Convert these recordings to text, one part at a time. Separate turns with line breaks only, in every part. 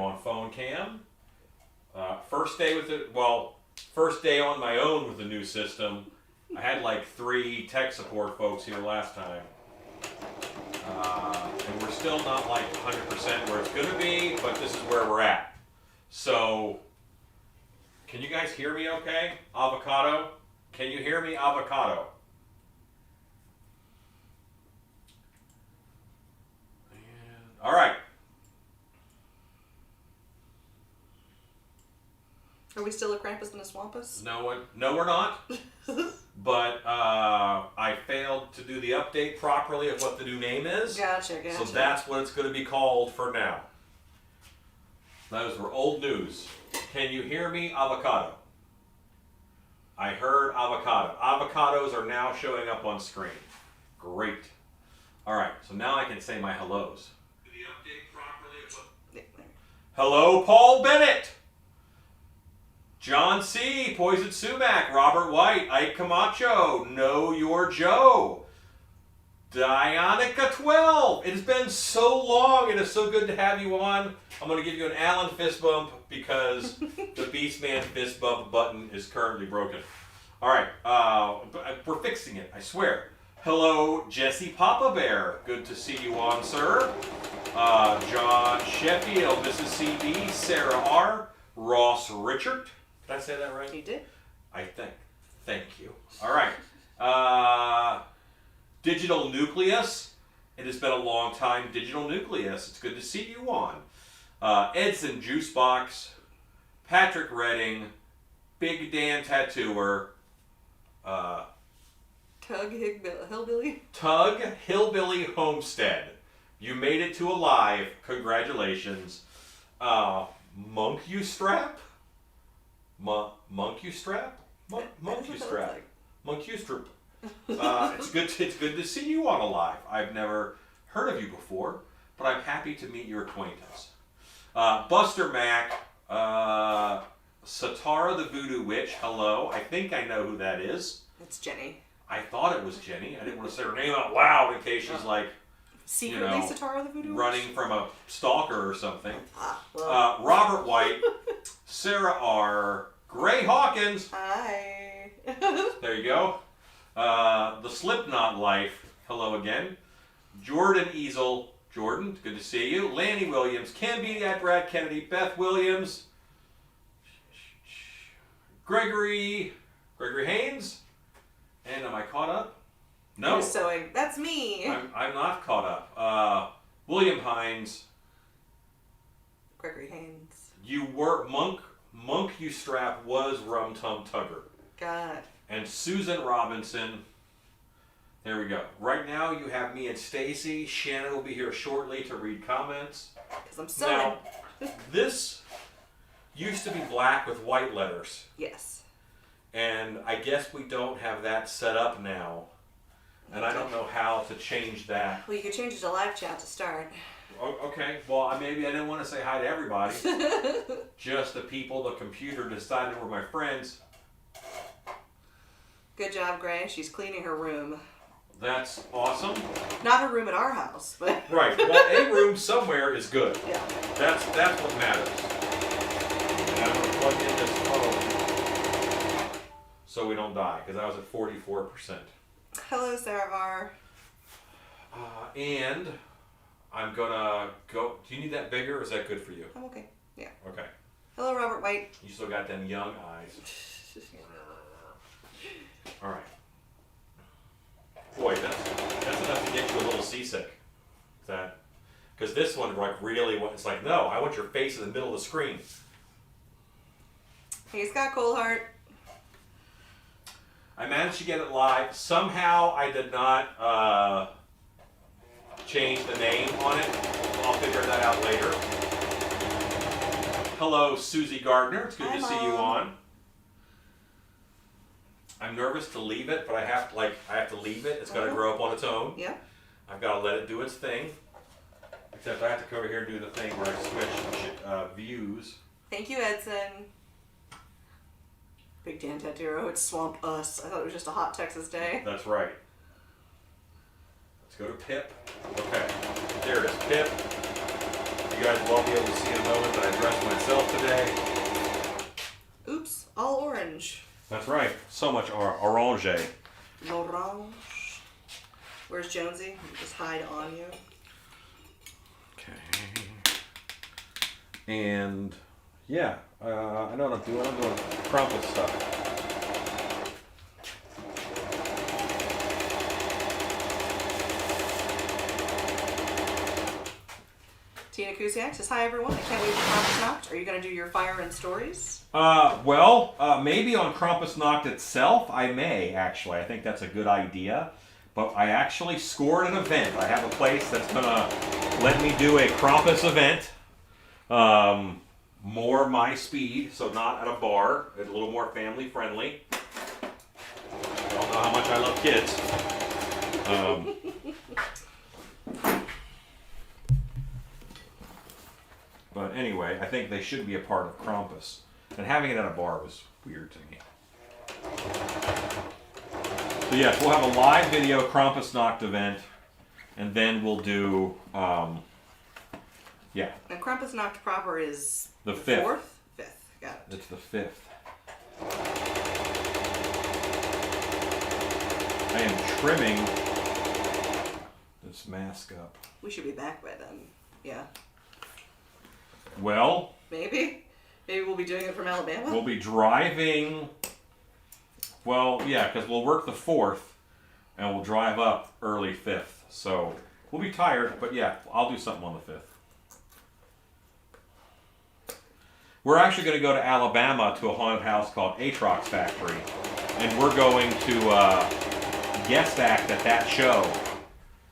on phone cam. First day with it. Well, first day on my own with the new system. I had like 3 tech support folks here last time. And we're still not like 100% where it's going to be, but this is where we're at. So, can you guys hear me okay? Avocado? Can you hear me, avocado? All right.
Are we still a Krampus and a swampus?
No, we're not. But I failed to do the update properly of what the new name is.
Gotcha.
So that's what it's going to be called for now. Those were old news. Can you hear me, avocado? I heard avocado. Avocados are now showing up on screen. Great. All right, so now I can say my hellos. Do the update properly of what... Hello, Paul Bennett. John C., Poison Sumac, Robert White, Ike Camacho, Know Your Joe, Dianica 12. It has been so long. It is so good to have you on. I'm going to give you an Allen fist bump because the Beastman fist bump button is currently broken. All right, we're fixing it, I swear. Hello, Jesse Papa Bear. Good to see you on, sir. John Sheffield, Mrs. CB, Sarah R., Ross Richard. Did I say that right?
You did.
I think. Thank you. All right. Digital Nucleus. It has been a long time, Digital Nucleus. It's good to see you on. Edson Juicebox. Patrick Redding. Big Dan Tattooer.
Tug Hillbilly.
Tug Hillbilly Homestead. You made it to alive. Congratulations. Monk You Strap? Monk You Strap? Monk You Strap.
Like.
Monk You Strap. It's good to see you on Alive. I've never heard of you before, but I'm happy to meet your acquaintance. Buster Mac, Satara the Voodoo Witch, hello. I think I know who that is.
It's Jenny.
I thought it was Jenny. I didn't want to say her name out loud in case she's like,
Secretly Satara the Voodoo Witch?
running from a stalker or something.
Well.
Robert White, Sarah R., Gray Hawkins.
Hi.
There you go. The Slipknot Life. Hello again. Jordan Easel. Jordan, good to see you. Lanny Williams. Can be at Brad Kennedy. Beth Williams. Gregory Haynes. And am I caught up? No.
Who's sewing? That's me.
I'm not caught up. William Hines.
Gregory Haynes.
You were Monk You Strap was Rum Tum Tugger.
God.
And Susan Robinson. There we go. Right now you have me and Stacy. Shannon will be here shortly to read comments.
Because I'm sewing.
Now, this used to be black with white letters.
Yes.
And I guess we don't have that set up now. And I don't know how to change that.
Well, you could change it to live chat to start.
Okay, well, maybe I didn't want to say hi to everybody. Just the people the computer decided were my friends.
Good job, Gray. She's cleaning her room.
That's awesome.
Not her room at our house, but...
Right, well, a room somewhere is good.
Yeah.
That's what matters. And I'm going to plug in this phone so we don't die, because I was at 44%.
Hello, Sarah R.
And I'm going to go... Do you need that bigger, or is that good for you?
I'm okay. Yeah.
Okay.
Hello, Robert White.
You still got them young eyes. All right. Boy, that's enough to get you a little seasick. Because this one, like, really, it's like, no, I want your face in the middle of the screen.
Hey, Scott Coldheart.
I managed to get it live. Somehow I did not change the name on it. I'll figure that out later. Hello, Susie Gardner. It's good to see you on. I'm nervous to leave it, but I have to leave it. It's got to grow up on its own.
Yeah.
I've got to let it do its thing. Except I have to come over here and do the thing where I switch views.
Thank you, Edson. Big Dan Tattoo. It's Swamp Us. I thought it was just a hot Texas day.
That's right. Let's go to Pip. Okay. There it is. Pip. You guys will all be able to see in a moment that I dressed myself today.
Oops, all orange.
That's right. So much orange.
L'orange. Where's Jonesy? Just hide on you.
Okay. And yeah, I know what I'm doing. I'm doing Krampus stuff.
Tina Kusiak says, hi everyone, I can't wait for Krampus Nacht. Are you going to do your fire and stories?
Well, maybe on Krampus Nacht itself, I may, actually. I think that's a good idea. But I actually scored an event. I have a place that's going to let me do a Krampus event. More my speed, so not at a bar. It's a little more family friendly. You all know how much I love kids. But anyway, I think they should be a part of Krampus. And having it at a bar was weird to me. So yes, we'll have a live video Krampus Nacht event. And then we'll do, yeah.
And Krampus Nacht proper is
The 5th.
4th? 5th, got it.
It's the 5th. I am trimming this mask up.
We should be back by then. Yeah.
Well,
Maybe? Maybe we'll be doing it from Alabama?
we'll be driving. Well, yeah, because we'll work the 4th and we'll drive up early 5th. So we'll be tired, but yeah, I'll do something on the 5th. We're actually going to go to Alabama to a haunted house called Atrox Factory. And we're going to guest act at that show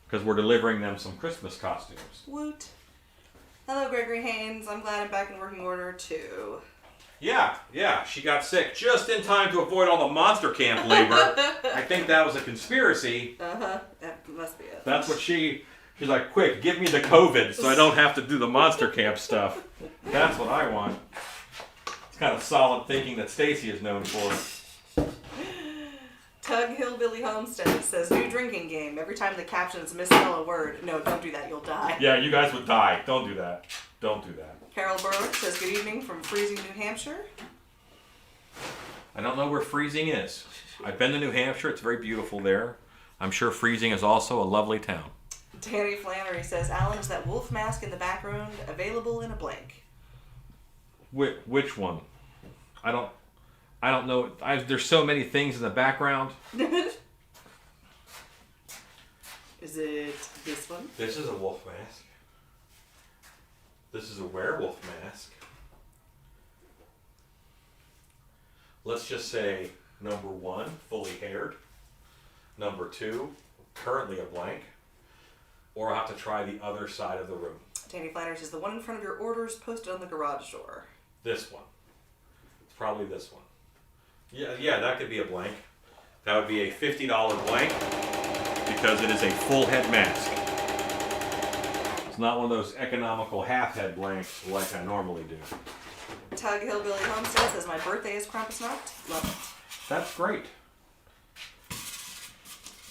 because we're delivering them some Christmas costumes.
Woot. Hello, Gregory Haynes. I'm glad I'm back in working order, too.
Yeah, she got sick just in time to avoid all the monster camp labor. I think that was a conspiracy.
Uh-huh. That must be it.
That's what she's like, quick, give me the COVID so I don't have to do the monster camp stuff. That's what I want. It's kind of solid thinking that Stacy is known for.
Tug Hillbilly Homestead says, new drinking game. Every time the captions misspell a word. No, don't do that. You'll die.
Yeah, you guys would die. Don't do that. Don't do that.
Carol Berwick says, good evening from freezing New Hampshire.
I don't know where freezing is. I've been to New Hampshire. It's very beautiful there. I'm sure freezing is also a lovely town.
Danny Flannery says, Alan, is that wolf mask in the background available in a blank?
Which one? I don't know. There's so many things in the background.
Is it this one?
This is a wolf mask. This is a werewolf mask. Let's just say number 1, fully haired. Number 2, currently a blank. Or I'll have to try the other side of the room.
Danny Flannery says, the one in front of your orders posted on the garage door.
This one. It's probably this one. Yeah, that could be a blank. That would be a $50 blank because it is a full head mask. It's not one of those economical half head blanks like I normally do.
Tug Hillbilly Homestead says, my birthday is Krampus Nacht. Love it.
That's great.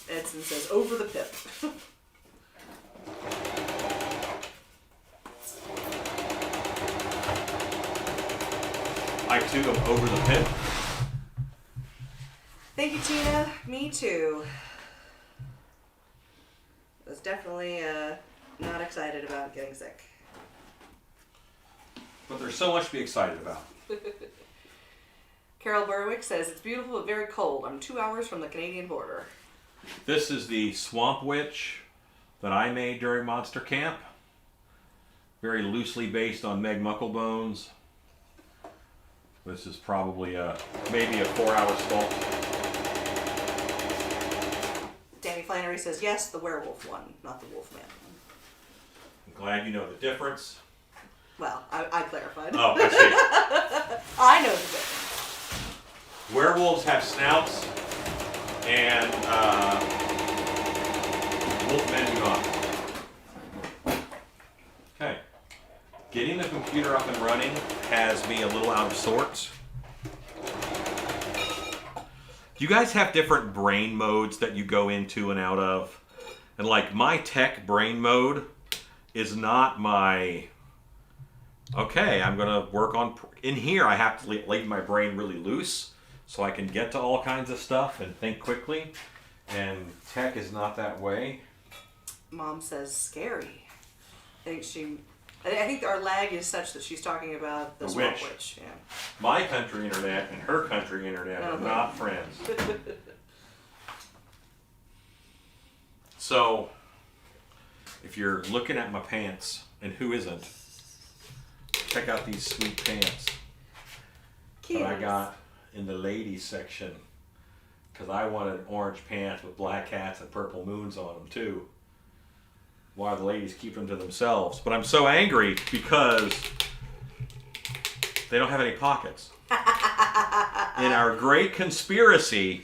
Edson says, over the pip.
I too am over the pit.
Thank you, Tina. Me too. I was definitely not excited about getting sick.
But there's so much to be excited about.
Carol Berwick says, it's beautiful but very cold. I'm 2 hours from the Canadian border.
This is the Swamp Witch that I made during Monster Camp. Very loosely based on Meg Mucklebones. This is probably maybe a 4-hour sculpt.
Danny Flannery says, yes, the werewolf one, not the wolf man one.
I'm glad you know the difference.
Well, I clarified.
Oh, I see.
I know the difference.
Werewolves have snouts, and wolfmen do not. Okay. Getting the computer up and running has me a little out of sorts. Do you guys have different brain modes that you go into and out of? And like my tech brain mode is not my Okay, I'm going to work on... In here, I have to leave my brain really loose so I can get to all kinds of stuff and think quickly. And tech is not that way.
Mom says scary. I think our lag is such that she's talking about the swamp witch. Yeah.
My country internet and her country internet are not friends. So, if you're looking at my pants, and who isn't, check out these sweet pants that I got in the ladies section. Because I wanted orange pants with black hats and purple moons on them too. Why the ladies keep them to themselves. But I'm so angry because they don't have any pockets. In our great conspiracy,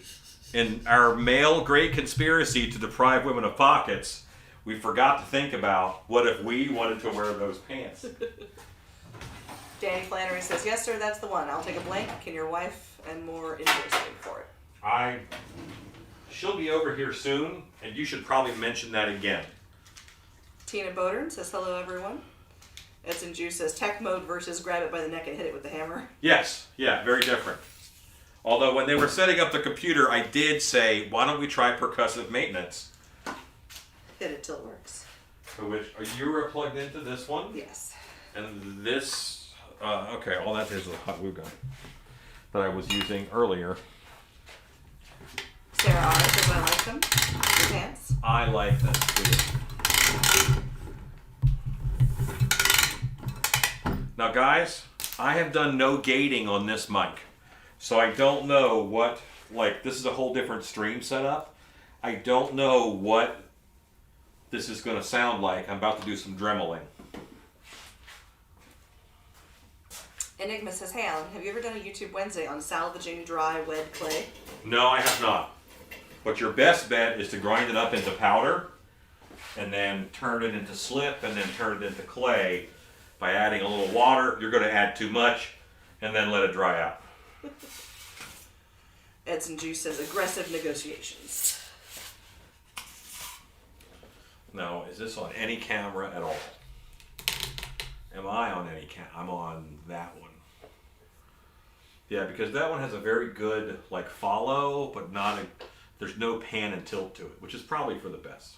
in our male great conspiracy to deprive women of pockets, we forgot to think about what if we wanted to wear those pants.
Danny Flannery says, yes, sir, that's the one. I'll take a blank. Can your wife and more interested for it?
She'll be over here soon, and you should probably mention that again.
Tina Bodern says, hello, everyone. Edson Juice says, tech mode versus grab it by the neck and hit it with the hammer.
Yes, yeah, very different. Although when they were setting up the computer, I did say, why don't we try percussive maintenance?
Hit it till it works.
Which, you were plugged into this one?
Yes.
And this, okay, all that is a hot glue gun that I was using earlier.
Sarah R. says, I like them. Your pants.
I like them too. Now guys, I have done no gating on this mic. So I don't know what, like this is a whole different stream setup. I don't know what this is going to sound like. I'm about to do some dremeling.
Enigma says, hey Alan, have you ever done a YouTube Wednesday on salvaging dry wet clay?
No, I have not. But your best bet is to grind it up into powder and then turn it into slip and then turn it into clay by adding a little water. You're going to add too much and then let it dry out.
Edson Juice says, aggressive negotiations.
Now, is this on any camera at all? Am I on any camera? I'm on that one. Yeah, because that one has a very good, like, follow, but not a, there's no pan and tilt to it, which is probably for the best.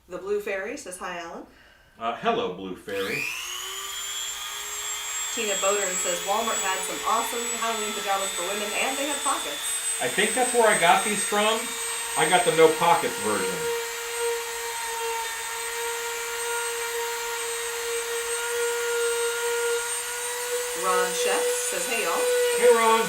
The Blue Fairy says, hi Alan.
Hello, Blue Fairy.
Tina Bodern says, Walmart had some awesome Halloween pajamas for women, and they had pockets.
I think that's where I got these from. I got the no pockets version.
Ron Chefs says, hey y'all.
Hey, Ron.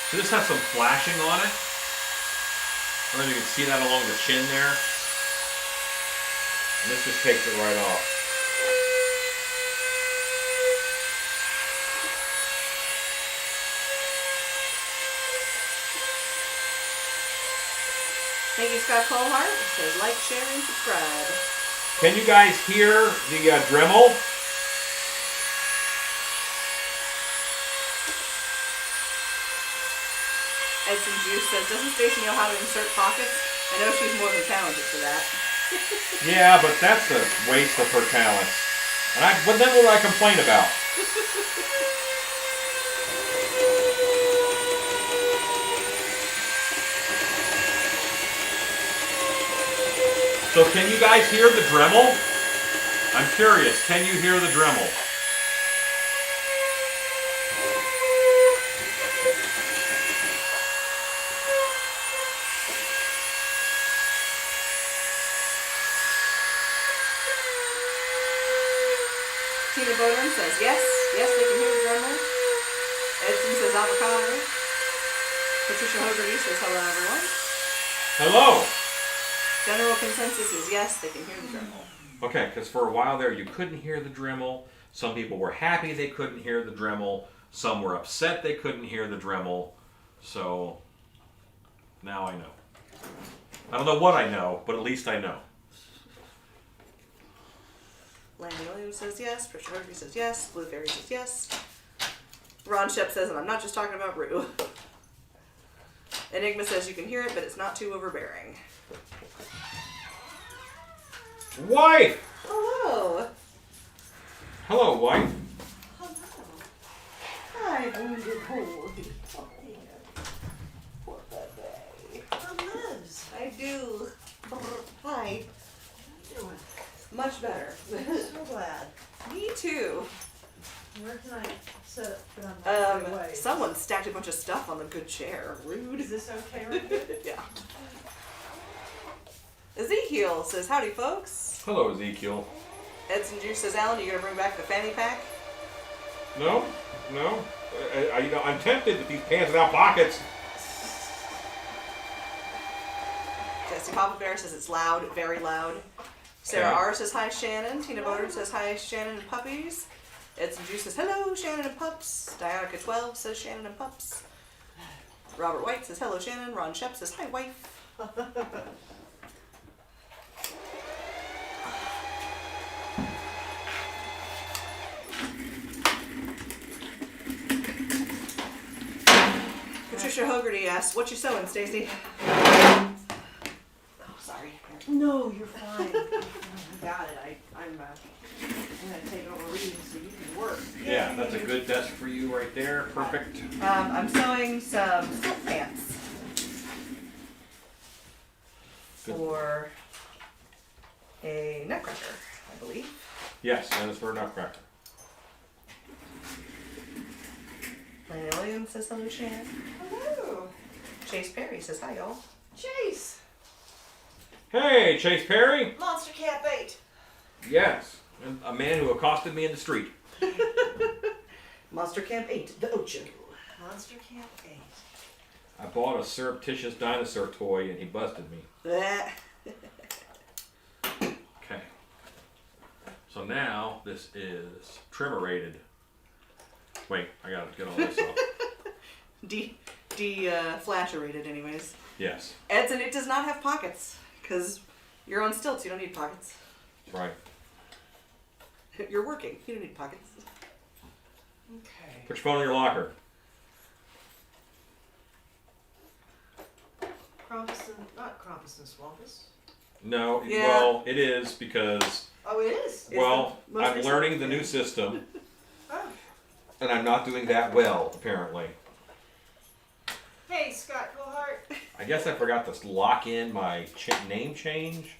So this has some flashing on it. I don't know if you can see that along the chin there. And this just takes it right off.
Thank you, Scott Colhart. It says, like, share, and subscribe.
Can you guys hear the Dremel?
Edson Juice says, doesn't Stacy know how to insert pockets? I know she's more than talented for that.
Yeah, but that's a waste of her talent. And but then what do I complain about? So can you guys hear the Dremel? I'm curious, can you hear the Dremel?
Tina Bodern says, yes, yes, they can hear the Dremeling. Edson says, avocado. Patricia Hogarty says, hello, everyone.
Hello.
General consensus is yes, they can hear the Dremel.
Okay, because for a while there you couldn't hear the Dremel. Some people were happy they couldn't hear the Dremel. Some were upset they couldn't hear the Dremel. So now I know. I don't know what I know, but at least I know.
Lanny Williams says yes. Trisha Hogarty says yes. Blue Fairy says yes. Ron Shep says, and I'm not just talking about Rue. Enigma says you can hear it, but it's not too overbearing.
Wife!
Hello.
Hello, wife.
Hello. Hi, wounded boy. Poor baby.
Liz.
I do. Hi.
How you doing?
Much better.
I'm so glad.
Me too.
Where can I set it? Put on my way?
Someone stacked a bunch of stuff on the good chair. Rude.
Is this okay right here?
Yeah. Ezekiel says, howdy, folks.
Hello, Ezekiel.
Edson Juice says, Alan, you gonna bring back the fanny pack?
No. I'm tempted with these pants without pockets.
Jesse Papa Bear says it's loud, very loud. Sarah
Okay.
R says, hi, Shannon. Tina Boder says, hi, Shannon and puppies. Edson Juice says, hello, Shannon and pups. Dianica 12 says, Shannon and pups. Robert White says, hello, Shannon. Ron Shep says, hi, wife. Patricia Hogarty asks, what you sewing, Stacy? Oh, sorry.
No, you're fine. I got it. I'm gonna take over reading so you can work.
Yeah, that's a good desk for you right there. Perfect.
I'm sewing some silk pants for a nutcracker, I believe.
Yes, that is for a nutcracker.
Lana Williams says hello, Shannon.
Hello.
Chase Perry says hi, y'all.
Chase.
Hey, Chase Perry.
Monster Cap 8.
Yes, and a man who accosted me in the street.
Monster Camp 8, the Ocho.
Monster Cap 8.
I bought a surreptitious dinosaur toy and he busted me.
Bleh.
Okay. So now this is trimmer-rated. Wait, I gotta get all this off.
Flash-rated anyways.
Yes,
Edson, it does not have pockets, because you're on stilts, you don't need pockets.
right.
You're working, you don't need pockets.
Okay.
Put your phone in your locker.
Not Krampus and Swampus.
No,
Yeah.
well, it is because,
Oh, it is?
well,
the most
I'm
recent-
learning the new system
Oh.
and I'm not doing that well, apparently.
Hey, Scott Cohart.
I guess I forgot to lock in my name change.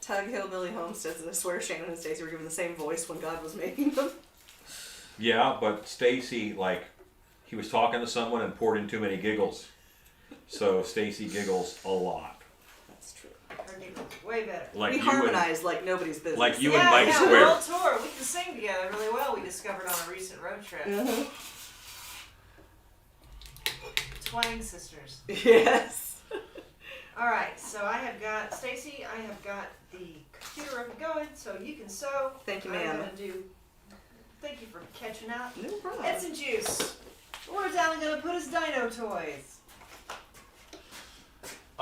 Tug Hillbilly Homestead says, I swear Shannon and Stacy were given the same voice when God was making them.
Yeah, but Stacy, he was talking to someone and poured in too many giggles. So Stacy giggles a lot.
That's true.
Her giggles way better.
Like
we
you
harmonize like nobody's business.
like you
yeah,
and Mike
yeah,
Square.
world tour. We can sing together really well. We discovered on a recent road trip.
Uh-huh.
Twang sisters.
Yes.
All right, so I have got Stacy. I have got the computer up and going, so you can sew.
Thank you,
I'm
ma'am.
gonna do. Thank you for catching out.
No problem.
Edson Juice. Where's Alan gonna put his dino toys?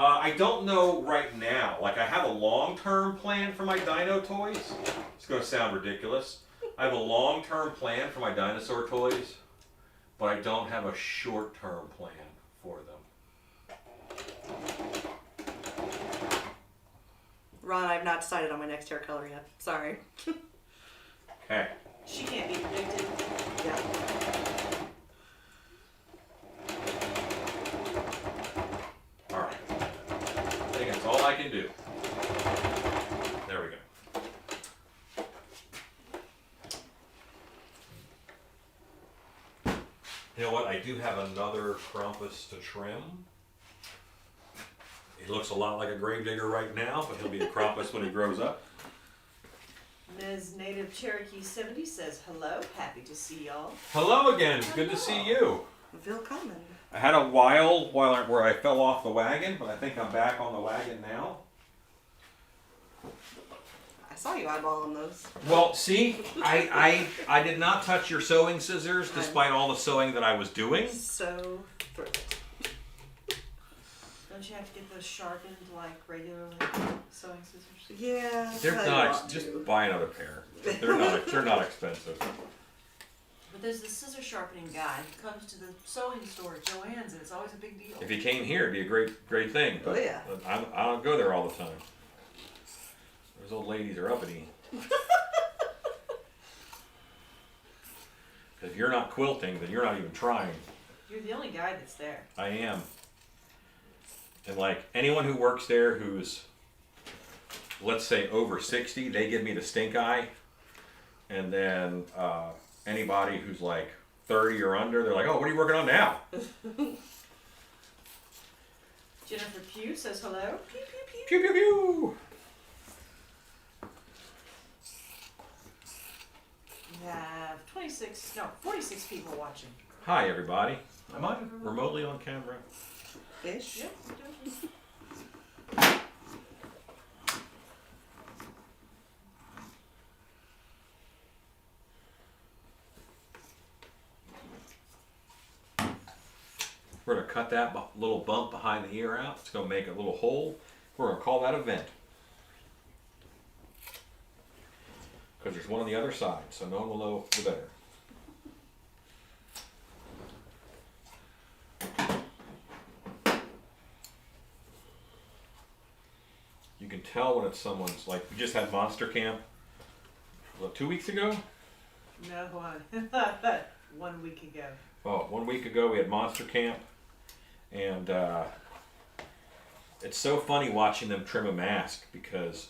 I don't know right now. I have a long-term plan for my dino toys. It's going to sound ridiculous. I have a long-term plan for my dinosaur toys, but I don't have a short-term plan for them.
Ron, I've not decided on my next hair color yet. Sorry.
Okay.
She can't be predicted.
Yeah.
All right. I think that's all I can do. There we go. You know what? I do have another Krampus to trim. He looks a lot like a gravedigger right now, but he'll be a Krampus when he grows up.
Ms. Native Cherokee 70 says hello. Happy to see y'all.
Hello again. It's good to see you.
Willkommen.
I had a while where I fell off the wagon, but I think I'm back on the wagon now.
I saw you eyeballing those.
Well, see, I did not touch your sewing scissors despite all the sewing that I was doing.
So thrilled.
Don't you have to get those sharpened like regularly sewing scissors?
Yeah.
They're
I
not.
want
Just
to.
buy another pair. They're not expensive.
But there's the scissor sharpening guy who comes to the sewing store at Joann's, and it's always a big deal.
If he came here, it'd be a great thing. But
Oh, yeah.
I don't go there all the time. Those old ladies are uppity. If you're not quilting, then you're not even trying.
You're the only guy that's there.
I am. And like anyone who works there who's, let's say, over 60, they give me the stink eye. And then anybody who's like 30 or under, they're like, oh, what are you working on now?
Jennifer Pugh says hello. Pew, pew, pew.
Pew, pew, pew.
We have 46 people watching.
Hi, everybody. Am I remotely on camera?
Ish.
Yep.
We're going to cut that little bump behind the ear out. It's going to make a little hole. We're going to call that a vent. Because there's one on the other side, so no one will know the better. You can tell when it's someone's, like, we just had Monster Camp, what, 2 weeks ago?
No, 1 week ago.
Oh, 1 week ago we had Monster Camp, and it's so funny watching them trim a mask because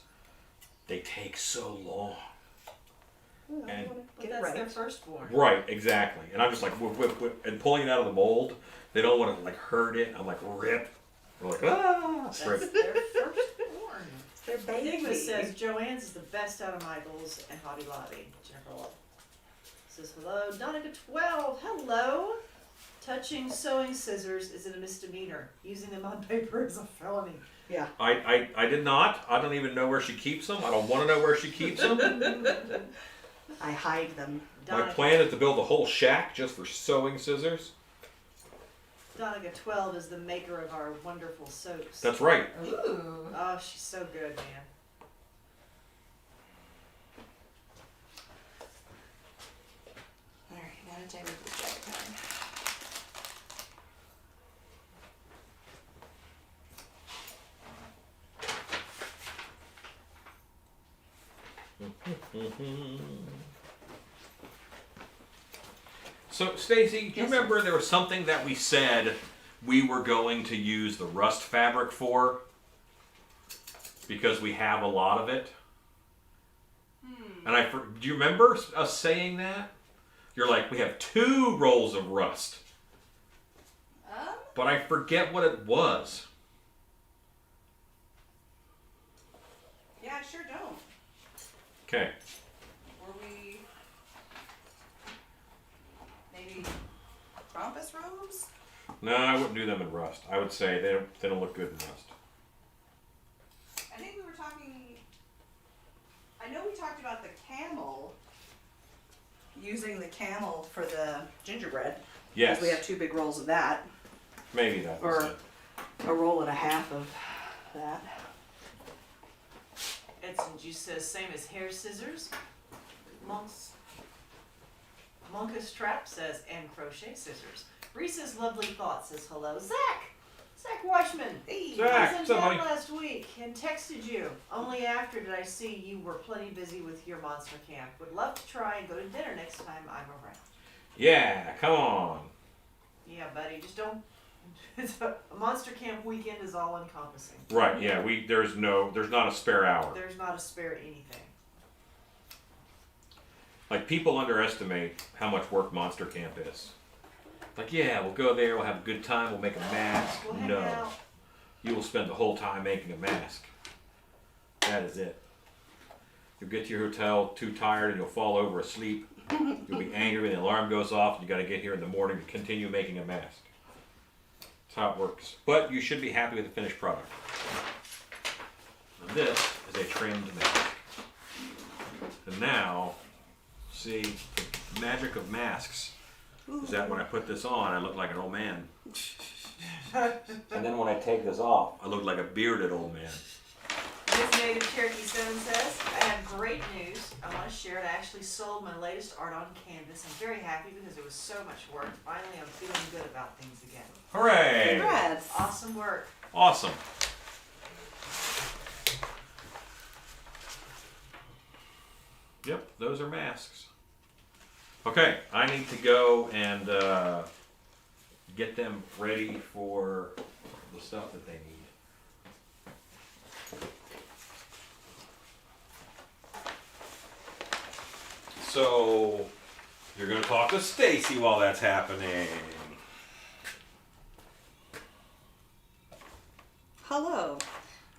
they take so long. And
But that's their firstborn.
right, exactly. And I'm just like whip, and pulling it out of the mold. They don't want to like hurt it. I'm like rip. We're like
That's
rip.
their firstborn.
Their baby.
Enigma says Joann's is the best out of Michael's and Hobby Lobby. Jennifer Love says hello. Donica 12, hello. Touching sewing scissors is a misdemeanor. Using them on paper is a felony.
Yeah.
I did not. I don't even know where she keeps them. I don't want to know where she keeps them.
I hide them.
My plan is to build a whole shack just for sewing scissors.
Donica 12 is the maker of our wonderful soaps.
That's right.
Ooh. Oh, she's so good, man.
Alright, now to take with the jacket time.
So, Stacy, do you
Yes,
remember there was something that we said we were going to use the rust fabric for? Because we have a lot of it. And do you remember us saying that? You're like, we have 2 rolls of rust. But I forget what it was.
Yeah, I sure don't.
Okay.
Were we maybe Krampus robes?
No, I wouldn't do them in rust. I would say they don't look good in rust.
I think we were talking. I know we talked about the camel. Using the camel for the gingerbread.
Yes.
Because we have 2 big rolls of that.
Maybe that was
Or
it.
a roll and a half of that.
Edson Juice says same as hair scissors. Monkus Trap says and crochet scissors. Reese's Lovely Thought says hello. Zach Washman.
Hey.
Zach,
I was in
what's up,
town
buddy?
last week and texted you. Only after did I see you were plenty busy with your monster camp. Would love to try and go to dinner next time I'm around.
Yeah, come on.
Yeah, buddy, just don't. It's a monster camp weekend is all encompassing.
Right, yeah, there's not a spare hour.
There's not a spare anything.
Like, people underestimate how much work Monster Camp is. Like, yeah, we'll go there, we'll have a good time, we'll make a mask.
We'll hang
No.
out.
You will spend the whole time making a mask. That is it. You'll get to your hotel too tired and you'll fall over asleep. You'll be angry when the alarm goes off and you got to get here in the morning to continue making a mask. That's how it works. But you should be happy with the finished product. And this is a trimmed mask. And now, see, the magic of masks is that when I put this on, I look like an old man. And then when I take this off, I look like a bearded old man.
This Native Cherokee 7 says, I have great news. I want to share it. I actually sold my latest art on canvas. I'm very happy because it was so much work. Finally, I'm feeling good about things again.
Hooray!
Congrats.
Awesome work.
Awesome. Yep, those are masks. Okay, I need to go and get them ready for the stuff that they need. So, you're going to talk to Stacy while that's happening.
Hello.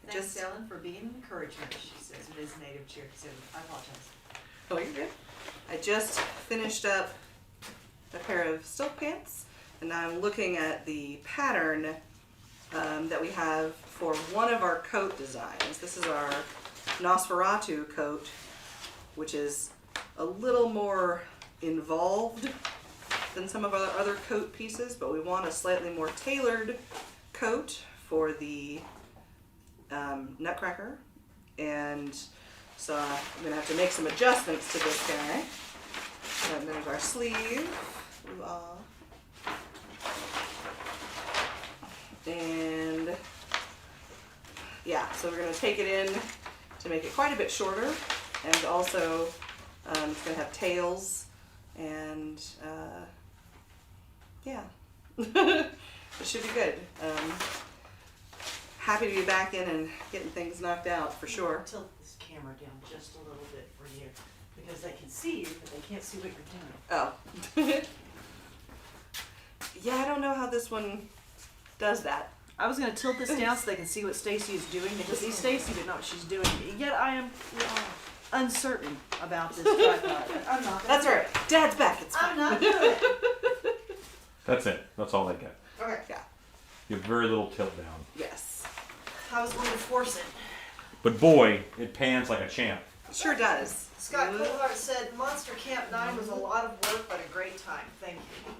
Thanks, Ellen, for being an encouragement. She says it is Native Cherokee 7. I apologize.
Oh, you're good. I just finished up a pair of silk pants, and I'm looking at the pattern that we have for one of our coat designs. This is our Nosferatu coat, which is a little more involved than some of our other coat pieces, but we want a slightly more tailored coat for the Nutcracker, and so I'm gonna have to make some adjustments to this guy. And there's our sleeve. Ooh-ah. And yeah, so we're gonna take it in to make it quite a bit shorter, and also it's gonna have tails, and yeah, it should be good. Happy to be back in and getting things knocked out for sure.
Tilt this camera down just a little bit for you because they can see you, but they can't see what you're doing.
Oh. Yeah, I don't know how this one does that.
I was going to tilt this down so they can see what Stacy is doing because see, Stacy didn't know what she's doing. Yet I am uncertain about this tripod. I'm not.
That's right. Dad's back. It's fine.
I'm not doing it.
That's it. That's all they get.
Okay.
Yeah.
You have very little tilt down.
Yes.
I was going to force it.
But boy, it pans like a champ.
Sure does.
Scott Coulthard said Monster Camp 9 was a lot of work but a great time. Thank you.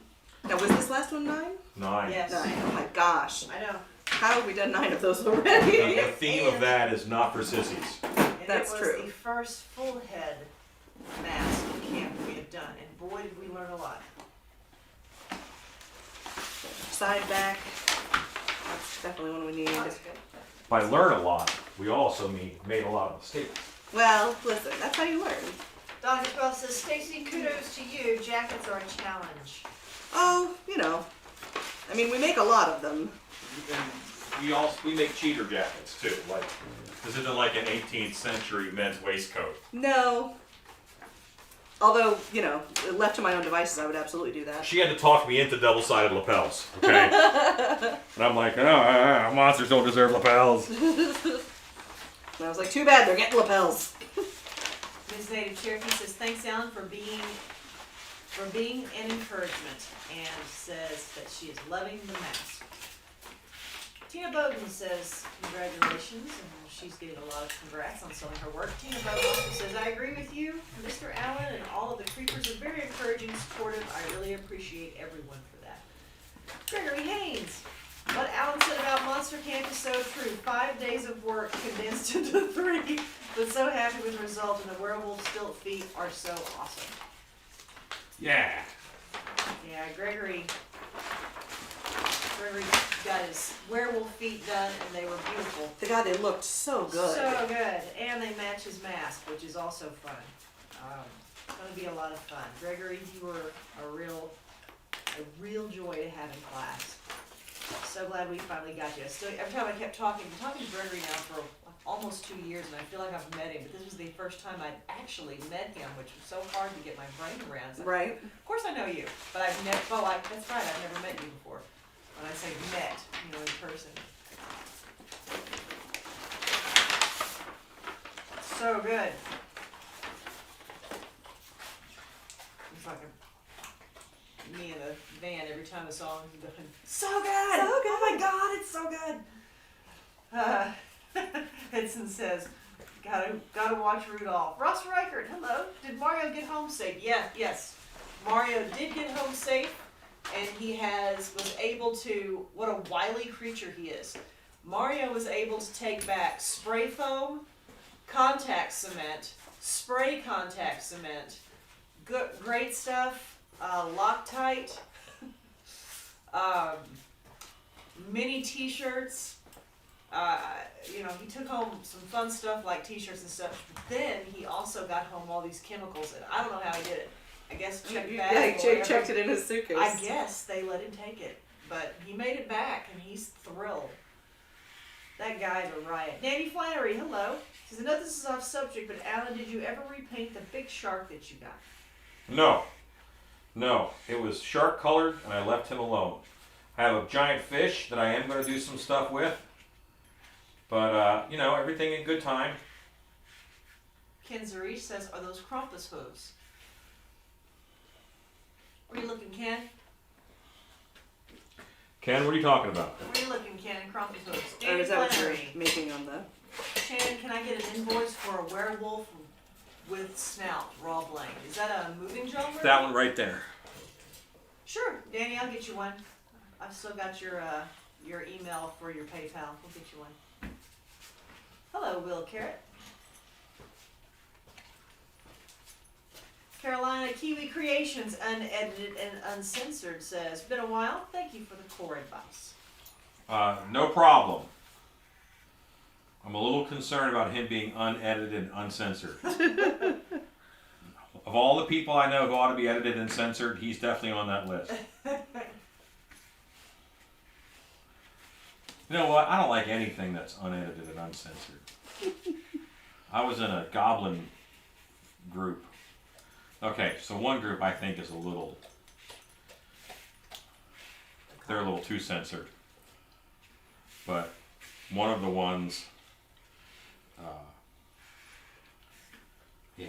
Now, was this last one 9?
9.
Yes.
9. Oh my gosh.
I know.
How have we done 9 of those already?
The theme of that is not for sissies.
And
That's
it was
true.
the first full head mask camp we had done, and boy did we learn a lot.
Side back. That's definitely one we need.
That's good.
By learn a lot, we also made a lot of mistakes.
Well, listen, that's how you learn.
Dr. 12 says, Stacy, kudos to you. Jackets are a challenge.
Oh, you know. I mean, we make a lot of them.
And we make cheater jackets too. Like this isn't like an 18th century men's waistcoat.
No. Although, you know, left to my own devices, I would absolutely do that.
She had to talk me into double-sided lapels. Okay. And I'm like, monsters don't deserve lapels.
And I was like, too bad, they're getting lapels.
Ms. Native Cherokee says, thanks, Alan, for being an encouragement, and says that she is loving the mask. Tina Bowden says, congratulations, and she's getting a lot of congrats on selling her work. Tina Bowden also says, I agree with you. Mr. Allen and all of the creepers are very encouraging, supportive. I really appreciate everyone for that. Gregory Haynes. What Alan said about Monster Camp is so true. 5 days of work condensed into 3, but so happy with the result, and the werewolf stilt feet are so awesome.
Yeah.
Yeah, Gregory got his werewolf feet done, and they were beautiful.
The God, they looked so good.
So good. And they match his mask, which is also fun. It's going to be a lot of fun. Gregory, you were a real joy to have in class. So glad we finally got you. Still, every time I kept talking to Gregory now for almost 2 years, and I feel like I've met him, but this was the first time I'd actually met him, which was so hard to get my brain around. Like,
right?
of course I know you, but I've never, that's right, I've never met you before. When I say met, in person. So good. It's like me in the van every time the song is going, so good!
So good.
Oh my God, it's so good! Edson says, Gotta watch Rudolph. Ross Reichert, hello. Did Mario get home safe? Yes. Mario did get home safe, and he was able to. What a wily creature he is. Mario was able to take back spray foam, contact cement, spray contact cement, great stuff, Loctite, mini T-shirts. He took home some fun stuff like T-shirts and stuff. But then he also got home all these chemicals, and I don't know how he did it. I guess checked back.
Yeah, Jake checked it in his suitcase.
I guess they let him take it, but he made it back, and he's thrilled. That guy's a riot. Nanny Flannery, hello. Says, I know this is off subject, but Alan, did you ever repaint the big shark that you got?
No. It was shark colored, and I left him alone. I have a giant fish that I am going to do some stuff with. But, everything in good time.
Ken Zarish says, are those Krampus hooves? Where are you looking, Ken?
Ken, what are you talking about?
Where are you looking, Ken? Krampus hooves.
Or
Nanny
is that what you're
Flannery.
making on the...
Shannon, can I get an invoice for a werewolf with snout, raw blank? Is that a moving genre?
That one right there.
Sure, Danny, I'll get you one. I've still got your email for your PayPal. We'll get you one. Hello, Will Carrot. Carolina Kiwi Creations, unedited and uncensored, says, been a while. Thank you for the core advice.
No problem. I'm a little concerned about him being unedited and uncensored. Of all the people I know who ought to be edited and censored, he's definitely on that list. You know what? I don't like anything that's unedited and uncensored. I was in a goblin group. Okay, so one group I think is they're a little too censored. But one of the ones, like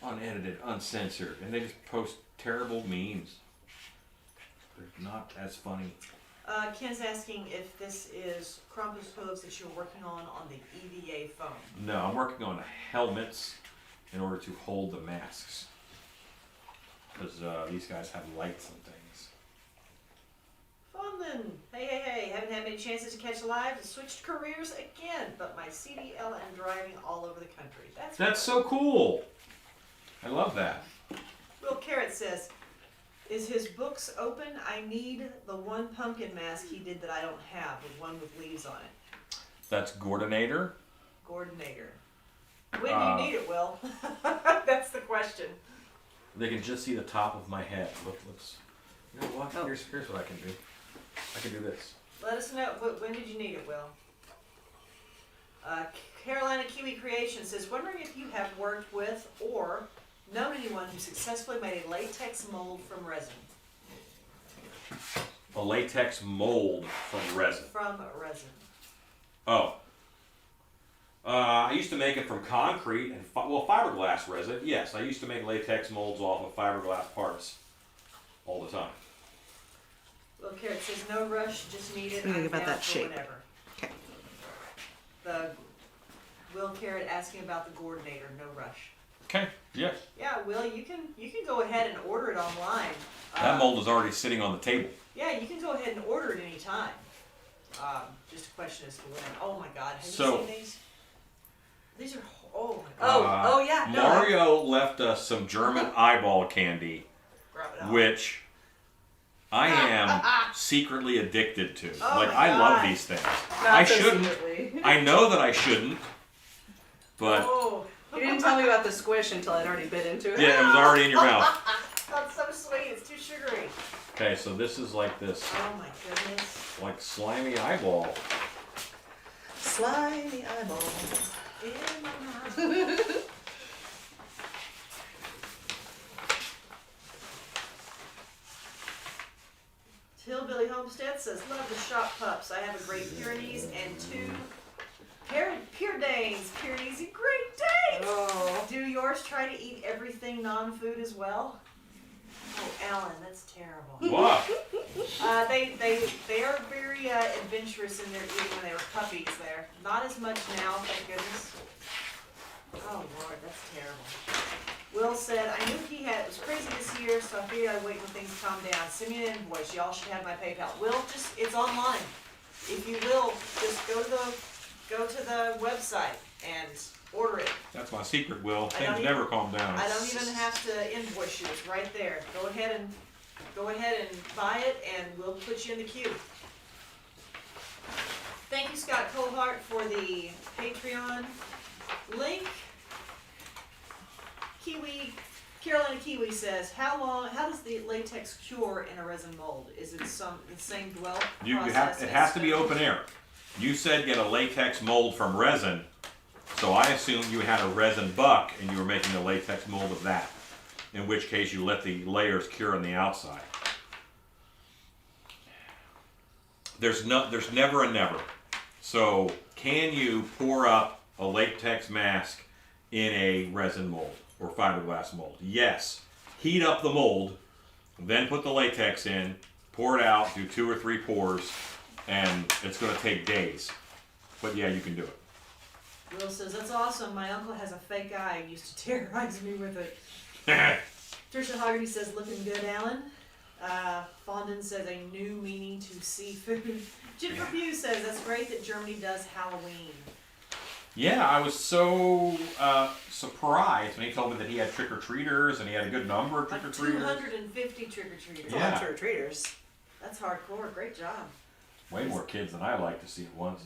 unedited, uncensored, and they just post terrible memes. They're not as funny.
Ken's asking if this is Krampus hooves that you're working on the EVA foam.
No, I'm working on helmets in order to hold the masks. Because these guys have lights and things.
Fun then. Hey. Haven't had many chances to catch live. Switched careers again, but my CDL and driving all over the country. That's
so cool. I love that.
Will Carrot says, is his books open? I need the one pumpkin mask he did that I don't have, the one with leaves on it.
That's Gordinator.
Gordinator. When do you need it, Will? That's the question.
They can just see the top of my head. Looks. You know what?
Oh.
Here's what I can do. I can do this.
Let us know. When did you need it, Will? Carolina Kiwi Creation says, wondering if you have worked with or known anyone who successfully made a latex mold from resin.
A latex mold from resin.
From resin.
Oh. I used to make it from concrete and fiberglass resin. Yes, I used to make latex molds off of fiberglass parts all the time.
Will Carrot says, no rush, just need it.
What do you think
I'm
about
down
that
for
shape?
whenever.
Okay.
The Will Carrot asking about the Gordinator, no rush.
Okay. Yes.
Yeah, Will, you can go ahead and order it online.
That mold is already sitting on the table.
Yeah, you can go ahead and order it anytime. Just a question as to when. Oh my God, have you seen these? These are oh my God.
Oh yeah. No,
Mario left us some German eyeball candy,
Grab it out.
which I am secretly addicted to.
Oh
like
my
I love
God.
these things.
not
I
so
shouldn't.
secretly.
I know that I shouldn't, but
Oh.
You didn't tell me about the squish until I'd already bit into it.
yeah, it was already in your mouth.
That's so sweet. It's too sugary.
Okay, so this is like this,
Oh my goodness.
like slimy eyeball.
Slimy eyeball.
In my mouth. Hillbilly Homestead says, love the shop pups. I have a Great Pyrenees and two Pyrenees. Pyrenees and Great Danes.
Oh.
Do yours try to eat everything non-food as well? Oh, Alan, that's terrible.
What?
They are very adventurous in their eating when they were puppies there. Not as much now, thank goodness. Oh Lord, that's terrible. Will said, I knew it was crazy this year, so I figured I'd wait until things calm down. Send me an invoice. Y'all should have my PayPal. Will, it's online. If you will, just go to the website and order it.
That's my secret, Will. Things never calm down.
I don't even have to invoice you. It's right there. Go ahead and buy it, and we'll put you in the queue. Thank you, Scott Cohart, for the Patreon link. Carolina Kiwi says, how does the latex cure in a resin mold? Is it the same dwell process?
It has to be open air. You said get a latex mold from resin, so I assumed you had a resin buck and you were making a latex mold of that. In which case you let the layers cure on the outside. There's never a never. So can you pour up a latex mask in a resin mold or fiberglass mold? Yes. Heat up the mold, then put the latex in, pour it out, do 2 or 3 pours, and it's going to take days. But yeah, you can do it.
Will says, that's awesome. My uncle has a fake eye and used to terrorize me with it. Trisha Haggerty says, looking good, Alan. Fondant says, a new meaning to seafood. Jennifer Pugh says, that's great that Germany does Halloween.
Yeah, I was so surprised when he told me that he had trick-or-treaters and he had a good number of
Like
trick-or-treaters.
250 trick-or-treaters.
Yeah.
Trick-or-treaters.
That's hardcore. Great job.
Way more kids than I like to see at once.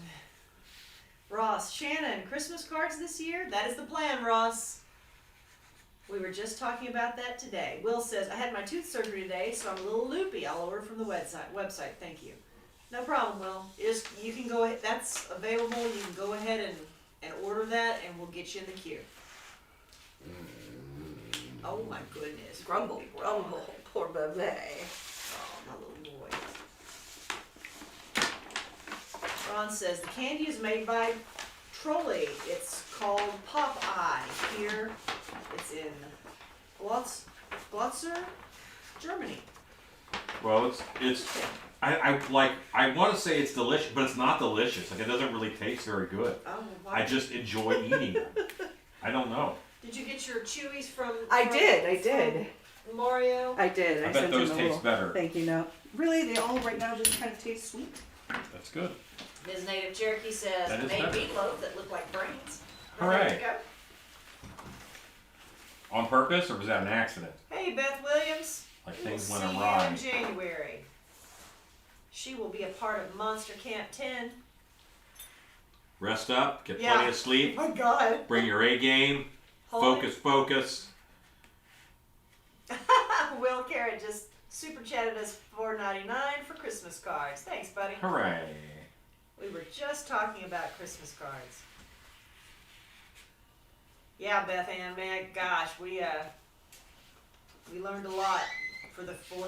Ross, Shannon, Christmas cards this year? That is the plan, Ross. We were just talking about that today. Will says, I had my tooth surgery today, so I'm a little loopy. I'll order from the website. Thank you. No problem, Will. You can go ahead. That's available. You can go ahead and order that, and we'll get you in the queue. Oh my goodness.
Grumble, grumble, poor baby.
Oh, my little boy. Ron says, the candy is made by Trolley. It's called Pop Eye. Here, it's in Glotzer, Germany.
Well, I want to say it's delicious, but it's not delicious. Like, it doesn't really taste very good.
Oh, why?
I just enjoy eating them. I don't know.
Did you get your Chewies from?
I did.
Mario.
I did.
I bet
sent
those
him a
taste
little
better.
Thank you note. Really, they all right now just kind of taste sweet.
That's good.
Ms. Native Cherokee says,
That
I
is
made
better.
meatloaf that looked like brains.
Hooray.
There you go.
On purpose, or was that an accident?
Hey, Beth Williams.
Like
We will
things went
see
awry.
you in January. She will be a part of Monster Camp 10.
Rest up, get
Yeah.
plenty of sleep,
Oh my God.
bring your A game, focus.
Will Carrot just super chatted us $4.99 for Christmas cards. Thanks, buddy.
Hooray.
We were just talking about Christmas cards. Yeah, Beth Ann, man, gosh, we learned a lot for the full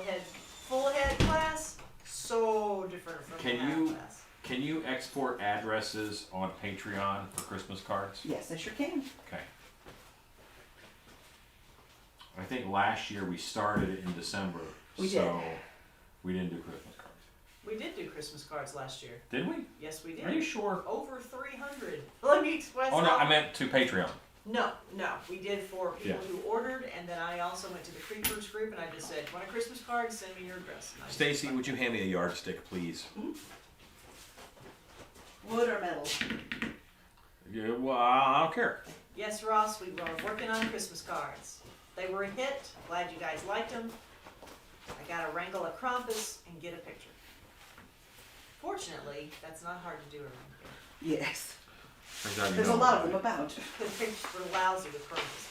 head class. So different from the half class.
Can you export addresses on Patreon for Christmas cards?
Yes, I sure can.
Okay. I think last year we started it in December,
We
so
did.
we didn't do Christmas cards.
We did do Christmas cards last year.
Did we?
Yes, we did.
Are you sure?
Over 300. Let me express.
Oh no, I meant to Patreon.
No, we did for people
Yeah.
who ordered, and then I also went to the Creepers group, and I just said, want a Christmas card? Send me your address. And I just-
Stacy, would you hand me a yardstick, please?
Wood or metal?
Yeah, well, I don't care.
Yes, Ross, we were working on Christmas cards. They were a hit. Glad you guys liked them. I got to wrangle a Krampus and get a picture. Fortunately, that's not hard to do around here.
Yes.
Turns out you
There's
know
a lot of
about
them about.
The pictures were lousy with Krampus.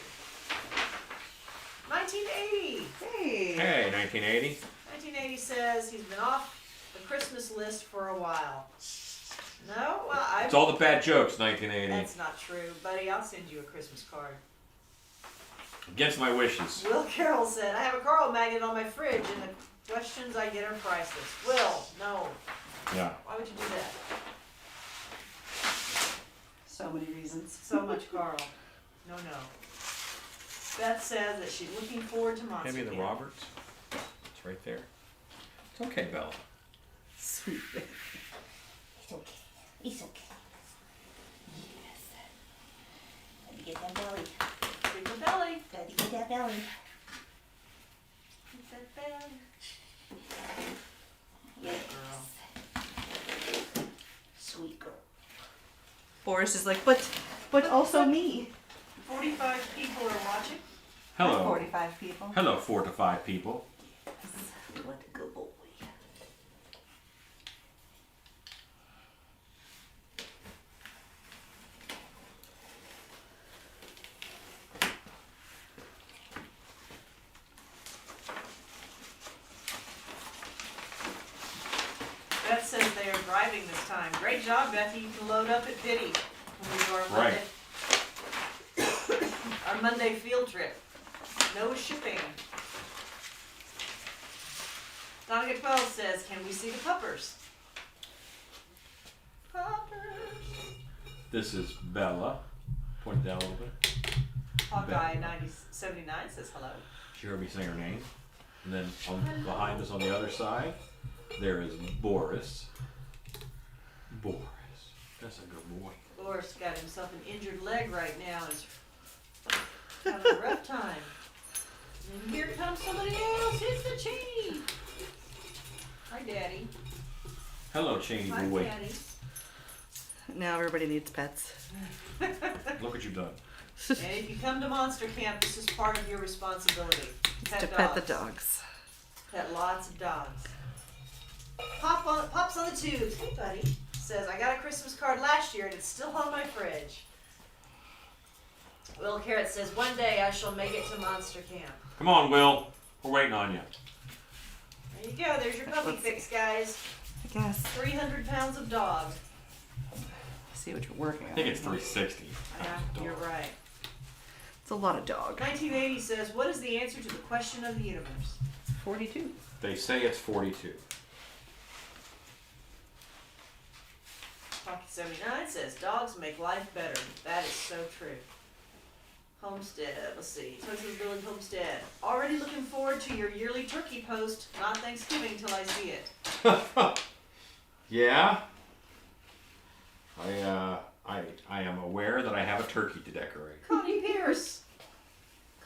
1980.
Hey.
it. Hey, 1980.
1980 says he's been off the Christmas list for a while. No, well,
It's all the bad jokes, 1980.
That's not true, buddy. I'll send you a Christmas card.
Against my wishes.
Will Carroll said, I have a Carl magnet on my fridge and the questions I get are priceless. Will, no.
Yeah.
Why would you do that?
So many reasons.
So much Carl. No. Beth says that she's looking forward to Monster
Hand me the
Camp.
Roberts. It's right there. It's okay, Bella.
Sweet.
It's okay. It's okay. Yes. get that belly.
Big the belly.
Gotta get that belly.
Get that belly.
Yes. Sweet girl.
Boris is like, but also me.
45 people are watching.
Hello.
45 people.
Hello, 4 to 5 people.
What a good boy.
Beth says they are driving this time. Great job, Bethy. You can load up at Biddy when we do our
Right.
Monday. Our Monday field trip. No shipping. Donica 12 says, can we see the puppers? Puppers.
This is Bella. Point it down a little bit.
Hawkeye 79 says hello.
She heard me say her name. And then behind us on the other side, there is Boris. Boris. That's a good boy.
Boris got himself an injured leg right now. He's having a rough time. And here comes somebody else. It's the Cheney. Hi, Daddy.
Hello, Cheney
Hi,
boy.
Daddy.
Now everybody needs pets.
Look what you've done.
And if you come to Monster Camp, this is part of your responsibility.
To pet the dogs.
Pet lots of dogs. Pops on the tubes. Hey, buddy. Says, I got a Christmas card last year and it's still on my fridge. Will Carrot says, one day I shall make it to Monster Camp.
Come on, Will. We're waiting on you.
There you go. There's your puppy
Let's
fix, guys.
I guess.
300 pounds of dog.
See what you're working on.
I think it's 360.
Yeah, you're right.
It's a lot of dog.
1980 says, what is the answer to the question of the universe?
42.
They say it's 42.
Pocket 79 says, dogs make life better. That is so true. Homestead, let's see. Texas Village Homestead. Already looking forward to your yearly turkey post. Not Thanksgiving till I see it.
Yeah. I am aware that I have a turkey to decorate.
Connie Pierce.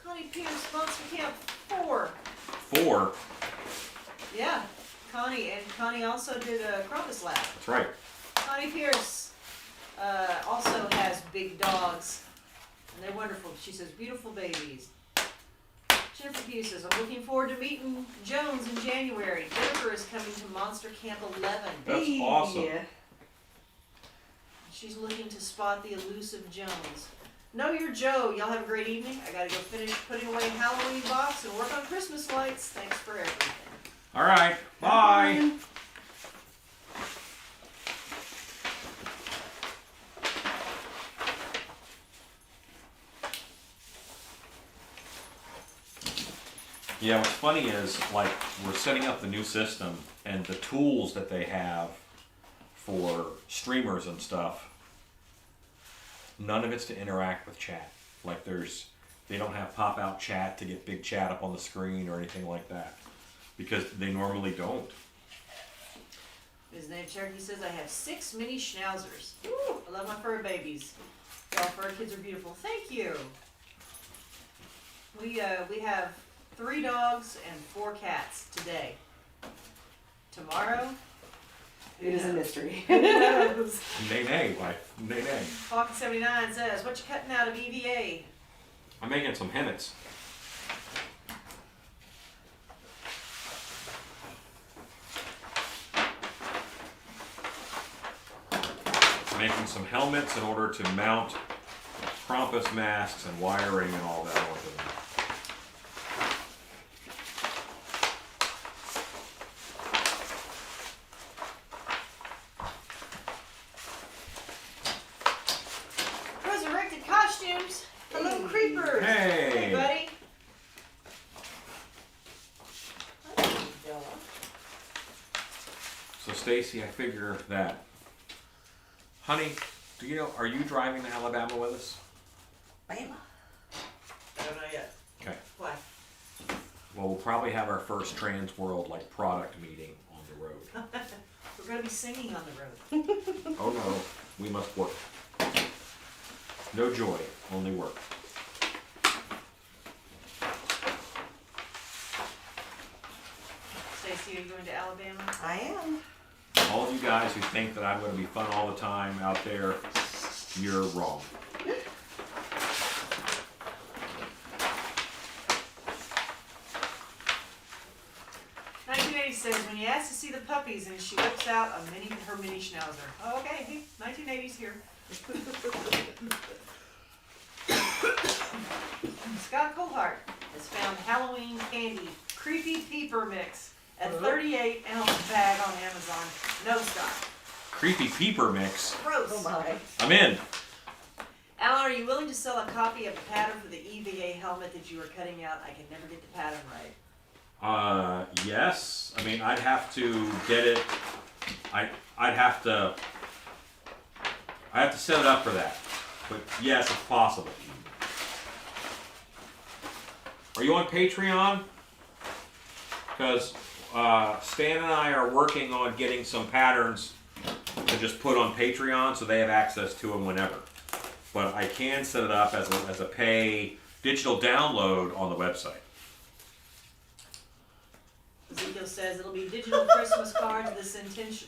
Connie Pierce, Monster Camp 4.
4.
Yeah, Connie. And Connie also did a Krampus lab.
That's right.
Connie Pierce also has big dogs. And they're wonderful. She says, beautiful babies. Jennifer Hughes says, I'm looking forward to meeting Jones in January. Jennifer is coming to Monster Camp 11.
That's awesome.
She's looking to spot the elusive Jones. Know your Joe. Y'all have a great evening. I gotta go finish putting away Halloween box and work on Christmas lights. Thanks for everything.
All right. Bye. Yeah, what's funny is, like, we're setting up the new system, and the tools that they have for streamers and stuff, none of it's to interact with chat. Like, they don't have pop-out chat to get big chat up on the screen or anything like that, because they normally don't.
His name Cherokee says, I have 6 mini schnauzers. Ooh, I love my fur babies. Y'all fur kids are beautiful. Thank you. We have 3 dogs and 4 cats today. Tomorrow,
It is a mystery.
who knows?
Nay, wife. Nay.
Pocket 79 says, what you cutting out of EVA?
I'm making some hemmets. Making some helmets in order to mount Krampus masks and wiring and all that onto them.
Resurrected costumes. Hello, creepers.
Hey.
Hey, buddy. Hi, Bella.
So Stacy, I figure that, honey, do you know, are you driving to Alabama with us?
I don't know yet.
Okay.
Why?
Well, we'll probably have our first Trans World like product meeting on the road.
We're going to be singing on the road.
Oh no, we must work. No joy, only work.
Stacy, are you going to Alabama?
I am.
All of you guys who think that I'm going to be fun all the time out there, you're wrong.
1980 says, when you ask to see the puppies and she whips out her mini schnauzer. Oh, okay, 1980's here. Scott Colhart has found Halloween candy creepy peeper mix at 38-ounce bag on Amazon. No, Scott.
Creepy peeper mix.
Gross.
Oh my.
I'm in.
Alan, are you willing to sell a copy of the pattern for the EVA helmet that you were cutting out? I can never get the pattern right.
Yes. I mean, I'd have to get it. I'd have to set it up for that. But yes, it's possible. Are you on Patreon? Because Stan and I are working on getting some patterns to just put on Patreon so they have access to them whenever. But I can set it up as a pay digital download on the website.
Ezekiel says it'll be digital Christmas cards. This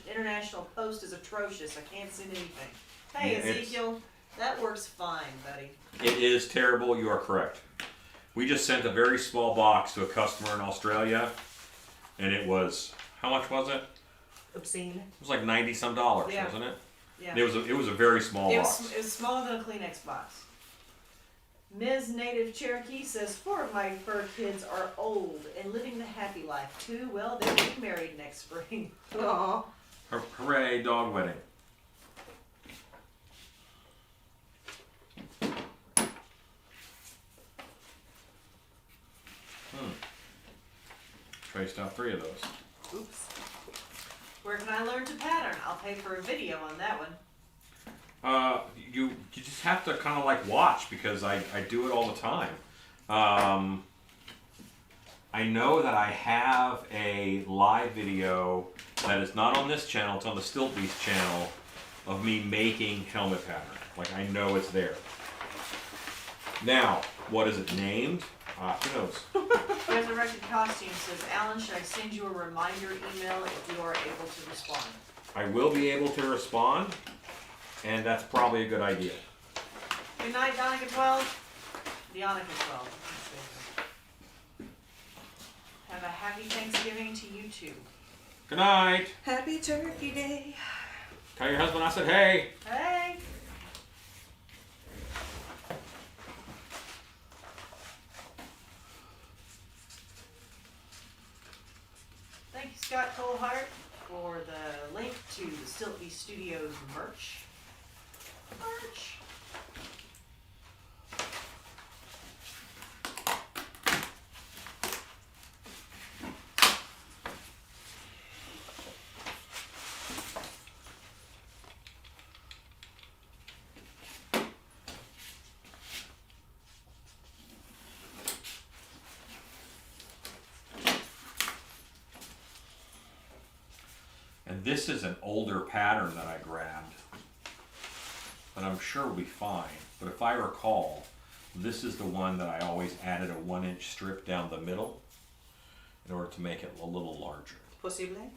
international post is atrocious. I can't send anything. Hey,
Yeah,
Ezekiel, that works fine, buddy.
It is terrible. You are correct. We just sent a very small box to a customer in Australia, and it was, how much was it?
Obscene.
It was like $90 some,
Yeah.
wasn't it?
Yeah.
And it was a very small box.
It was smaller than a Kleenex box. Ms. Native Cherokee says 4 of my fur kids are old and living the happy life. 2, well, they'll be married next spring.
Aw.
Hooray, dog wedding. Traced out 3 of those.
Oops.
Where can I learn to pattern? I'll pay for a video on that one.
You just have to kind of like watch because I do it all the time. I know that I have a live video that is not on this channel, it's on the Stilt Beast channel of me making helmet pattern. Like I know it's there. Now, what is it named? Who knows?
Resurrected Costume says, Alan, should I send you a reminder email if you are able to respond?
I will be able to respond, and that's probably a good idea.
Good night, Donica 12. Deonica 12. Have a happy Thanksgiving to you too.
Good night.
Happy Turkey Day.
Tell your husband I said hey.
Hey! Thank you, Scott Colhart, for the link to the Stilt Beast Studios merch.
And this is an older pattern that I grabbed, but I'm sure will be fine. But if I recall, this is the one that I always added a 1-inch strip down the middle in order to make it a little larger.
Possible.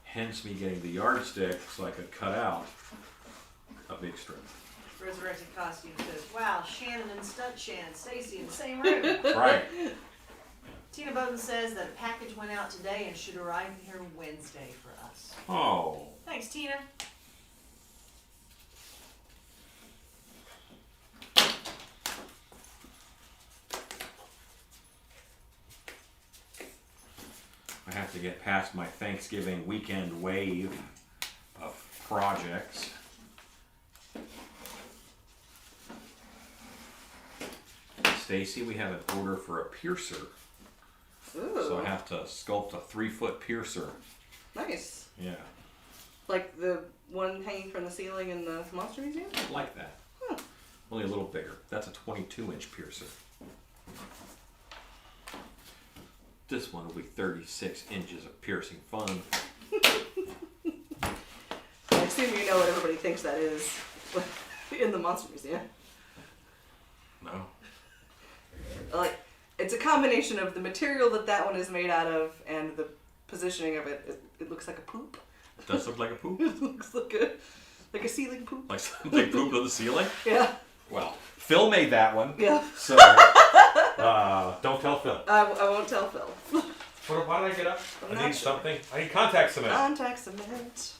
Hence me getting the yardstick so I could cut out a big strip.
Resurrected Costume says, wow, Shannon and Stunt Shannon, Stacy in the same room.
Right.
Tina Bowden says that a package went out today and should arrive here Wednesday for us.
Oh.
Thanks, Tina.
I have to get past my Thanksgiving weekend wave of projects. Stacy, we have an order for a piercer.
Ooh.
So I have to sculpt a 3-foot piercer.
Nice.
Yeah,
Like the one hanging from the ceiling in the Monster Museum?
like that.
Huh.
Only a little bigger. That's a 22-inch piercer. This one will be 36 inches of piercing fun.
assume you know what everybody thinks that is in the Monster Museum.
No.
Like, it's a combination of the material that one is made out of and the positioning of it. It looks like a poop.
It does look like a poop.
It looks like a ceiling poop.
Like something pooped on the ceiling?
Yeah.
Well, Phil made that one.
Yeah.
So, don't tell Phil.
I won't tell Phil.
Why did I get up?
I'm
I
not
need
sure.
something. I need contact cement.
Contact cement.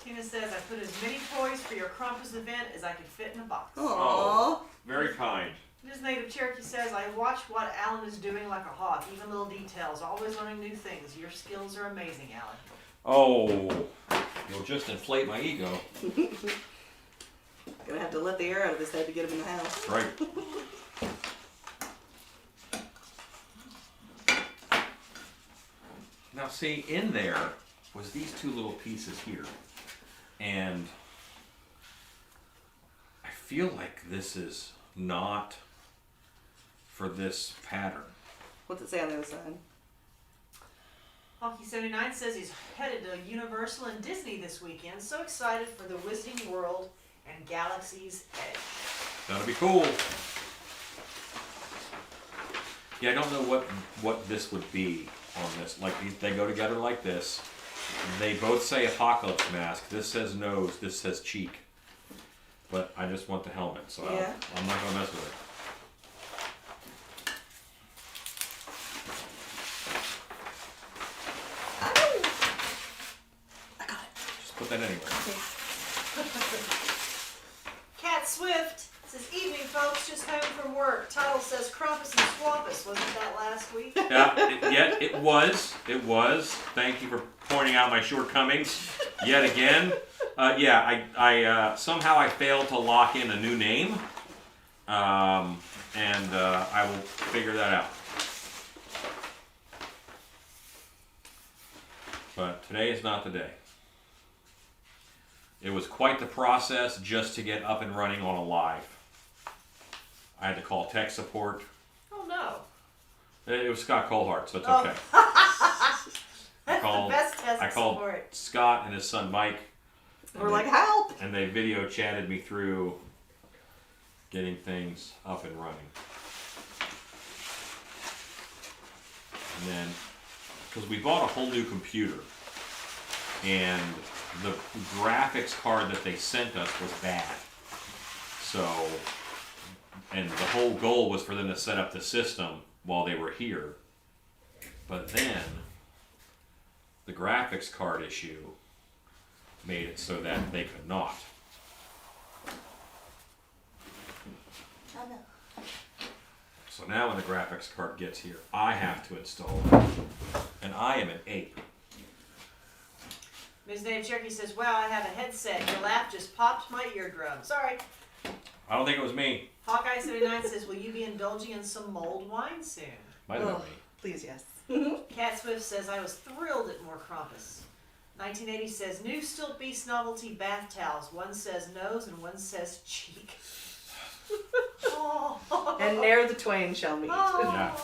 Tina says, I put as many toys for your Krampus event as I could fit in a box.
Aww.
Very kind.
Ms. Native Cherokee says, I watch what Alan is doing like a hawk, even little details, always learning new things. Your skills are amazing, Alan.
Oh, you'll just inflate my ego.
Gonna have to let the air out of his head to get him in the house.
Right. Now see, in there was these two little pieces here. And I feel like this is not for this pattern.
What's it say on the other side?
Hockey79 says he's headed to Universal and Disney this weekend. So excited for the Wizarding World and Galaxy's Edge.
That'll be cool. Yeah, I don't know what this would be on this. Like they go together like this. They both say apocalypse mask. This says nose. This says cheek. But I just want the helmet, so
Yeah.
I'm not gonna mess with it.
I got it.
Just put that anywhere.
Cat Swift says, evening folks, just home from work. Title says Krampus and Swampus. Wasn't that last week?
Yeah, it was. It was. Thank you for pointing out my shortcomings yet again. I somehow I failed to lock in a new name, and I will figure that out. But today is not the day. It was quite the process just to get up and running on a live. I had to call tech support.
Oh no.
It was Scott Colhart, so it's
Oh.
okay.
That's the best test
I called
support.
Scott and his son Mike.
We're like, help!
And they video chatted me through getting things up and running. And then, because we bought a whole new computer, and the graphics card that they sent us was bad. So, and the whole goal was for them to set up the system while they were here. But then, the graphics card issue made it so that they could not.
Oh no.
So now when the graphics card gets here, I have to install it. And I am an ape.
Ms. Native Cherokee says, wow, I have a headset. Your laugh just popped my eardrum. Sorry.
I don't think it was me.
Hawkeye79 says, will you be indulging in some mulled wine soon?
Might have been
Oh,
me.
please, yes.
Cat Swift says, I was thrilled at more Krampus. 1980 says, new Stilt Beast novelty bath towels. One says nose and one says cheek. Oh.
And ne'er the twain shall meet.
Oh.
Yeah.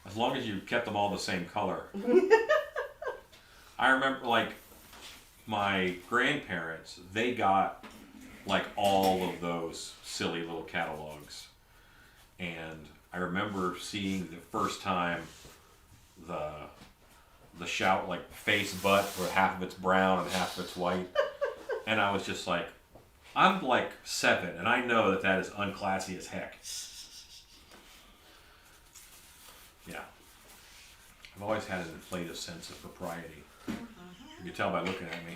As long as you kept them all the same color. I remember, like, my grandparents, they got, like, all of those silly little catalogs. And I remember seeing the first time the shout, like, face butt, where half of it's brown and half of it's white. And I was just like, I'm, like, 7, and I know that that is unclassy as heck. Yeah. I've always had an inflated sense of propriety. You can tell by looking at me.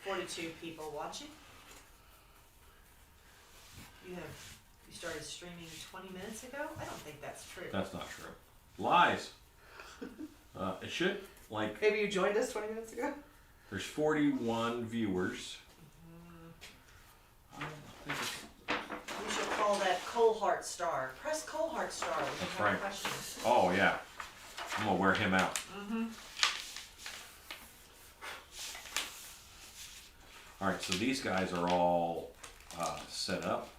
42 people watching. You started streaming 20 minutes ago? I don't think that's true.
That's not true. Lies. It should, like,
Maybe you joined us 20 minutes ago?
there's 41 viewers. I don't think it's-
We should call that Colhart Star. Press Colhart Star when you
That's
have
right.
questions.
Oh, yeah. I'm going to wear him out. Alright, so these guys are all set up.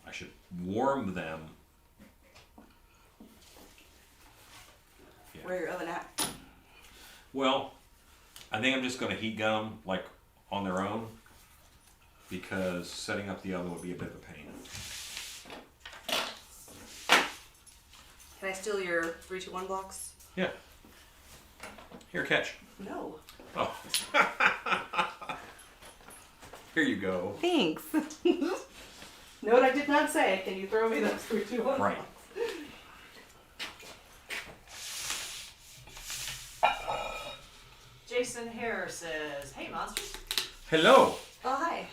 I should warm them. Yeah.
Where your oven at?
Well, I think I'm just going to heat gun them like on their own because setting up the oven would be a bit of a pain.
Can I steal your 3, 2, 1 blocks?
Yeah. Here, catch.
No.
Oh. Here you go.
Thanks. Note I did not say. Can you throw me those 3, 2, 1
Right.
blocks?
Jason Hare says, "Hey monsters."
Hello.
Oh, hi.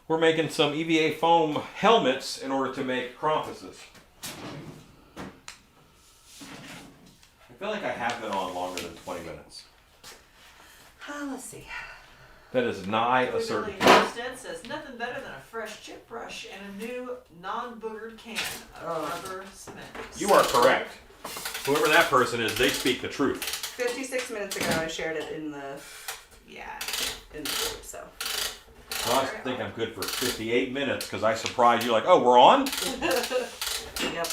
We're making some EVA foam helmets in order to make Krampuses. I feel like I have been on longer than 20 minutes.
Let's see.
That is nigh a
Billy
certainty.
Instead says, "Nothing better than a fresh chip brush and a new non-boogered can of rubber cement."
You are correct. Whoever that person is, they speak the truth.
56 minutes ago, I shared it in the
Yeah.
group, so.
Well, I think I'm good for 58 minutes because I surprised you like, oh, we're on?
Yep.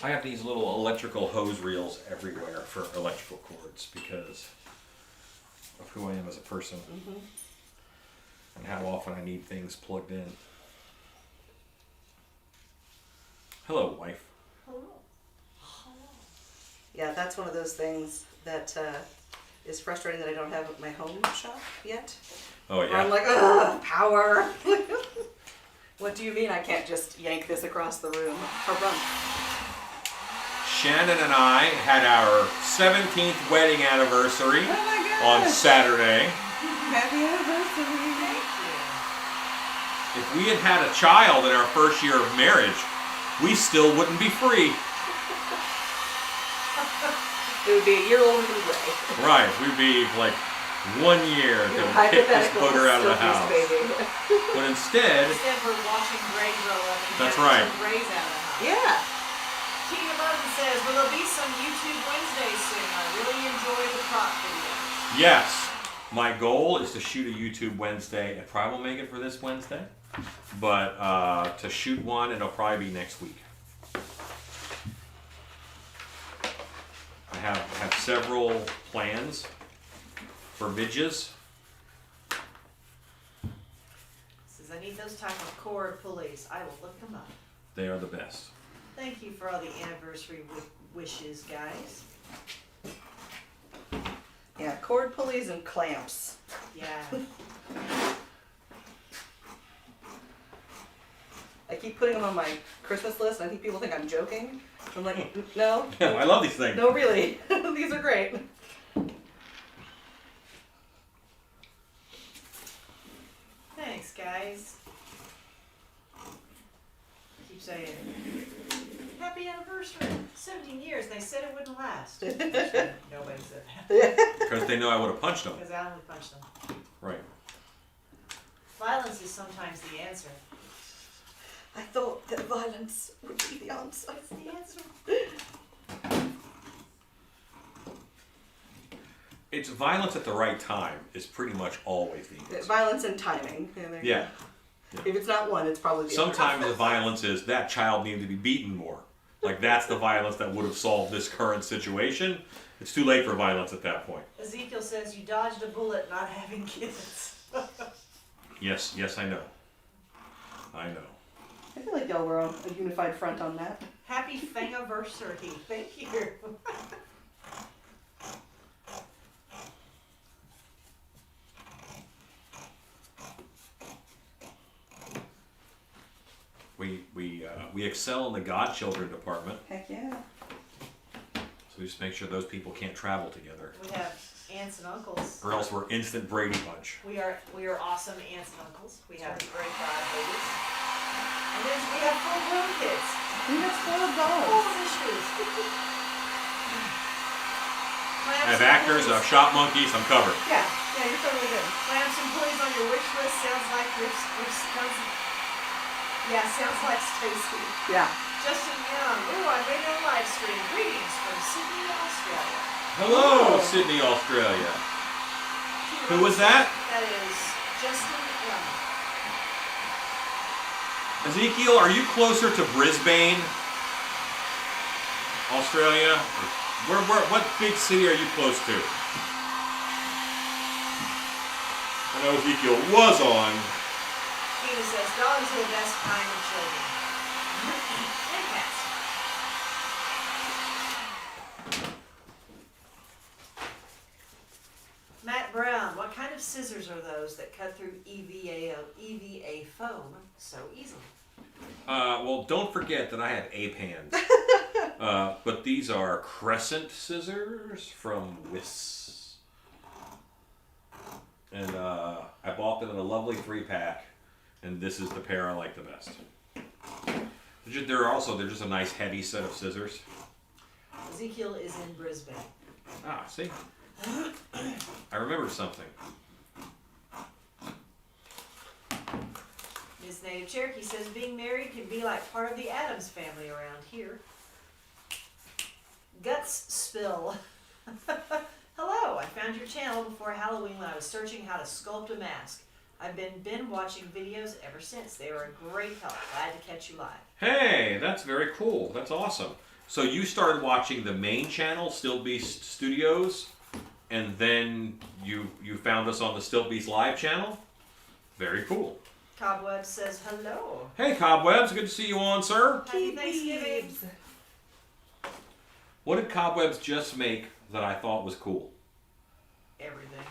I have these little electrical hose reels everywhere for electrical cords because of who I am as a person and how often I need things plugged in. Hello, wife.
Hello.
Yeah, that's one of those things that is frustrating that I don't have at my home shop yet.
Oh,
Where I'm
yeah.
like, ugh, power. What do you mean I can't just yank this across the room or run?
Shannon and I had our 17th wedding anniversary
Oh my
on
gosh.
Saturday.
Happy anniversary.
Thank you.
If we had had a child in our first year of marriage, we still wouldn't be free.
It would be a year older than Ray.
Right, we'd be like 1 year to kick this
Hypothetical
booger out of the
Sophie's
house.
baby.
But instead,
Instead, we're watching Gray grow up and
That's
getting
right.
some Grays out of the house.
Yeah.
Tina Martin says, "Will there be some YouTube Wednesdays soon? I really enjoy the prop videos."
yes, my goal is to shoot a YouTube Wednesday. I probably won't make it for this Wednesday, but to shoot one, it'll probably be next week. I have several plans for vidges.
Says, "I need those type of cord pulleys. I will look them up."
They are the best.
Thank you for all the anniversary wishes, guys.
Yeah, cord pulleys and clamps.
Yeah.
I keep putting them on my Christmas list, and I think people think I'm joking. I'm like, no.
I love these things.
No, really. These are great.
Thanks, guys. Keep saying, "Happy anniversary, 17 years." They said it wouldn't last. Nobody said that
Because they know I would have punched them.
because I only punched them.
Right.
Violence is sometimes the answer.
I thought that violence would be the answer.
It's the answer.
It's violence at the right time is pretty much always the answer.
Violence and timing. There you
Yeah.
go. If it's not one, it's probably the other.
Sometimes the violence is that child needed to be beaten more. Like that's the violence that would have solved this current situation. It's too late for violence at that point.
Ezekiel says, "You dodged a bullet not having kids."
Yes, I know. I know.
I feel like y'all were on a unified front on that.
Happy Fangiversary. Thank you.
We excel in the godchildren department,
Heck yeah.
so we just make sure those people can't travel together,
We have aunts and uncles.
or else we're instant Brady Bunch.
We are awesome aunts and uncles. We have great godbabies. And then we have full-grown kids.
We have spoiled
Full
dogs.
of issues.
I have actors, I have shop monkeys, I'm covered.
Yeah, you're totally good.
Clamps and pulleys on your wish list sounds like sounds like Stacy.
Yeah.
Justin Young, we're on radio live stream. Greetings from Sydney, Australia.
Hello,
Oh.
Sydney, Australia. Who was that?
That is Justin Young.
Ezekiel, are you closer to Brisbane? Australia? What big city are you close to? I know Ezekiel was on.
Tina says, dogs are the best kind of children. And cats. Matt Brown, what kind of scissors are those that cut through EVA foam so easily?
Well, don't forget that I have ape hands. But these are crescent scissors from Wiss. And I bought them in a lovely 3-pack. And this is the pair I like the best. They're just a nice heavy set of scissors.
Ezekiel is in Brisbane.
Ah, see? I remembered something.
Ms. Native Cherokee says, being married can be like part of the Addams family around here. Guts Spill. Hello, I found your channel before Halloween when I was searching how to sculpt a mask. I've been watching videos ever since. They were a great help. Glad to catch you live.
Hey, that's very cool. That's awesome. So you started watching the main channel, Still Beast Studios, and then you found us on the Still Beast Live channel? Very cool.
Cobweb says hello.
Hey, Cobwebs. Good to see you on, sir.
Happy Thanksgiving.
What did Cobwebs just make that I thought was cool?
Everything.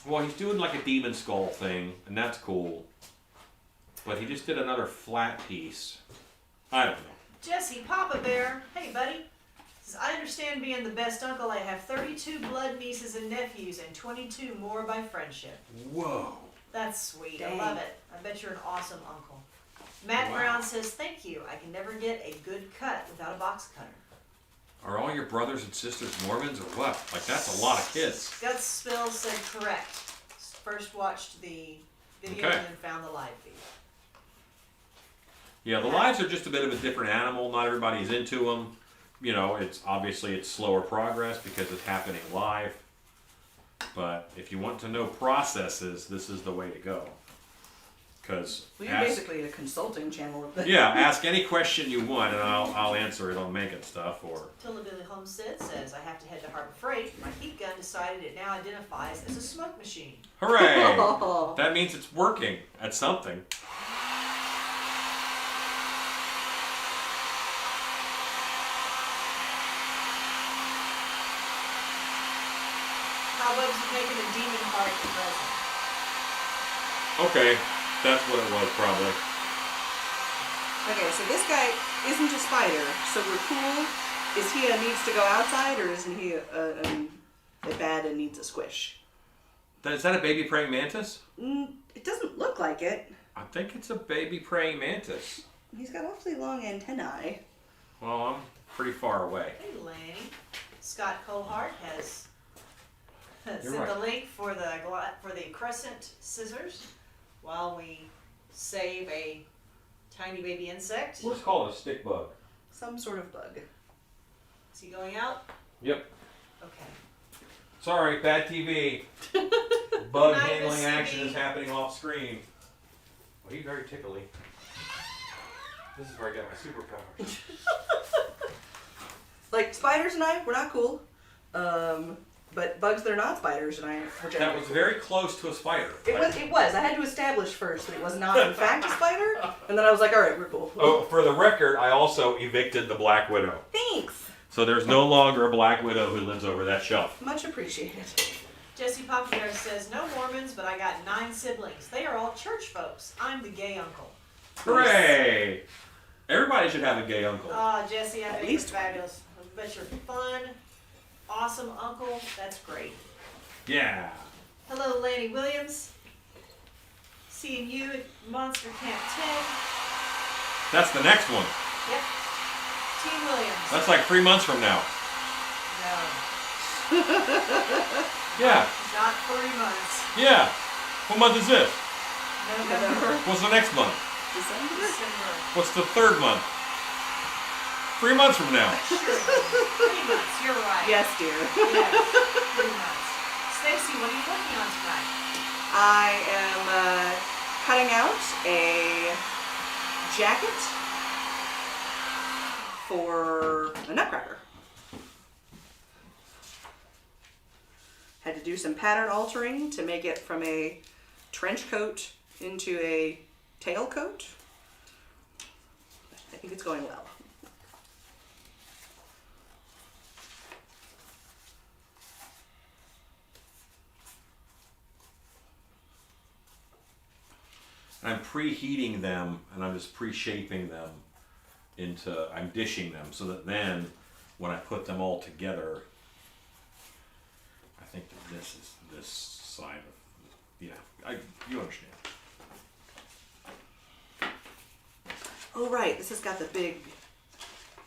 Well, he's doing like a demon skull thing, and that's cool. But he just did another flat piece. I don't know.
Jesse Papa Bear. Hey, buddy. Says, I understand being the best uncle. I have 32 blood nieces and nephews and 22 more by friendship.
Whoa.
That's sweet.
Dang.
I love it. I bet you're an awesome uncle. Matt
Wow.
Brown says, thank you. I can never get a good cut without a box cutter.
Are all your brothers and sisters Mormons or what? Like, that's a lot of kids.
Guts Spill said correct. First watched the video
Okay.
and then found the live feed.
Yeah, the lives are just a bit of a different animal. Not everybody's into them. You know, it's slower progress because it's happening live. But if you want to know processes, this is the way to go. Because
Well, you're basically a consulting channel.
yeah, ask any question you want, and I'll answer it on making stuff or.
Tilda Billy Homestead says, I have to head to Harbor Freight. My heat gun decided it now identifies as a smoke machine.
Hooray! That means it's working at something.
Cobwebs is making a demon heart present.
Okay, that's what it was probably.
Okay, so this guy isn't a spider, so we're cool. Is he a needs to go outside, or isn't he a bad and needs a squish?
Is that a baby praying mantis?
It doesn't look like it.
I think it's a baby praying mantis.
He's got awfully long antennae.
Well, I'm pretty far away.
Hey, Lanny. Scott Colehart has sent
right.
the link for the crescent scissors while we save a tiny baby insect.
We'll just call it a stick bug.
Some sort of bug.
Is he going out?
Yep.
Okay.
Sorry, bad TV. Bug
Night,
handling
Miss
action
Cindy.
is happening off screen. Well, he's very tickly. This is where I get my superpowers.
Like, spiders and I, we're not cool. But bugs that are not spiders and I, we're
That
generally
was
cool.
very close to a spider.
It was. I had to establish first that it was not in fact a spider, and then I was like, all right, we're cool.
Oh, for the record, I also evicted the Black Widow.
Thanks.
So there's no longer a Black Widow who lives over that shelf.
Much appreciated.
Jesse Poplar says, no Mormons, but I got 9 siblings. They are all church folks. I'm the gay uncle.
Hooray! Everybody should have a gay uncle.
Ah, Jesse, I
At
bet you're
least
fabulous. I bet you're fun, awesome uncle. That's great.
Yeah.
Hello, Lanny Williams. Seeing you at Monster Camp 10.
That's the next one.
Yep. Team Williams.
That's like 3 months from now.
No,
Yeah.
not 3 months.
Yeah. What month is this?
November,
What's the next month?
December?
December.
What's the third month? 3 months from now.
Sure. 3 months, you're right.
Yes, dear.
Yes, 3 months. Stacy, what are you working on tonight?
I am cutting out a jacket for a nutcracker. Had to do some pattern altering to make it from a trench coat into a tail coat. I think it's going well.
I'm preheating them and I'm just pre-shaping them into, I'm dishing them so that then when I put them all together, I think that this is this side of, yeah, you understand.
Oh right, this has got the big,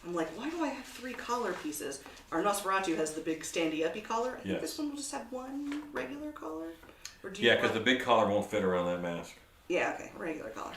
I'm like, why do I have 3 collar pieces? Our Nosferatu has the big standy-uppy collar. I think
Yes.
this one will just have one regular collar. Or do
Yeah, because the big collar won't fit around that mask.
Yeah, okay, regular collar.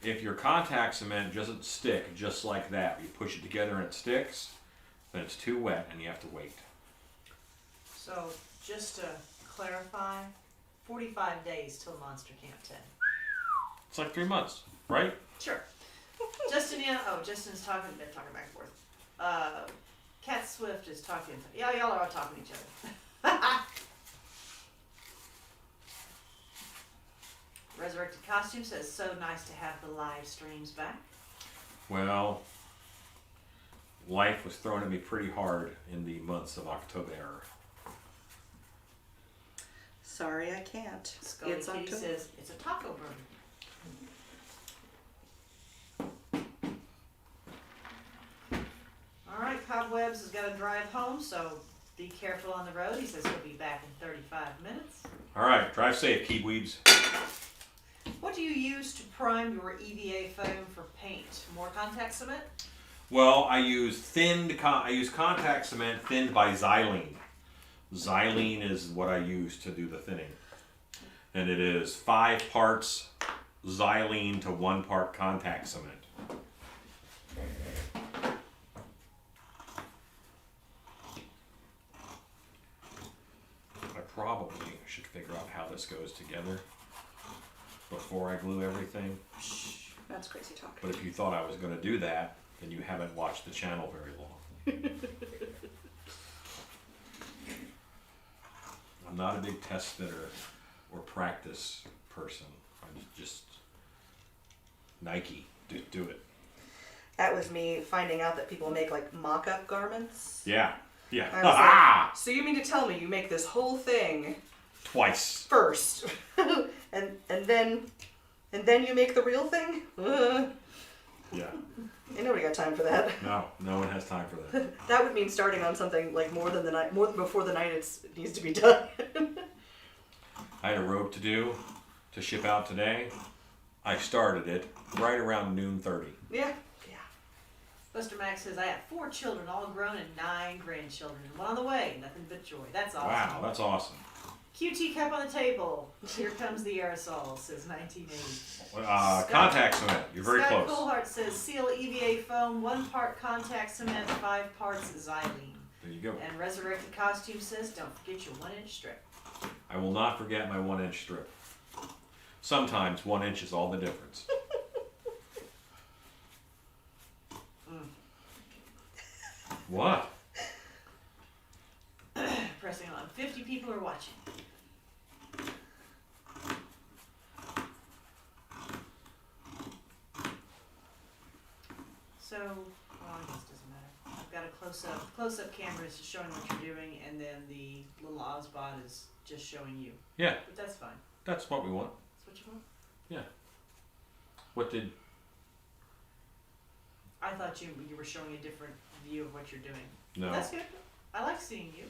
If your contact cement doesn't stick just like that, you push it together and it sticks, then it's too wet and you have to wait.
So, just to clarify, 45 days till Monster Camp 10.
It's like 3 months, right?
Sure. Justin's talking, they're talking back and forth. Cat Swift is talking, yeah, y'all are all talking to each other. Resurrected Costume says, so nice to have the live streams back.
Well, life was thrown at me pretty hard in the months of October.
Sorry, I can't.
Scully
It's
Kitty
October.
says, it's a taco burger. Alright, Cobwebs has got to drive home, so be careful on the road. He says he'll be back in 35 minutes.
All right, drive safe, Kiwibs.
What do you use to prime your EVA foam for paint? More contact cement?
Well, I use contact cement thinned by xylene. Xylene is what I use to do the thinning. And it is 5 parts xylene to 1 part contact cement. I probably should figure out how this goes together before I glue everything.
That's crazy talk.
But if you thought I was going to do that, then you haven't watched the channel very long. I'm not a big test fitter or practice person. I'm just Nike. Do it.
That was me finding out that people make like mock-up garments.
Yeah. Yeah.
I was
Ah!
like, so you mean to tell me you make this whole thing
Twice.
first, and then you make the real thing?
Yeah.
Ain't nobody got time for that.
No one has time for that.
That would mean starting on something like more than before the night it needs to be done.
I had a robe to do to ship out today. I started it right around noon 30.
Yeah.
Buster Max says, I have 4 children, all grown, and 9 grandchildren. One on the way, nothing but joy. That's awesome.
Wow, that's awesome.
QT cup on the table. Here comes the aerosol, says 1980.
Contact cement. You're very
Scott
close.
Coulthart says, seal EVA foam, 1 part contact cement, 5 parts xylene.
There you go.
And Resurrected Costume says, don't forget your 1-inch strip.
I will not forget my 1-inch strip. Sometimes 1 inch is all the difference. What?
Pressing on. 50 people are watching. So, I guess it doesn't matter. I've got a close-up camera is just showing what you're doing, and then the little Ozbot is just showing you.
Yeah,
But that's fine.
that's what we want.
That's what you want.
Yeah. What did...
I thought you were showing a different view of what you're doing.
No.
That's good. I like seeing you.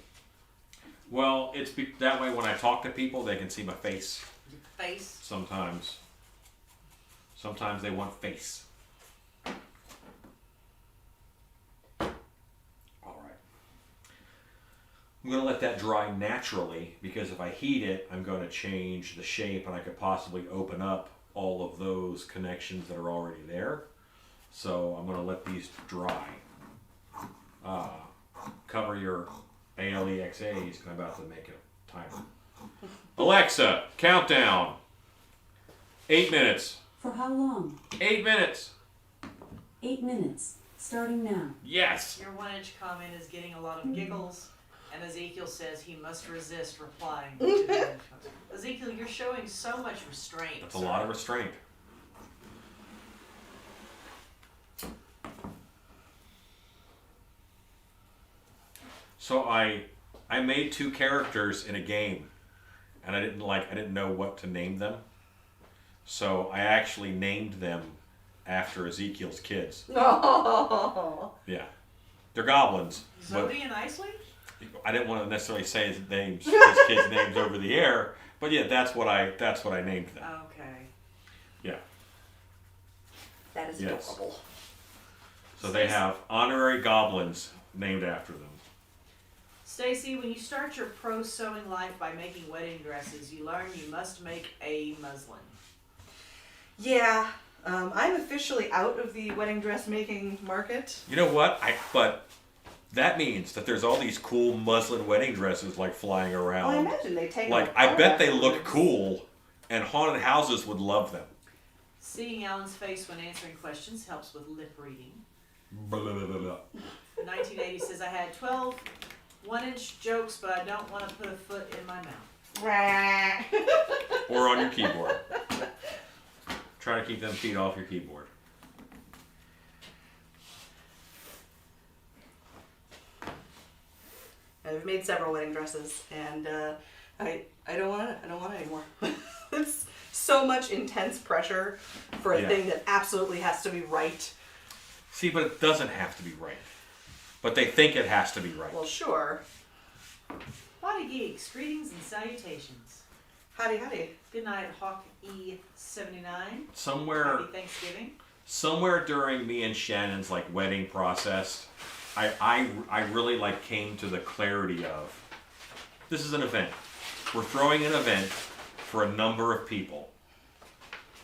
Well, that way when I talk to people, they can see my face.
Your face.
Sometimes they want face. All right. I'm going to let that dry naturally because if I heat it, I'm going to change the shape and I could possibly open up all of those connections that are already there. So I'm going to let these dry. Cover your ALEXAs. I'm about to make a timer. Alexa, countdown. 8 minutes.
For how long?
8 minutes.
8 minutes. Starting now.
Yes.
Your 1-inch comment is getting a lot of giggles, and Ezekiel says he must resist replying to the 1-inch comment. Ezekiel, you're showing so much restraint.
That's a lot of restraint. So I made 2 characters in a game, and I didn't know what to name them. So I actually named them after Ezekiel's kids.
Oh.
Yeah, they're goblins. But
Zodi and Isley?
I didn't want to necessarily say his kids' names over the air. But yeah, that's what I named them.
Okay.
Yeah.
That is
Yes.
adorable.
So they have honorary goblins named after them.
Stacy, when you start your pro sewing life by making wedding dresses, you learn you must make a muslin.
Yeah, I'm officially out of the wedding dress making market.
You know what? But that means that there's all these cool muslin wedding dresses like flying around.
Well, I imagine they take
Like
them
I
apart
bet they look
afterwards.
cool, and haunted houses would love them.
Seeing Alan's face when answering questions helps with lip reading.
Blah, blah, blah, blah.
1980 says, I had 12 1-inch jokes, but I don't want to put a foot in my mouth.
Or on your keyboard. Try to keep them feet off your keyboard.
I've made several wedding dresses, and I don't want it. I don't want it anymore. It's so much intense pressure for a
Yeah.
thing that absolutely has to be right.
See, but it doesn't have to be right. But they think it has to be right.
Well, sure.
Body Geeks, greetings and salutations.
Howdy, howdy.
Good night, Hawk E79.
Somewhere
Happy Thanksgiving.
during me and Shannon's like wedding process, I really like came to the clarity of this is an event. We're throwing an event for a number of people.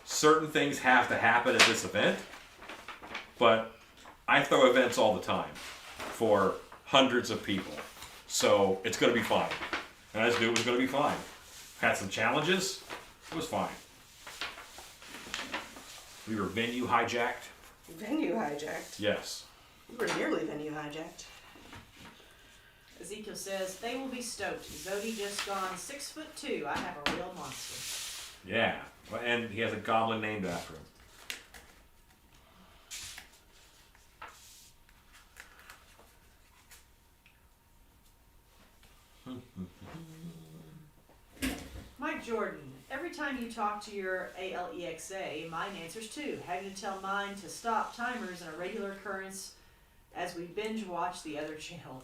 Certain things have to happen at this event, but I throw events all the time for hundreds of people. So it's going to be fine. And I just knew it was going to be fine. Had some challenges. It was fine. We were venue hijacked.
Venue hijacked.
Yes.
We were nearly venue hijacked.
Ezekiel says, they will be stoked. Zodi just gone 6'2". I have a real monster.
Yeah. And he has a goblin named after him.
Mike Jordan, every time you talk to your ALEXA, mine answers too. Having to tell mine to stop timers an irregular occurrence as we binge watch the other channel.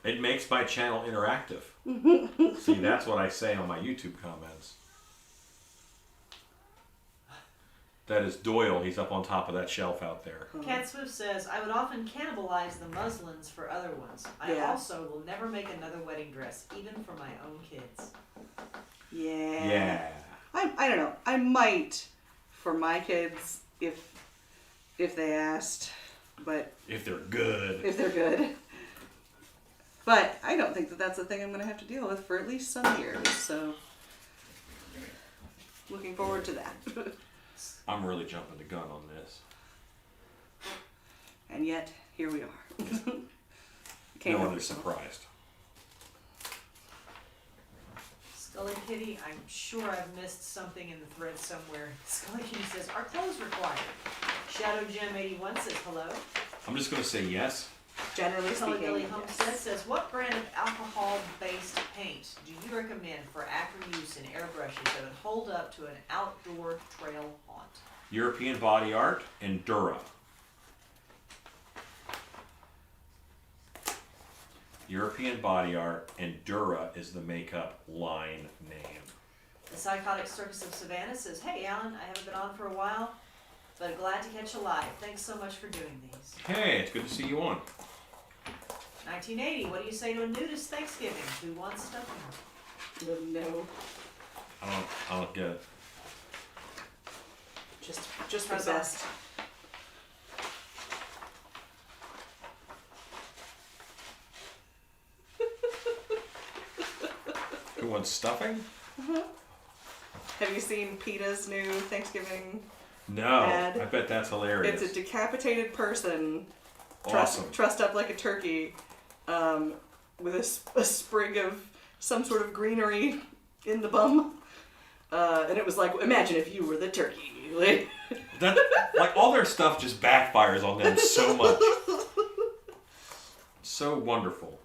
It makes my channel interactive. See, that's what I say on my YouTube comments. That is Doyle. He's up on top of that shelf out there.
Cat Swift says, I would often cannibalize the muslins for other ones. I
Yeah.
also will never make another wedding dress, even for my own kids.
Yeah.
Yeah.
I don't know. I might for my kids if they asked, but
If they're good.
if they're good. But I don't think that that's a thing I'm going to have to deal with for at least some years. So looking forward to that.
I'm really jumping the gun on this.
And yet here we are.
No
Can't
one
help
is
yourself.
surprised.
Scully Kitty, I'm sure I've missed something in the thread somewhere. Scully Kitty says, are clothes required? Shadow Gem 81 says hello.
I'm just going to say yes.
Generally
Tully Billy
speaking,
Homestead
yes.
says, what brand of alcohol-based paint do you recommend for after use in airbrushes that would hold up to an outdoor trail haunt?
European Body Art and Dura. European body art, and Dura is the makeup line name.
The Psychotic Circus of Savannah says, hey Alan, I haven't been on for a while, but glad to catch you live. Thanks so much for doing these.
Hey, it's good to see you on.
1980, what do you say to a nudist Thanksgiving? Who wants stuffing?
No.
I don't get it.
Just for the best.
Who wants stuffing?
Have you seen PETA's new Thanksgiving?
No,
ad?
I bet that's hilarious.
It's a decapitated person
Awesome.
trussed up like a turkey, with a sprig of some sort of greenery in the bum. And it was like, imagine if you were the turkey.
That, like, all their stuff just backfires on them so much. So wonderful.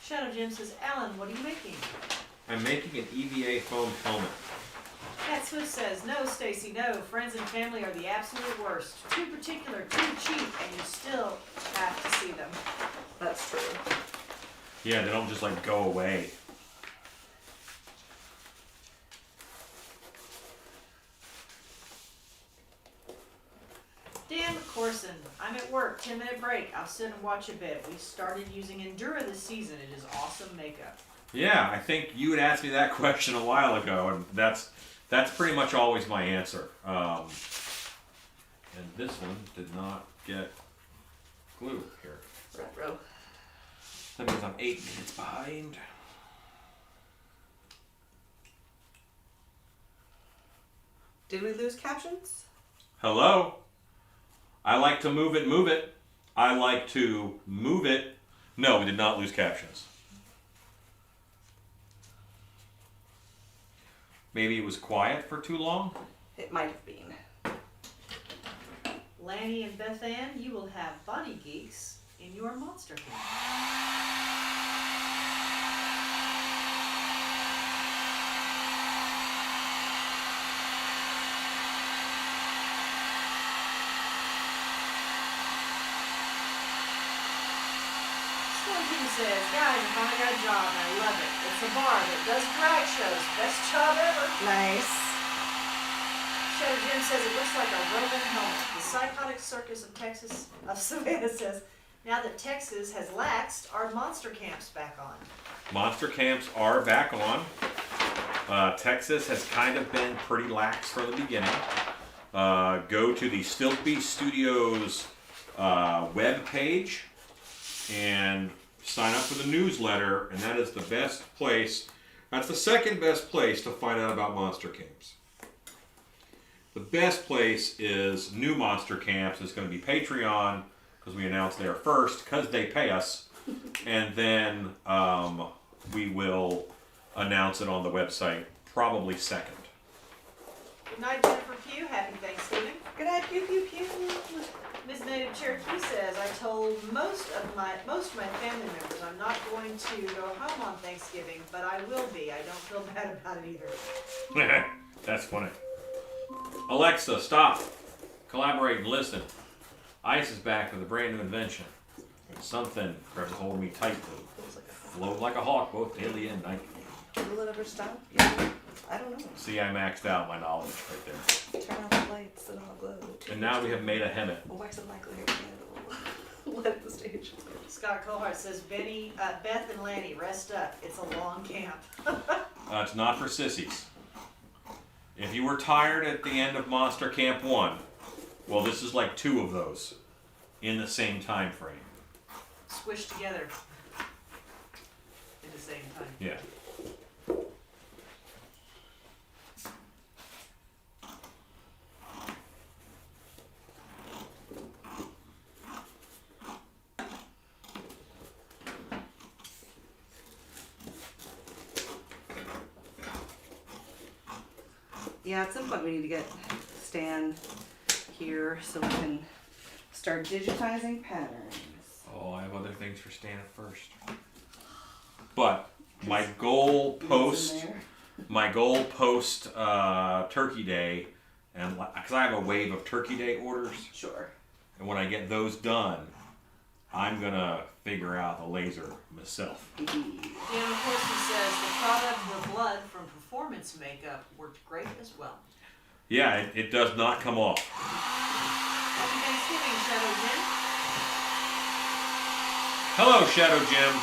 Shadow Jim says, Alan, what are you making?
I'm making an EVA foam helmet.
Cat Swift says, no, Stacy, no. Friends and family are the absolute worst. Too particular, too cheap, and you still have to see them.
That's true.
Yeah, they don't just like go away.
Dan Corson, I'm at work, 10-minute break. I'll sit and watch a bit. We started using Endura this season. It is awesome makeup.
Yeah, I think you had asked me that question a while ago, and that's pretty much always my answer. And this one did not get glue here.
Retro.
That means I'm 8 minutes behind.
Did we lose captions?
Hello? I like to move it. I like to move it. No, we did not lose captions. Maybe it was quiet for too long?
It might have been.
Lanny and Beth Ann, you will have Bonnie Geeks in your monster camp. Says, guys, I finally got a job and I love it. It's a bar that does drag shows. Best job ever.
Nice.
Shadow Jim says it looks like a Roman helmet. The Psychotic Circus of Savannah says, now that Texas has laxed, are monster camps back on?
Monster camps are back on. Texas has kind of been pretty lax from the beginning. Go to the Stiltby Studios web page and sign up for the newsletter, and that is the best place. That's the second best place to find out about monster camps. The best place is new monster camps. It's going to be Patreon, because we announced there first, because they pay us, and then we will announce it on the website probably second.
Good night, Jennifer Pugh. Happy Thanksgiving.
Good night, pew pew pew.
Ms. Native Cherokee says, I told most of my family members I'm not going to go home on Thanksgiving, but I will be. I don't feel bad about it either.
That's funny. Alexa, stop. Collaborate and listen. Ice is back with a brand new invention. Something grabs hold of me tightly. Float like a hawk both daily and nightly.
Will it ever stop? Yeah. I don't know.
See, I maxed out my knowledge right there.
Turn off the lights and I'll glow.
And now we have made a helmet.
We'll wax a mic later. Let the stage.
Scott Colhart says, Beth and Lanny, rest up. It's a long camp.
It's not for sissies. If you were tired at the end of Monster Camp 1, well, this is like 2 of those in the same time frame.
Squished together at the same time.
Yeah.
Yeah, at some point we need to get Stan here so we can start digitizing patterns.
Oh, I have other things for Stan at first. But my goal post my goal post Turkey Day, and because I have a wave of Turkey Day orders,
Sure.
and when I get those done, I'm gonna figure out the laser myself.
Dan, of course, he says the product, the blood from performance makeup worked great as well.
Yeah, it does not come off.
Happy Thanksgiving, Shadow Jim.
Hello, Shadow Jim.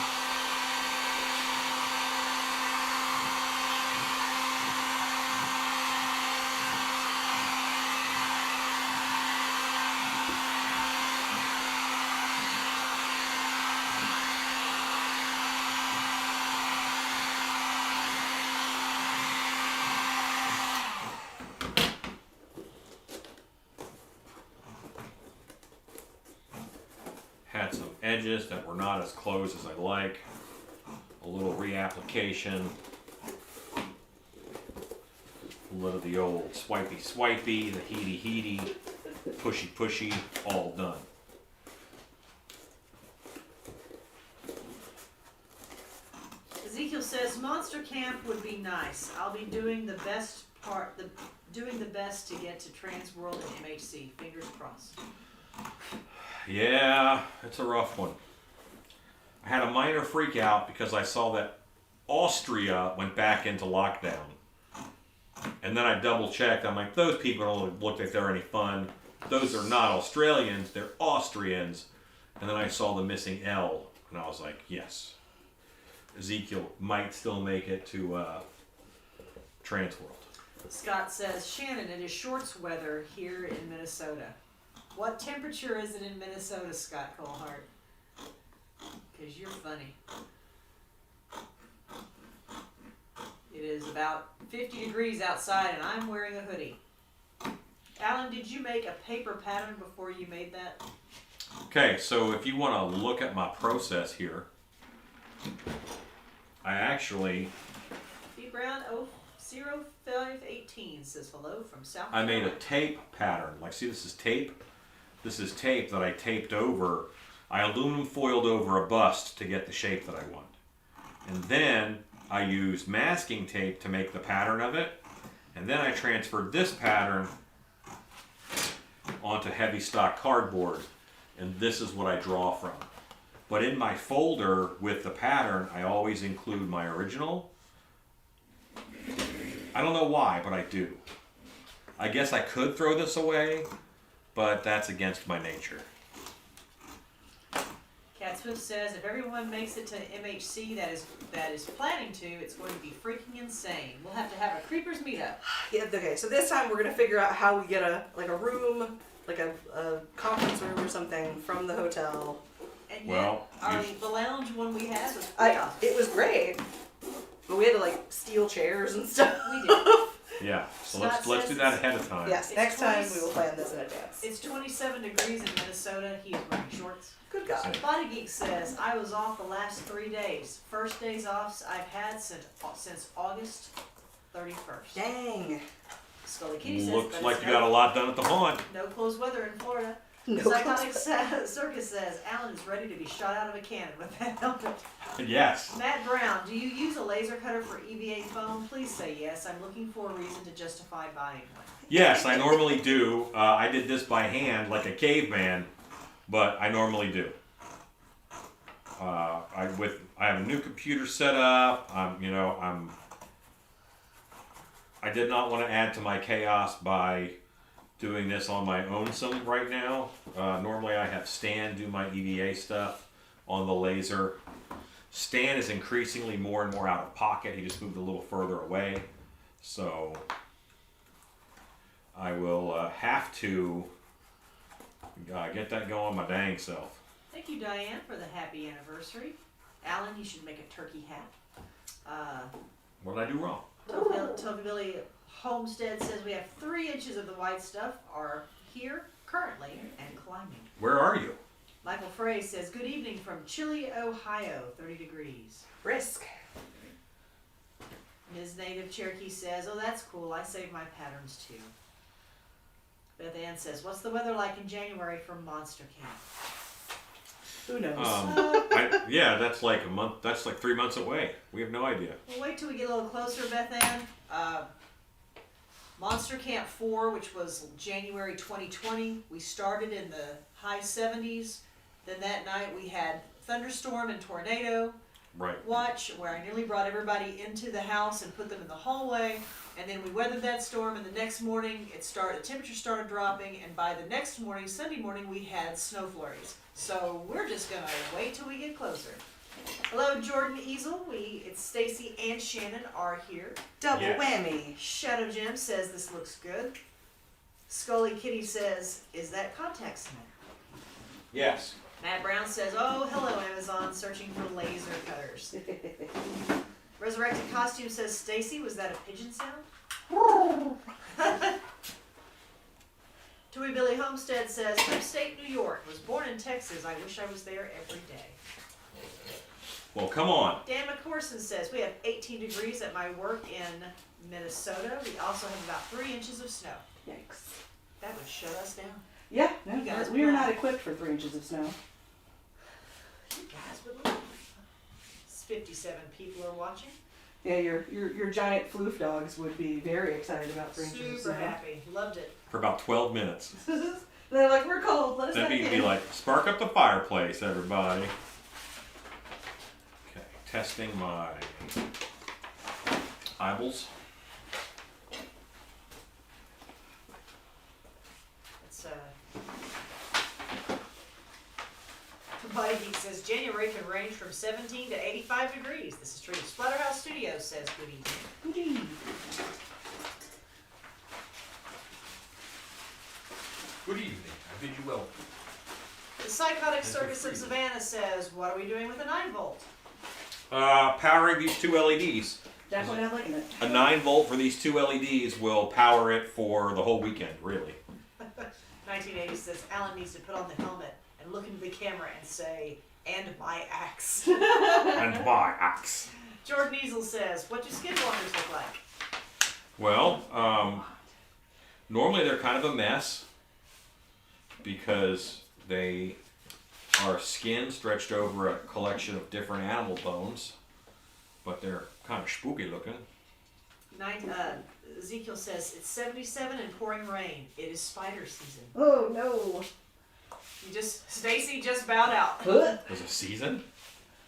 Had some edges that were not as close as I like. A little reapplication. A little of the old swipey, the heaty, pushy, all done.
Ezekiel says Monster Camp would be nice. I'll be doing the best to get to Transworld and MHC. Fingers crossed.
Yeah, it's a rough one. I had a minor freak out because I saw that Austria went back into lockdown. And then I double checked. I'm like, those people don't look like they're any fun. Those are not Australians, they're Austrians. And then I saw the missing L, and I was like, yes. Ezekiel might still make it to Transworld.
Scott says, Shannon, it is shorts weather here in Minnesota. What temperature is it in Minnesota, Scott Colehart? Because you're funny. It is about 50 degrees outside and I'm wearing a hoodie. Alan, did you make a paper pattern before you made that?
Okay, so if you want to look at my process here, I actually...
B Brown 0518 says hello from South
I made a
Carolina.
tape pattern. Like, see, this is tape. This is tape that I taped over. I aluminum foiled over a bust to get the shape that I want. And then I used masking tape to make the pattern of it. And then I transferred this pattern onto heavy stock cardboard. And this is what I draw from. But in my folder with the pattern, I always include my original. I don't know why, but I do. I guess I could throw this away, but that's against my nature.
Cat Swift says if everyone makes it to MHC that is planning to, it's going to be freaking insane. We'll have to have a creepers meetup.
Yeah, okay, so this time we're gonna figure out how we get a room, like a conference room or something from the hotel.
And yet,
Well,
the lounge one we had was chaos.
It was great, but we had to like steal chairs and stuff.
We did.
Yeah, so
Scott
let's
says
do that ahead of time.
Yes,
It's
next time
20
we will plan this in advance.
It's 27 degrees in Minnesota. He's wearing shorts.
Good God.
Body Geek says, I was off the last 3 days. First days off I've had since August 31st.
Dang.
Scully Kitty says,
Looks
but
like
it's
you got a lot done at the haunt.
no closed weather in Florida.
No
Psychotic Circus says, Alan is ready to be shot out of a cannon with that helmet.
Yes.
Matt Brown, do you use a laser cutter for EVA foam? Please say yes. I'm looking for a reason to justify buying one.
Yes, I normally do. I did this by hand like a caveman, but I normally do. I have a new computer set up. I did not want to add to my chaos by doing this on my own some right now. Normally I have Stan do my EVA stuff on the laser. Stan is increasingly more and more out of pocket. He just moved a little further away. So I will have to get that going my dang self.
Thank you, Diane, for the happy anniversary. Alan, you should make a turkey hat.
What did I do wrong?
Toby Billy Homestead says we have 3 inches of the white stuff are here currently and climbing.
Where are you?
Michael Frey says, good evening from chilly Ohio, 30 degrees.
Risk.
Ms. Native Cherokee says, oh, that's cool. I save my patterns too. Beth Ann says, what's the weather like in January from Monster Camp?
Who knows?
Yeah, that's like a month. That's like 3 months away. We have no idea.
We'll wait till we get a little closer, Beth Ann. Monster Camp 4, which was January 2020, we started in the high 70s. Then that night we had thunderstorm and tornado
Right.
watch, where I nearly brought everybody into the house and put them in the hallway. And then we weathered that storm, and the next morning the temperature started dropping, and by the next morning, Sunday morning, we had snow flurries. So we're just gonna wait till we get closer. Hello, Jordan Easel. It's Stacy and Shannon are here.
Double
Yes.
whammy.
Shadow Jim says this looks good. Scully Kitty says, is that contact cement?
Yes.
Matt Brown says, oh, hello, Amazon, searching for laser cutters. Resurrected Costume says, Stacy, was that a pigeon sound? Tui Billy Homestead says, upstate New York, was born in Texas. I wish I was there every day.
Well, come on.
Dan McCorson says, we have 18 degrees at my work in Minnesota. We also have about 3 inches of snow.
Yikes.
That would shut us down.
Yeah, no,
You guys
we are not
plan.
equipped for 3 inches of snow.
You guys would love it. 57 people are watching.
Yeah, your giant floof dogs would be very excited about 3 inches of
Super
snow.
happy. Loved it.
For about 12 minutes.
They're like, we're cold, let us
Then
back
you'd
in.
be like, spark up the fireplace, everybody. Okay, testing my eyeballs.
It's Body Geek says January can range from 17 to 85 degrees. This is true. Splatterhouse Studios says good evening.
Good evening.
Good evening. I bid you well.
The Psychotic Circus of Savannah says, what are we doing with a 9-volt?
Powering these 2 LEDs.
Definitely not looking at it.
A 9-volt for these 2 LEDs will power it for the whole weekend, really.
1980 says Alan needs to put on the helmet and look into the camera and say, and my axe.
And my axe.
Jordan Easel says, what do skinwalkers look like?
Well, normally they're kind of a mess because they are skin stretched over a collection of different animal bones, but they're kind of spooky looking.
Ezekiel says, it's 77 and pouring rain. It is spider season.
Oh no.
Stacy just bowed out.
Huh?
Was it season?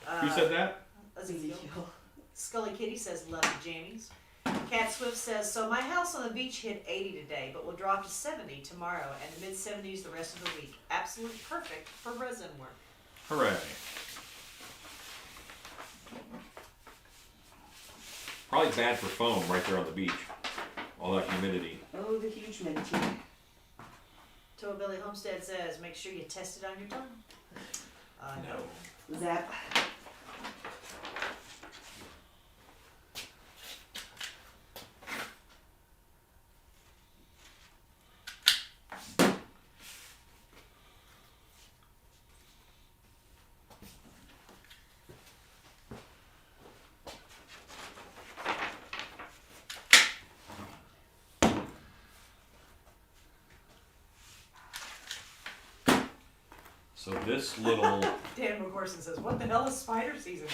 Who said that?
Ezekiel. Scully Kitty says, love you, Jamies. Cat Swift says, so my house on the beach hit 80 today, but will drop to 70 tomorrow, and the mid-70s the rest of the week. Absolutely perfect for resin work.
Hooray. Probably bad for foam right there on the beach. All that humidity.
Oh, the huge humidity.
Toa Billy Homestead says, make sure you test it on your tongue.
No.
Zap.
So this little
Dan McCorson says, what the hell is spider season?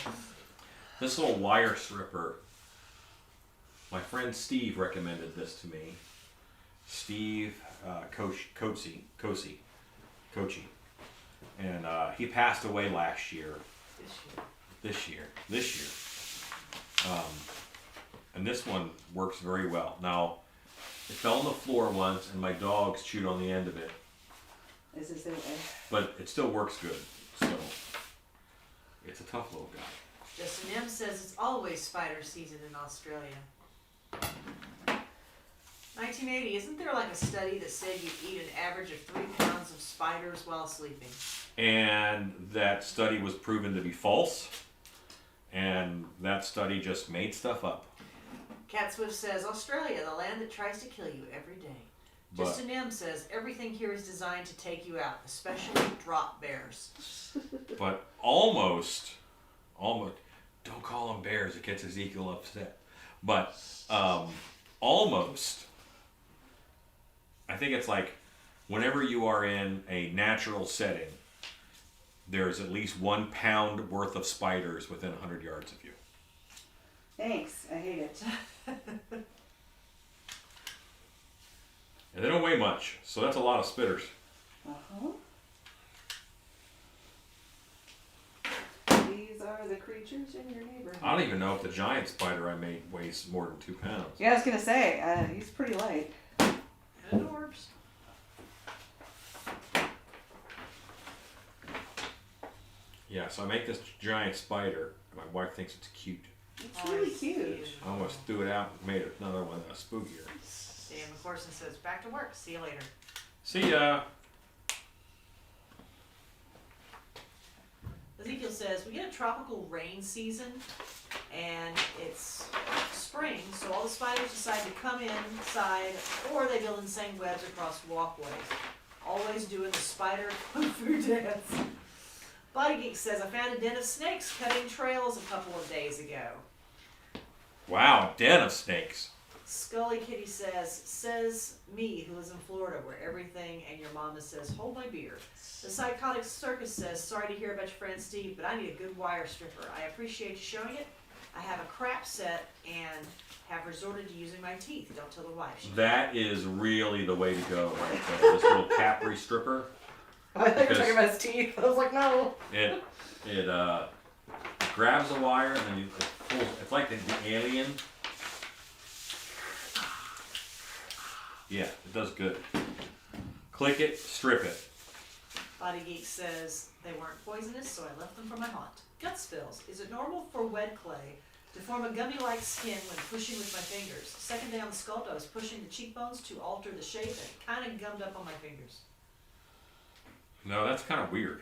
this little wire stripper, my friend Steve recommended this to me. Steve Cochi. And he passed away last year. This year. And this one works very well. Now, it fell on the floor once and my dogs chewed on the end of it.
This is it.
But it still works good. So, it's a tough little guy.
Justin M says it's always spider season in Australia. 1980, isn't there like a study that said you eat an average of 3 pounds of spiders while sleeping?
And that study was proven to be false. And that study just made stuff up.
Cat Swift says, Australia, the land that tries to kill you every day.
But
Justin M says, everything here is designed to take you out, especially drop bears.
But almost, don't call them bears, it gets Ezekiel upset. But almost, I think it's like whenever you are in a natural setting there's at least 1 pound worth of spiders within 100 yards of you.
Thanks. I hate it.
And they don't weigh much, so that's a lot of spitters.
Uh-huh. These are the creatures in your neighborhood.
I don't even know if the giant spider I made weighs more than 2 pounds.
Yeah, I was gonna say, he's pretty light.
Adorbs.
Yeah, so I make this giant spider, and my wife thinks it's cute.
It's really cute.
I almost threw it out and made another one spookier.
Dan McCorson says, back to work. See you later.
See ya.
Ezekiel says, we get a tropical rain season, and it's spring, so all the spiders decide to come inside, or they build insane webs across walkways. Always doing the spider kung fu dance. Body Geek says, I found a den of snakes cutting trails a couple of days ago.
Wow, den of snakes.
Scully Kitty says me, who lives in Florida, where everything and your mama says, hold my beer. The Psychotic Circus says, sorry to hear about your friend Steve, but I need a good wire stripper. I appreciate you showing it. I have a crap set and have resorted to using my teeth. Don't tell the wife.
That is really the way to go right there. This little Capri stripper.
I thought you were talking about his teeth. I was like, no.
It grabs the wire and then it pulls. It's like the alien. Yeah, it does good. Click it, strip it.
Body Geek says they weren't poisonous, so I left them for my haunt. Gut spills. Is it normal for wet clay to form a gummy-like skin when pushing with my fingers? Second day on the sculpt, I was pushing the cheekbones to alter the shape, and it kind of gummed up on my fingers.
No, that's kind of weird.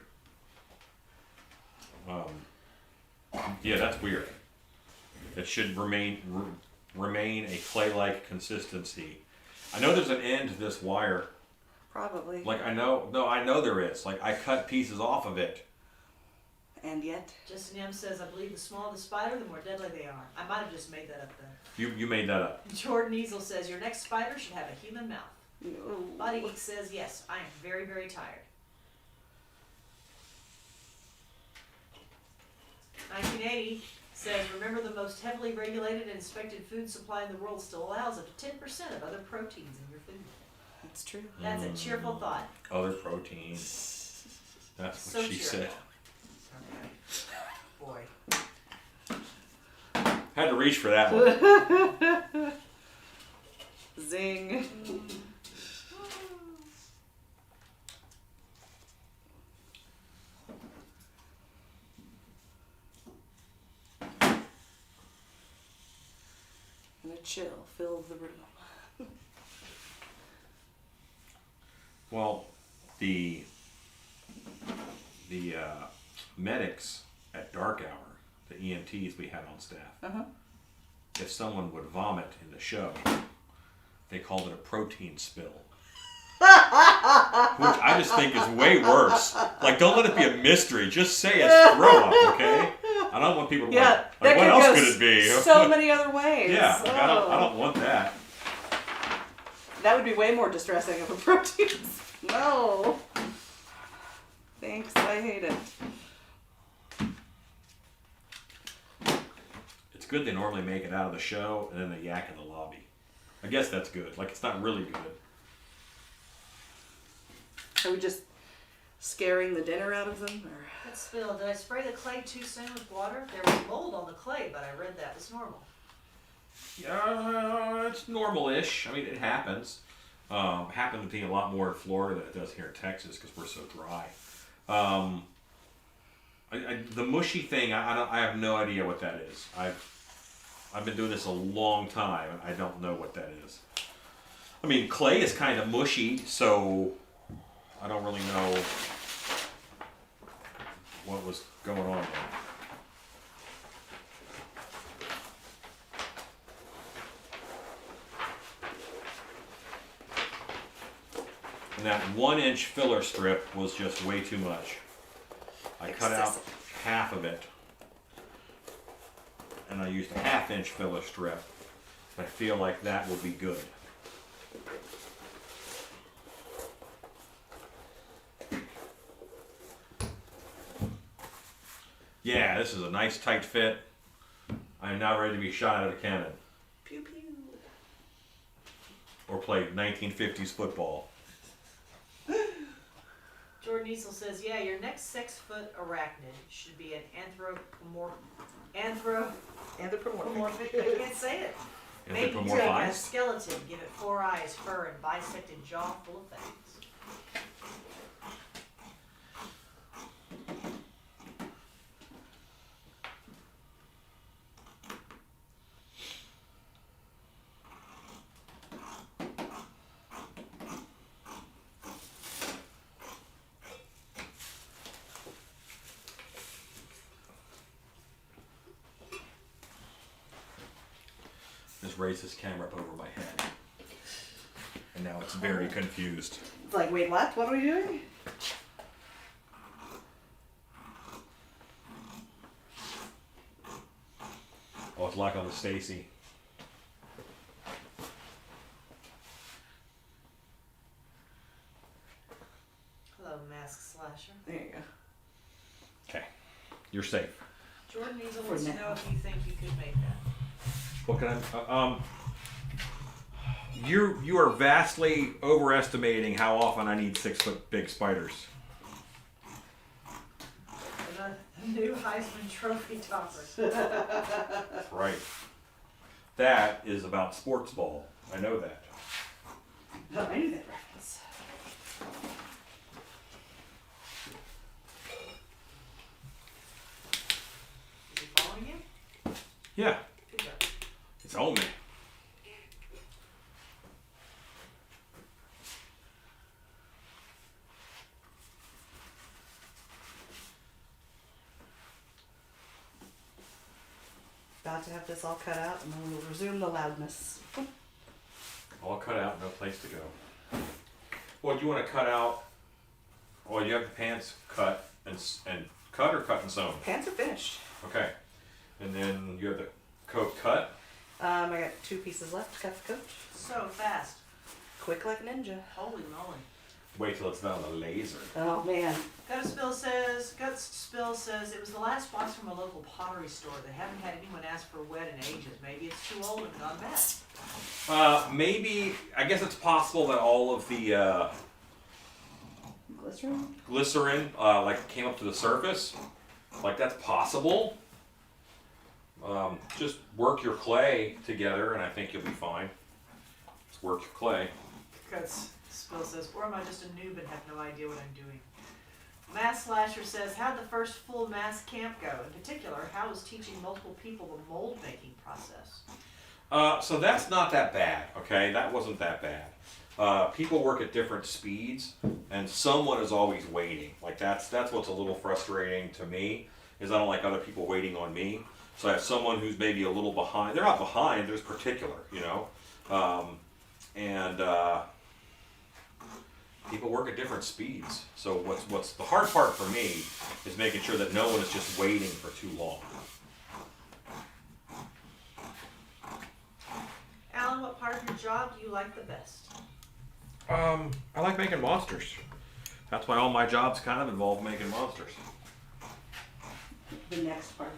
Yeah, that's weird. It should remain a clay-like consistency. I know there's an end to this wire.
Probably.
Like I know there is. Like I cut pieces off of it.
And yet.
Justin M says, I believe the smaller the spider, the more deadly they are. I might have just made that up then.
You made that up.
Jordan Easel says, your next spider should have a human mouth.
No.
Body Geek says, yes, I am very, very tired. 1980 says, remember the most heavily regulated and inspected food supply in the world still allows up to 10% of other proteins in your food.
That's true.
That's a cheerful thought.
Other proteins. That's what
So
she
cheerful.
said.
Okay. Boy.
Had to reach for that one.
Zing. And a chill fills the room.
Well, the medics at dark hour, the EMTs we had on staff,
Uh-huh.
if someone would vomit in the show, they called it a protein spill. Which I just think is way worse. Like, don't let it be a mystery. Just say it's throw up, okay? I don't want people to
Yeah,
like
that
what
could
else
go
could it be?
so many other ways.
Yeah, like, I
Oh.
don't want that.
That would be way more distressing if a protein. No. Thanks, I hate it.
It's good they normally make it out of the show and then they yak in the lobby. I guess that's good. Like, it's not really good.
Are we just scaring the dinner out of them? Or?
That spill. Did I spray the clay too soon with water? There was mold on the clay, but I read that was normal.
Yeah, it's normal-ish. I mean, it happens. Happens to be a lot more in Florida than it does here in Texas because we're so dry. The mushy thing, I have no idea what that is. I've been doing this a long time, and I don't know what that is. I mean, clay is kind of mushy, so I don't really know what was going on there. And that 1-inch filler strip was just way too much. I cut out half of it, and I used a 1/2-inch filler strip. I feel like that will be good. Yeah, this is a nice tight fit. I am now ready to be shot out of a cannon
Pew pew.
or play 1950s football.
Jordan Easel says, yeah, your next 6-foot arachnid should be an anthropomorphic, I can't say it. Maybe take a
Anthropomorphized?
skeleton, give it 4 eyes, fur, and bisected jaw full of fangs.
Just raise this camera up over my head. And now it's very confused.
It's like, wait, what? What are we doing?
Oh, it's locked on to Stacy.
Hello, Mask Slasher.
There you go.
Okay, you're safe.
Jordan Easel
For
wants to
now.
know if you think you could make that.
What can I? You are vastly overestimating how often I need 6-foot big spiders.
The new Heisman Trophy toppers.
That's right. That is about sports ball. I know that.
Oh, I knew that reference.
Is he following you?
Yeah,
Good job.
it's on me.
About to have this all cut out, and then we'll resume the loudness.
All cut out, no place to go. Well, do you want to cut out? Well, you have the pants cut and cut or cut and sewn.
Pants are finished.
Okay, and then you have the coat cut.
I got 2 pieces left. Cut the coat.
So fast.
Quick like a ninja.
Holy moly.
Wait till it's done with a laser.
Oh man.
Guts Spill says it was the last box from a local pottery store. They haven't had anyone ask for wet in ages. Maybe it's too old and gone bad.
Maybe I guess it's possible that all of the
Glycerin?
glycerin like came up to the surface. Like that's possible. Just work your clay together, and I think you'll be fine. Just work your clay.
Guts Spill says, or am I just a noob and have no idea what I'm doing? Mask Slasher says, how'd the first full mask camp go? In particular, how was teaching multiple people the mold making process?
So that's not that bad, okay? That wasn't that bad. People work at different speeds, and someone is always waiting. Like that's what's a little frustrating to me, is I don't like other people waiting on me. So I have someone who's maybe a little behind. They're not behind, they're just particular, you know? People work at different speeds. So what's the hard part for me is making sure that no one is just waiting for too long.
Alan, what part of your job do you like the best?
I like making monsters. That's why all my jobs kind of involve making monsters.
The next part.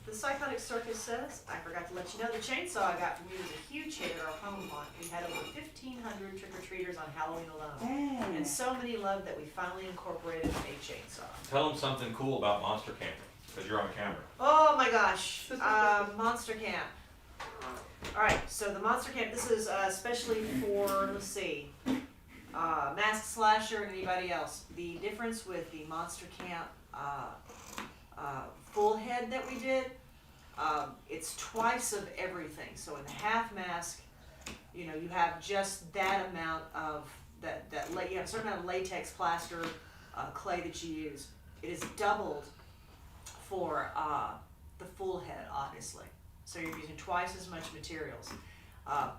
The Psychotic Circus says, I forgot to let you know the chainsaw I got from you was a huge hit at our home hunt. We had over 1,500 trick-or-treaters on Halloween alone.
Dang.
And so many loved that we finally incorporated a chainsaw.
Tell them something cool about monster camping, because you're on camera.
Oh my gosh, Monster Camp. Alright, so the Monster Camp, this is especially for, let's see, Mask Slasher and anybody else. The difference with the Monster Camp full head that we did, it's twice of everything. So in the half mask, you know, you have just that amount of, you have a certain amount of latex plaster clay that you use. It is doubled for the full head, obviously. So you're using twice as much materials.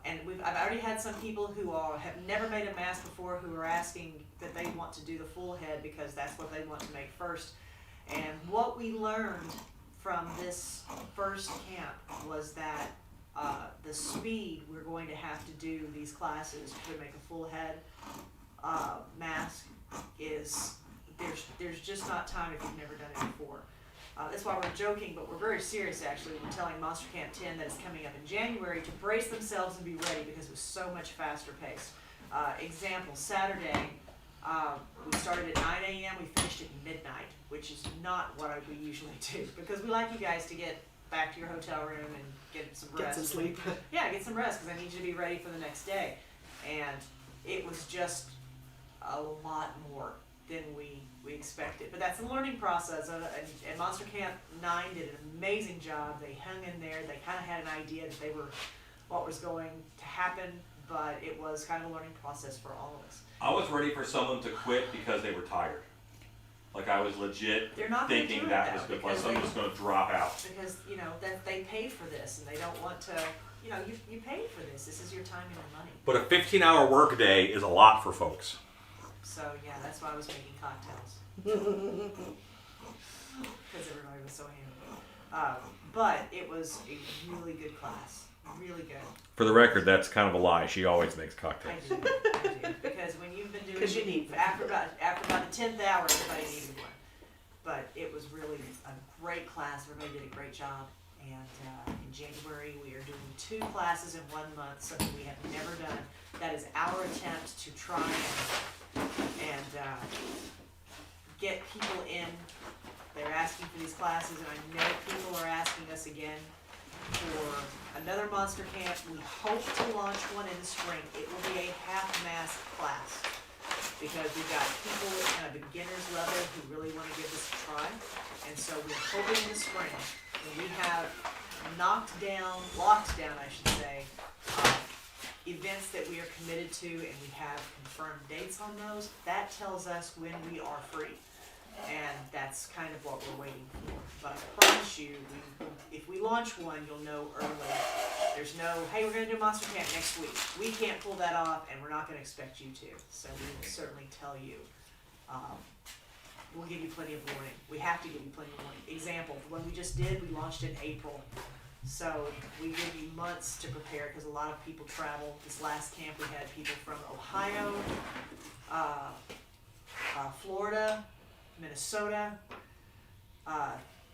And I've already had some people who have never made a mask before who are asking that they want to do the full head because that's what they want to make first. And what we learned from this first camp was that the speed we're going to have to do these classes to make a full head mask is there's just not time if you've never done it before. That's why we're joking, but we're very serious actually. We're telling Monster Camp 10 that it's coming up in January to brace themselves and be ready because it was so much faster paced. Example, Saturday, we started at 9 a.m., we finished at midnight, which is not what we usually do because we like you guys to get back to your hotel room and get some rest.
Get some sleep.
Yeah, get some rest because I need you to be ready for the next day. And it was just a lot more than we expected. But that's a learning process. And Monster Camp 9 did an amazing job. They hung in there. They kind of had an idea that they were what was going to happen, but it was kind of a learning process for all of us.
I was ready for someone to quit because they were tired. Like I was legit
They're not gonna
thinking
do it,
that
though,
was good. Like
because
someone
they-
was going to drop out.
Because, you know, that they paid for this and they don't want to, you know, you paid for this. This is your time and your money.
But a 15-hour workday is a lot for folks.
So, yeah, that's why I was making cocktails. Because everybody was so hammered. But it was a really good class. Really good.
For the record, that's kind of a lie. She always makes
I
cocktails.
do. Because when you've been doing
'Cause you need
after about the 10th hour, everybody needed one. But it was really a great class. Everybody did a great job. And in January, we are doing 2 classes in 1 month, something we have never done. That is our attempt to try and get people in. They're asking for these classes, and I know people are asking us again for another Monster Camp. We hope to launch one in the spring. It will be a half-mast class because we've got people at kind of beginner's level who really want to give this a try. And so we're hoping in the spring, when we have locked down, I should say, events that we are committed to and we have confirmed dates on those, that tells us when we are free. And that's kind of what we're waiting for. But I promise you, if we launch one, you'll know early. There's no, hey, we're going to do Monster Camp next week. We can't pull that off, and we're not going to expect you to. So we will certainly tell you. We'll give you plenty of warning. We have to give you plenty of warning. Example, the one we just did, we launched in April. So we give you months to prepare because a lot of people travel. This last camp, we had people from Ohio, Florida, Minnesota,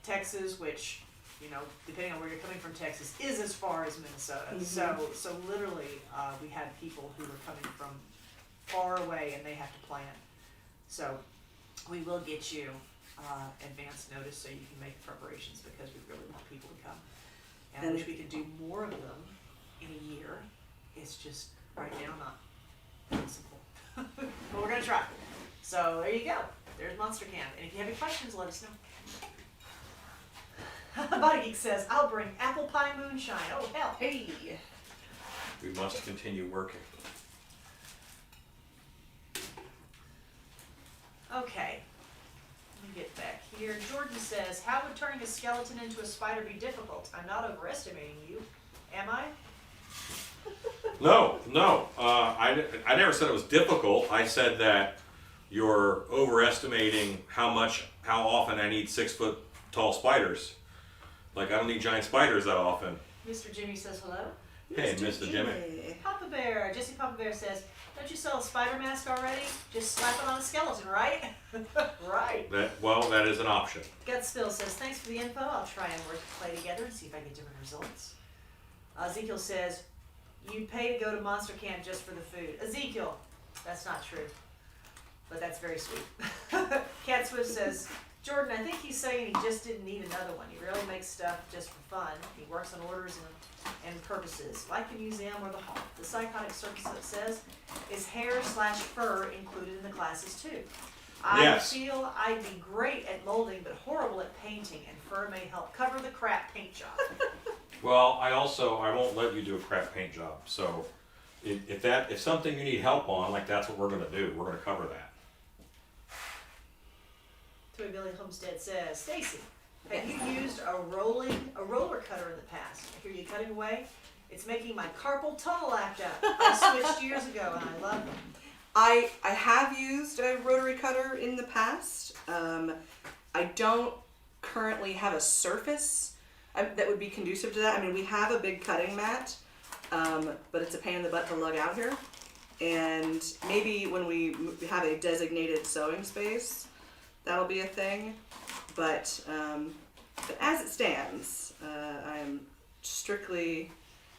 Texas, which, you know, depending on where you're coming from, Texas is as far as Minnesota.
Mm-hmm.
So literally, we had people who were coming from far away and they have to plan. So we will get you advance notice so you can make preparations because we really want people to come. And I wish we could do more of them in a year. It's just right now not possible. But we're going to try. So there you go. There's Monster Camp. And if you have any questions, let us know. Body Geek says, I'll bring apple pie moonshine. Oh, hell.
Hey.
We must continue working.
Okay. Let me get back here. Jordan says, how would turning a skeleton into a spider be difficult? I'm not overestimating you. Am I?
No. I never said it was difficult. I said that you're overestimating how often I need 6-foot tall spiders. Like I don't need giant spiders that often.
Mr. Jimmy says hello.
Hey, Mr. Jimmy.
Papa Bear, Jesse Papa Bear says, don't you sell a spider mask already? Just slap it on a skeleton, right? Right.
That is an option.
Gutspill says, thanks for the info. I'll try and work to play together and see if I get different results. Ezekiel says, you'd pay to go to Monster Camp just for the food. Ezekiel, that's not true. But that's very sweet. Cat Swift says, Jordan, I think he's saying he just didn't need another one. He really makes stuff just for fun. He works on orders and purposes, like the museum or the hall. The psychotic circus says, is hair/fur included in the classes too?
Yes.
I feel I'd be great at molding, but horrible at painting, and fur may help cover the crap paint job.
Well, I won't let you do a crap paint job. So if something you need help on, like that's what we're gonna do. We're gonna cover that.
Toy Billy Homestead says, Stacy, have you used a roller cutter in the past? I hear you cutting away. It's making my carpal tunnel act up. I switched years ago and I love them.
I have used a rotary cutter in the past. I don't currently have a surface that would be conducive to that. I mean, we have a big cutting mat, but it's a pain in the butt to lug out here. And maybe when we have a designated sewing space, that'll be a thing. But as it stands, I am strictly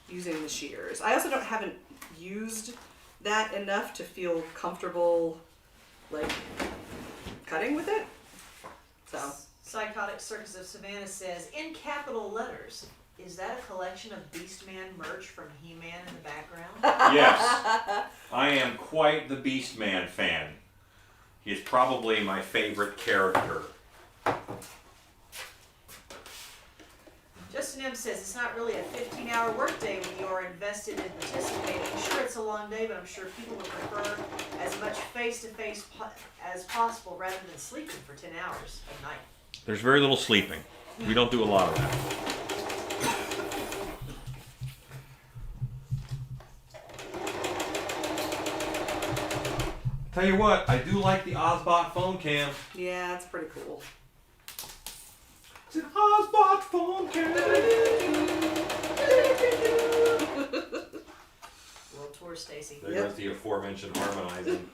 using the shears. I also haven't used that enough to feel comfortable, like, cutting with it. So,
Psychotic Circus of Savannah says, in capital letters, is that a collection of Beastman merch from He-Man in the background?
Yes, I am quite the Beastman fan. He is probably my favorite character.
Justin M says, it's not really a 15-hour workday when you are invested in participating. Sure, it's a long day, but I'm sure people would prefer as much face-to-face as possible rather than sleeping for 10 hours a night.
There's very little sleeping. We don't do a lot of that. Tell you what, I do like the Ozbot phone cam.
yeah, it's pretty cool.
It's an Ozbot phone cam.
World tour, Stacy.
There
Yep.
goes the aforementioned harmonizing.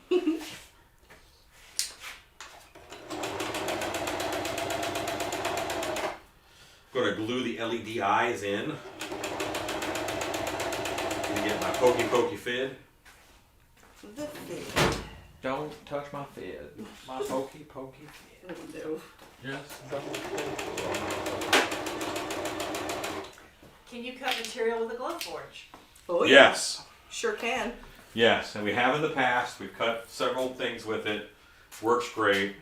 Going to glue the LED eyes in. And get my pokey fid.
The thing.
Don't touch my fid. My pokey fid.
No.
Yes.
Can you cut material with a glove forge?
Oh, yeah.
Yes.
Sure can.
Yes, and we have in the past. We've cut several things with it. Works great.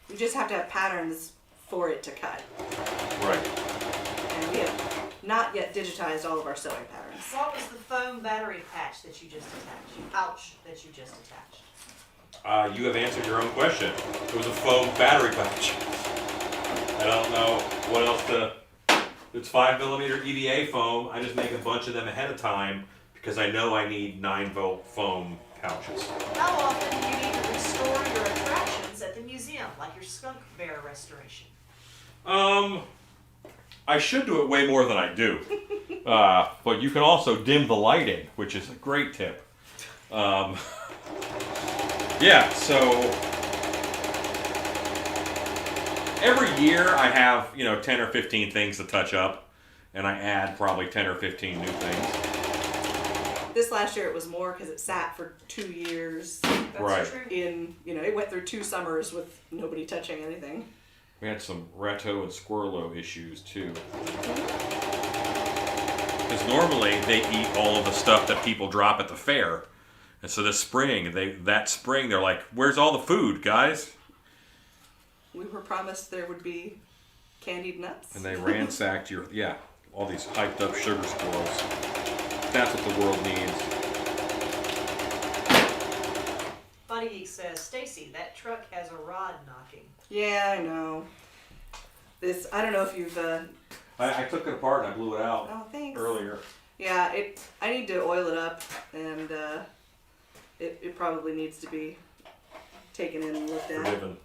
You just have to have patterns for it to cut.
Right.
And we have not yet digitized all of our sewing patterns.
What was the foam battery patch that you just attached? Ouch, that you just attached.
You have answered your own question. It was a foam battery patch. I don't know what else to... It's 5mm EVA foam. I just make a bunch of them ahead of time because I know I need 9-volt foam pouches.
How often do you need to restore your attractions at the museum, like your skunk bear restoration?
I should do it way more than I do. But you can also dim the lighting, which is a great tip. Yeah, so every year I have, 10 or 15 things to touch up, and I add probably 10 or 15 new things.
This last year it was more because it sat for 2 years
That's
Right.
true.
in, it went through 2 summers with nobody touching anything.
We had some Ratto and Squirrelo issues too. Because normally they eat all of the stuff that people drop at the fair. And so this spring, they're like, where's all the food, guys?
We were promised there would be candied nuts.
And they ransacked all these hyped up sugar squirrels. That's what the world needs.
Funny Geek says, Stacy, that truck has a rod knocking.
Yeah, I know. I don't know if you've,
I took it apart and I blew it out
oh, thanks.
earlier.
Yeah, I need to oil it up, and it probably needs to be taken in and looked at.
Forgiven.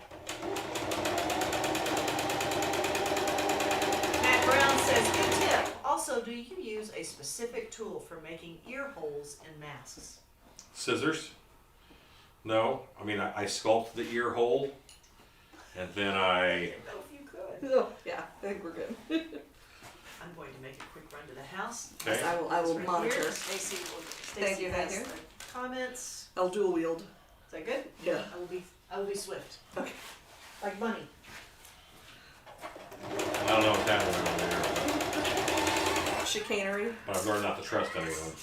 Matt Brown says, good tip. Also, do you use a specific tool for making ear holes in masks?
Scissors? No. I mean, I sculpt the ear hole, and then I...
I didn't know if you could.
Oh, yeah, I think we're good.
I'm going to make a quick run to the house.
Okay.
I will
It's right
monitor.
here. Stacy
Thank you, thank
has
you.
the comments.
I'll dual wield.
Is that good?
Yeah.
I will be swift.
Okay.
Like money.
I don't know what's happening over there,
Chicanery.
but I've learned not to trust anyone.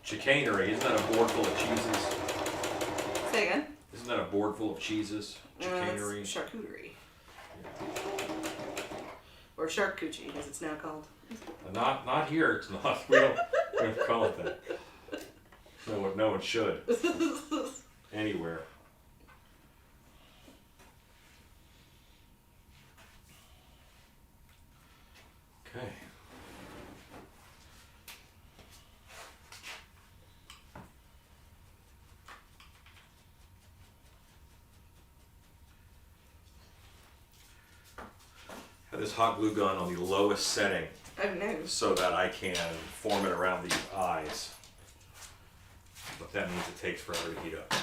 Chicanery, isn't that a board full of cheeses?
Say again.
Isn't that a board full of cheeses? Chicanery.
It's charcuterie. Or charcuterie, as it's now called.
Not here. It's not. We don't call it that. No one should. Anywhere. Okay. this hot glue gun on the lowest setting
Oh no.
so that I can form it around these eyes. But that means it takes forever to heat up.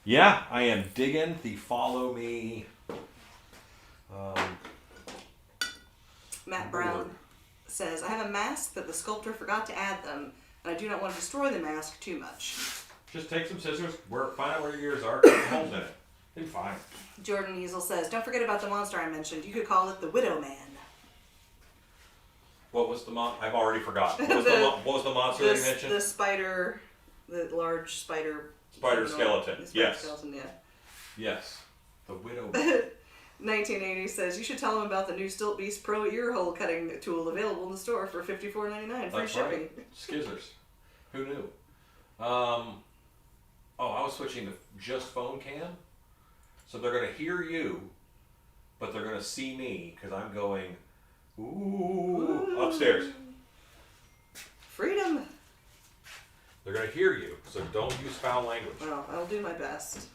Yeah, I am digging the follow me.
Matt Brown says, I have a mask that the sculptor forgot to add them, and I do not want to destroy the mask too much.
Just take some scissors, find out where your ears are, cut holes in it. It'll be fine.
Jordan Easel says, don't forget about the monster I mentioned. You could call it the Widow Man.
What was the I've already forgotten. What was the monster that you mentioned?
The spider, the large spider.
Spider skeleton.
The spider
Yes.
skeleton, yeah.
Yes. The widow.
1980 says, you should tell them about the new Stilt Beast Pro ear hole cutting tool available in the store for $54.99. Free
That's
shipping.
right. Scissors. Who knew? I was switching to just phone cam. So they're going to hear you, but they're going to see me because I'm going, ooh, upstairs.
Freedom.
They're going to hear you, so don't use foul language.
Well, I'll do my best.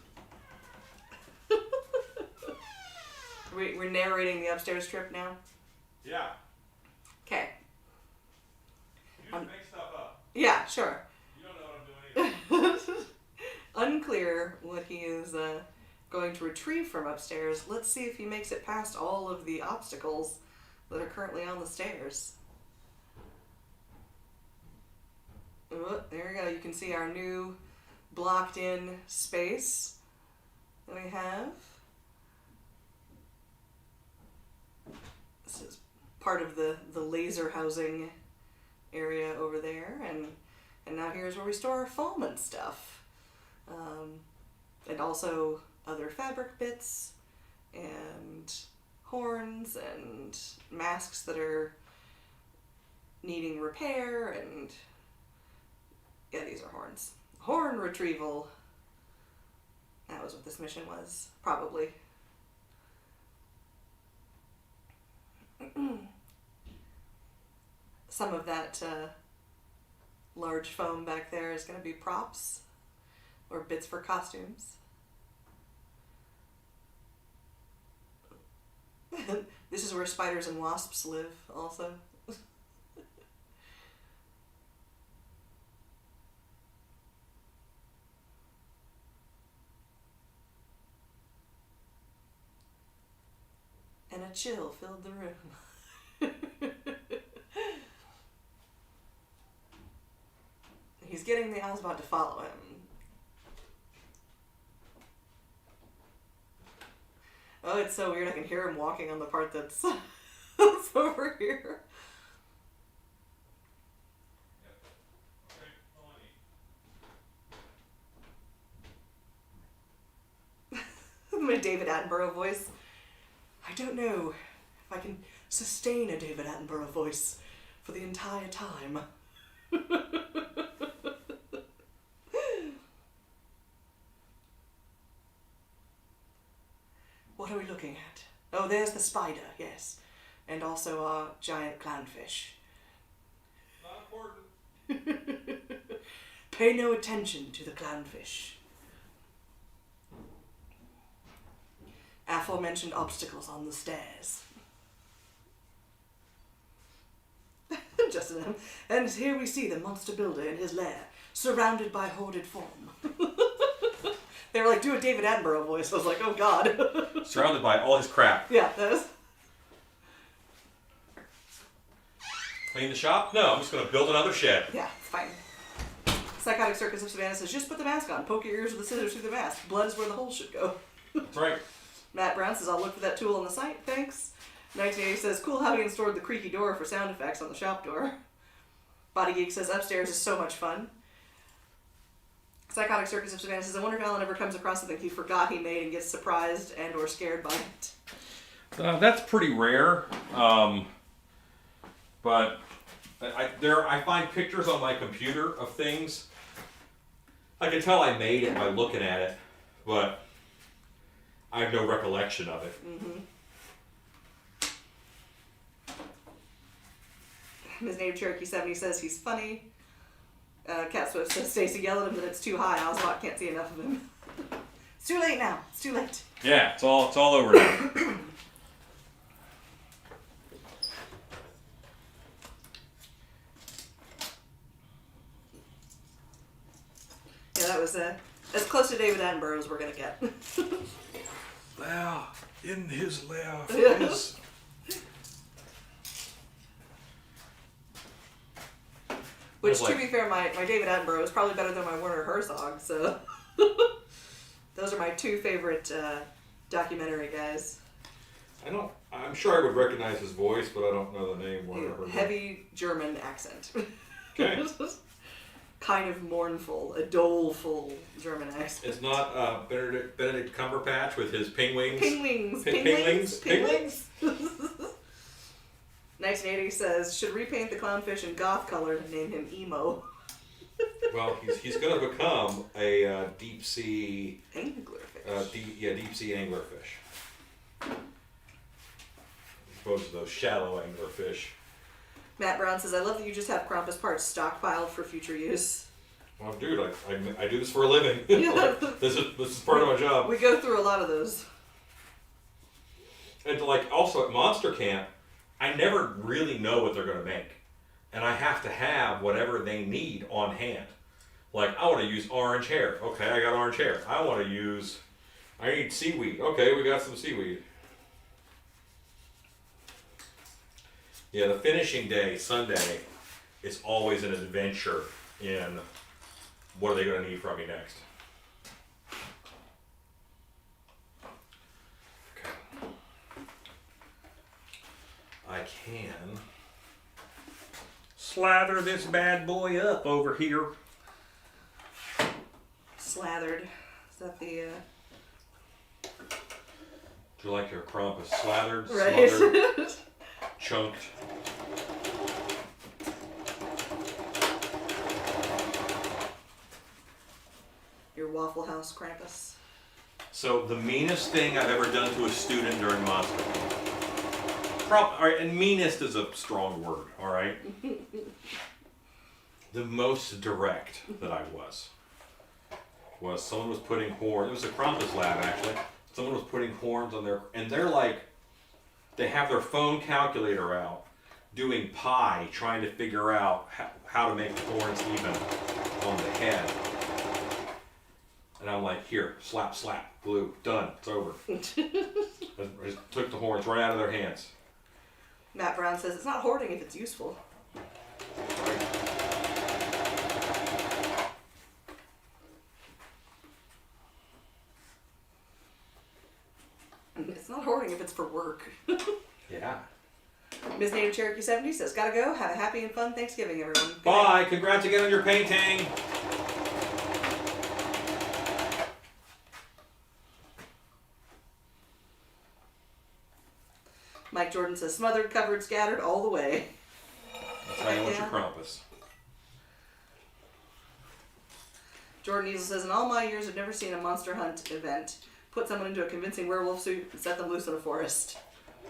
We're narrating the upstairs trip now?
Yeah.
Okay.
You just make stuff up.
Yeah, sure.
You don't know what I'm doing either.
Unclear what he is going to retrieve from upstairs. Let's see if he makes it past all of the obstacles that are currently on the stairs. Oh, there we go. You can see our new blocked in space that we have. This is part of the laser housing area over there, and now here's where we store our foam and stuff. And also other fabric bits and horns and masks that are needing repair, and yeah, these are horns. Horn retrieval. That was what this mission was, probably. Some of that large foam back there is going to be props or bits for costumes. This is where spiders and wasps live, also. And a chill filled the room. He's getting the Ozbot to follow him. Oh, it's so weird. I can hear him walking on the part that's, that's over here. My David Attenborough voice. I don't know if I can sustain a David Attenborough voice for the entire time. What are we looking at? Oh, there's the spider, yes. And also our giant clownfish.
Not important.
Pay no attention to the clownfish. Aforementioned obstacles on the stairs. Justin, and here we see the monster builder in his lair, surrounded by hoarded form. They were like, do a David Attenborough voice. I was like, oh god.
Surrounded by all his crap.
Yeah, that was...
Clean the shop? No, I'm just going to build another shed.
Yeah, it's fine. Psychotic Circus of Savannah says, just put the mask on. Poke your ears with the scissors through the mask. Blood is where the hole should go.
That's right.
Matt Brown says, I'll look for that tool on the site. Thanks. 1980 says, cool how he installed the creaky door for sound effects on the shop door. Body Geek says, upstairs is so much fun. Psychotic Circus of Savannah says, I wonder if Alan ever comes across something he forgot he made and gets surprised and or scared by it.
That's pretty rare. But I find pictures on my computer of things. I can tell I made it by looking at it, but I have no recollection of it.
Mm-hmm. His name Cherokee 70 says he's funny. Cat Swift says Stacy yelled at him that it's too high. Ozbot can't see enough of him. It's too late now. It's too late.
Yeah, it's all over now.
Yeah, that was as close to David Attenborough as we're gonna get.
Now, in his laugh
Yeah.
is...
Which,
Like-
to be fair, my David Attenborough is probably better than my Werner Herzog. So those are my two favorite documentary guys.
I'm sure I would recognize his voice, but I don't know the name.
Heavy German accent.
Okay.
Kind of mournful, a doleful German accent.
It's not Benedict Cumberbatch with his pingwings.
Pingwings.
Pingwings?
Pingwings. 1980 says, should repaint the clownfish in goth color and name him Emo.
Well, he's going to become a deep sea
Anglerfish.
deep sea anglerfish. As opposed to those shallow anglerfish.
Matt Brown says, I love that you just have Krampus parts stockpiled for future use.
Well, dude, I do this for a living.
Yeah.
this is part of my job.
We go through a lot of those.
And also at Monster Camp, I never really know what they're going to make. And I have to have whatever they need on hand. Like, I want to use orange hair. Okay, I got orange hair. I need seaweed. Okay, we got some seaweed. Yeah, the finishing day, Sunday, is always an adventure in what are they going to need from me next. Okay. I can slather this bad boy up over here.
Slathered. Is that the...
Do you like your Krampus slathered,
Right.
smothered, chunked?
Your Waffle House Krampus.
So the meanest thing I've ever done to a student during Monster Camp. All right, and meanest is a strong word, all right? The most direct that I was someone was putting horns. It was a Krampus lab, actually. Someone was putting horns on their, and they have their phone calculator out, doing pi, trying to figure out how to make the horns even on the head. And I'm like, here, slap, slap, glue, done, it's over. I just took the horns right out of their hands.
Matt Brown says, it's not hoarding if it's useful. It's not hoarding if it's for work.
Yeah.
Ms. Native Cherokee 70 says, gotta go. Have a happy and fun Thanksgiving, everyone. Good
Bye.
night.
Congrats again on your painting.
Mike Jordan says, smothered, covered, scattered, all the way.
That's how you want your Krampus.
Jordan Easel says, in all my years, I've never seen a monster hunt event put someone into a convincing werewolf suit and set them loose in a forest.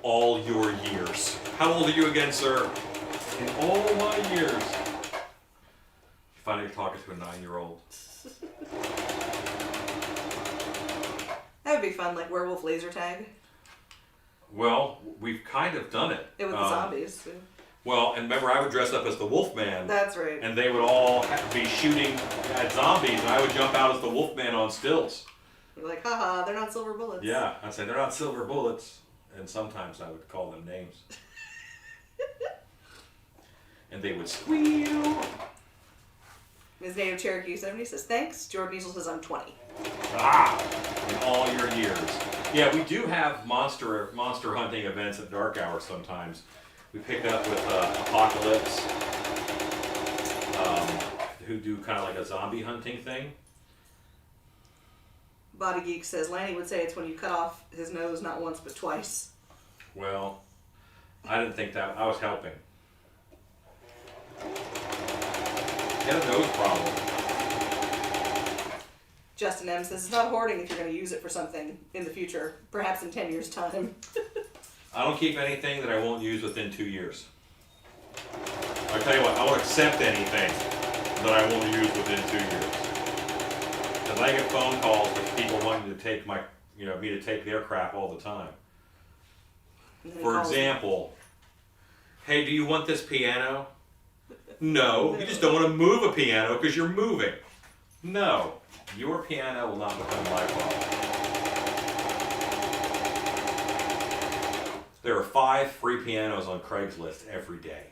All your years. How old are you again, sir? In all my years. You find out you're talking to a 9-year-old.
That would be fun, like werewolf laser tag.
Well, we've kind of done it.
It was the zombies. So.
Well, and remember, I would dress up as the Wolfman.
That's right.
And they would all be shooting at zombies, and I would jump out as the Wolfman on stilts.
You're like, haha, they're not silver bullets.
Yeah, I'd say they're not silver bullets, and sometimes I would call them names. And they would squeal.
Ms. Native Cherokee 70 says, thanks. Jordan Easel says, I'm 20.
Ah, in all your years. Yeah, we do have monster hunting events at dark hours sometimes. We pick up with Apocalypse, who do kind of like a zombie hunting thing.
Body Geek says, Lanny would say it's when you cut off his nose not once but twice.
Well, I didn't think that. I was helping. He had a nose problem.
Justin M says, it's not hoarding if you're going to use it for something in the future, perhaps in 10 years' time.
I don't keep anything that I won't use within 2 years. I tell you what, I won't accept anything that I won't use within 2 years. Because I get phone calls with people wanting to take my, me to take their crap all the time.
And then he
For
calls me.
example, hey, do you want this piano? No, you just don't want to move a piano because you're moving. No, your piano will not become my problem. There are 5 free pianos on Craigslist every day.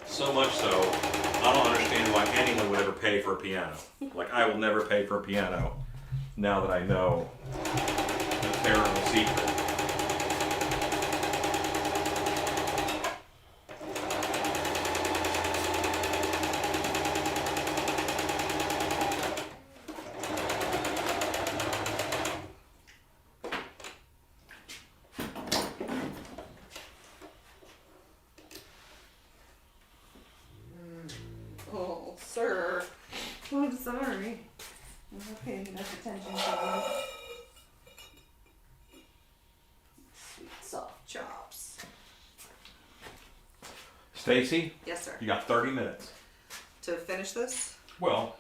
So much so, I don't understand why anyone would ever pay for a piano. Like, I will never pay for a piano now that I know the terrible secret.
Oh, sir. I'm sorry. I'm not paying enough attention to you. Sweet soft chops.
Stacy,
Yes, sir.
you got 30 minutes.
To finish this?
Well,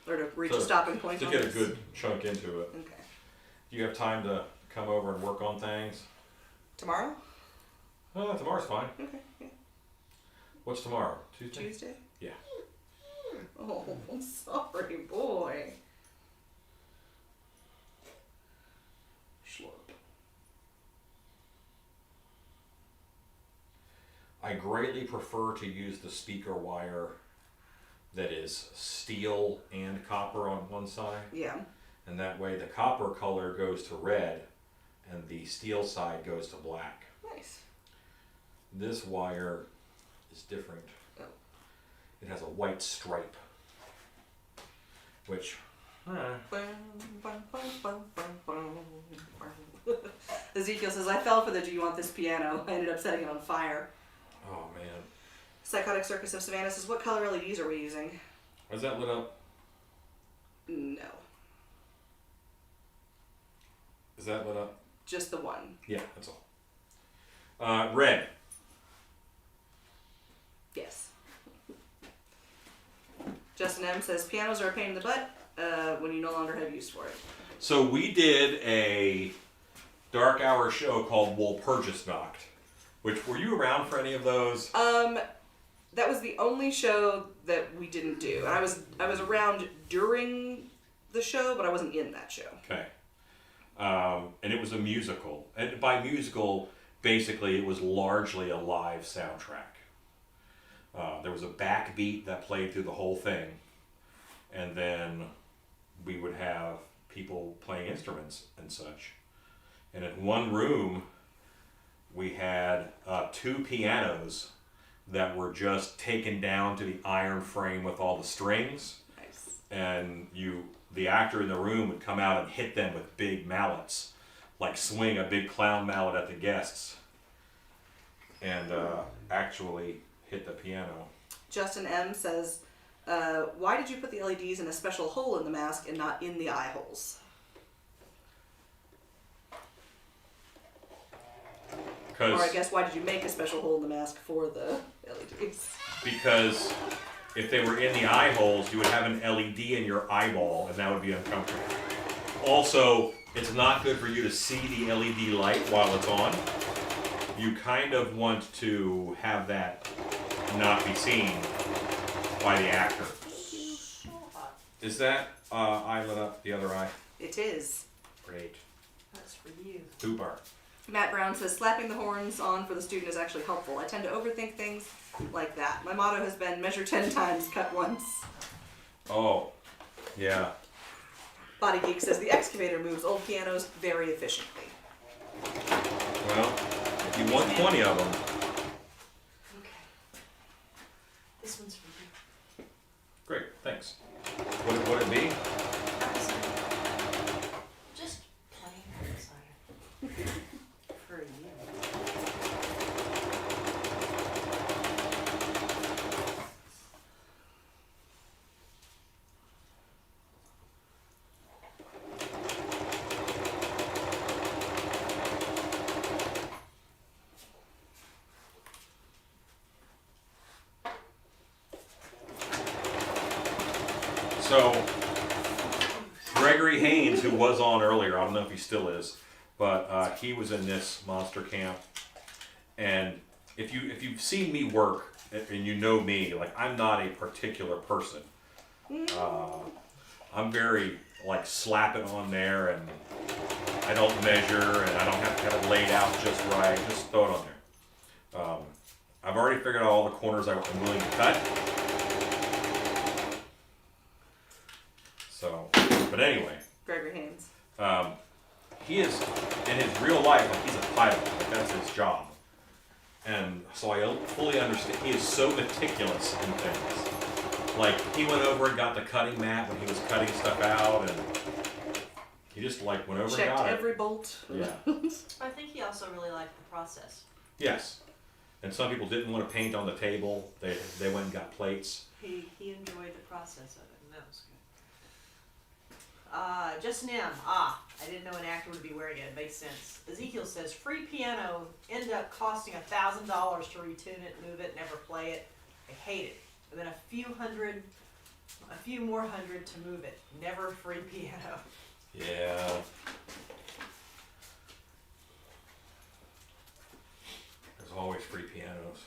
Or to reach
to-
a stopping point
to
on
get a
this?
good chunk into it.
Okay.
Do you have time to come over and work on things?
Tomorrow?
Tomorrow's fine.
Okay, yeah.
What's tomorrow? Tuesday?
Tuesday?
Yeah.
Oh, I'm sorry, boy. Slurp.
I greatly prefer to use the speaker wire that is steel and copper on one side.
Yeah.
And that way the copper color goes to red and the steel side goes to black.
Nice.
This wire is different.
Oh.
It has a white stripe, which,
Ezekiel says, I fell for the do you want this piano? I ended up setting it on fire.
oh man.
Psychotic Circus of Savannah says, what color LEDs are we using?
Is that lit up?
No.
Is that lit up?
Just the one.
Yeah, that's all. Red.
Yes. Justin M says, pianos are a pain in the butt when you no longer have use for it.
So we did a dark hour show called Walpurgisnacht, which, were you around for any of those?
That was the only show that we didn't do. And I was around during the show, but I wasn't in that show.
Okay. And it was a musical. And by musical, basically it was largely a live soundtrack. There was a backbeat that played through the whole thing. And then we would have people playing instruments and such. And in one room, we had 2 pianos that were just taken down to the iron frame with all the strings.
Nice.
And the actor in the room would come out and hit them with big mallets, like swing a big clown mallet at the guests, and actually hit the piano.
Justin M says, why did you put the LEDs in a special hole in the mask and not in the eye holes? Or I guess, why did you make a special hole in the mask for the LEDs?
Because if they were in the eye holes, you would have an LED in your eyeball, and that would be uncomfortable. Also, it's not good for you to see the LED light while it's on. You kind of want to have that not be seen by the actor. Is that eye lit up, the other eye?
It is.
Great.
That's for you.
Super.
Matt Brown says, slapping the horns on for the student is actually helpful. I tend to overthink things like that. My motto has been measure 10 times, cut once.
Oh, yeah.
Body Geek says, the excavator moves old pianos very efficiently.
Well, if you want 20 of them.
Okay. This one's for you.
Great, thanks. Would it be?
Just plain desire. For you.
So, Gregory Haynes, who was on earlier, I don't know if he still is, but he was in this monster camp. And if you've seen me work and you know me, like I'm not a particular person. I'm very like slap it on there, and I don't measure, and I don't have to have it laid out just right. Just throw it on there. I've already figured out all the corners I'm willing to cut. So, but anyway,
Gregory Haynes.
he is in his real life, like he's a pilot. Like that's his job. And so I fully understand. He is so meticulous in things. Like, he went over and got the cutting mat when he was cutting stuff out, and he just, like, went over
Checked
and got
every bolt.
it. Yeah.
I think he also really liked the process.
Yes. And some people didn't want to paint on the table. They went and got plates.
He enjoyed the process of it, and that was good. Justin M. I didn't know an actor would be wearing it. It makes sense. Ezekiel says, free piano end up costing $1,000 to retune it, move it, never play it. I hate it. And then a few more hundred to move it. Never free piano.
Yeah. There's always free pianos.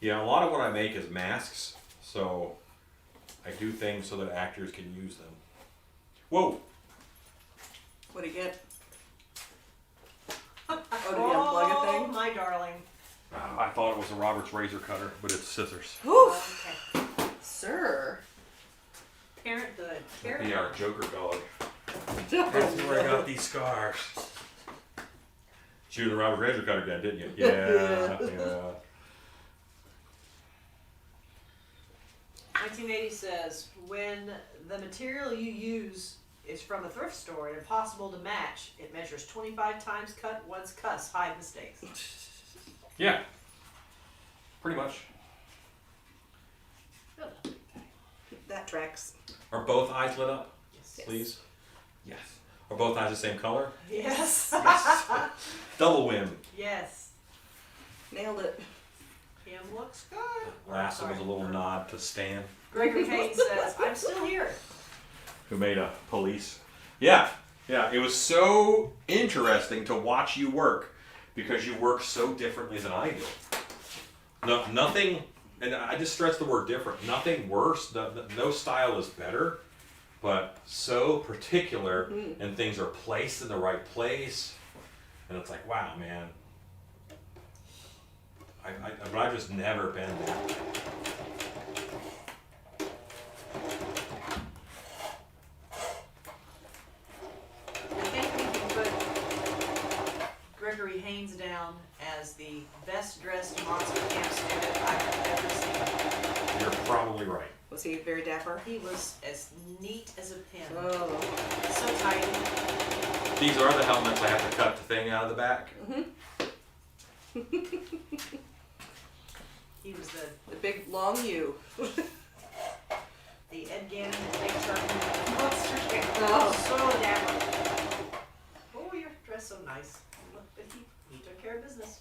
Yeah, a lot of what I make is masks, so I do things so that actors can use them. Whoa!
What do you get? Oh, did you unplug a thing?
Oh, my darling.
I thought it was a Robert's razor cutter, but it's scissors.
Oof,
Okay.
sir.
Parenthood.
Be our Joker dog.
Oh,
That's where I got these scars. You were the Robert razor cutter guy, didn't you? Yeah, yeah.
1980 says, when the material you use is from a thrift store and impossible to match, it measures 25 times cut, once cuss, hide mistakes.
Yeah. Pretty much.
That tracks.
Are both eyes lit up,
Yes.
please? Yes. Are both eyes the same color?
Yes.
Yes. Double win.
Yes.
Nailed it.
Him looks good.
Last one was a little nod to Stan,
Gregory Haynes says, I'm still here.
who made a police. Yeah, yeah. It was so interesting to watch you work because you work so differently than I do. No, nothing, and I just stress the word different. Nothing worse. No style is better, but so particular, and things are placed in the right place, and it's like, wow, man. But I've just never been there.
I think we can put Gregory Haynes down as the best dressed monster camp student I've ever seen.
You're probably right.
Was he very dapper?
He was as neat as a pin.
Oh.
So tight.
These are the helmets I have to cut the thing out of the back.
He was the
big long U.
Ed Gannon and Big Turkey monster camp.
Oh.
So dapper. Oh, you're dressed so nice. Look, but he took care of business.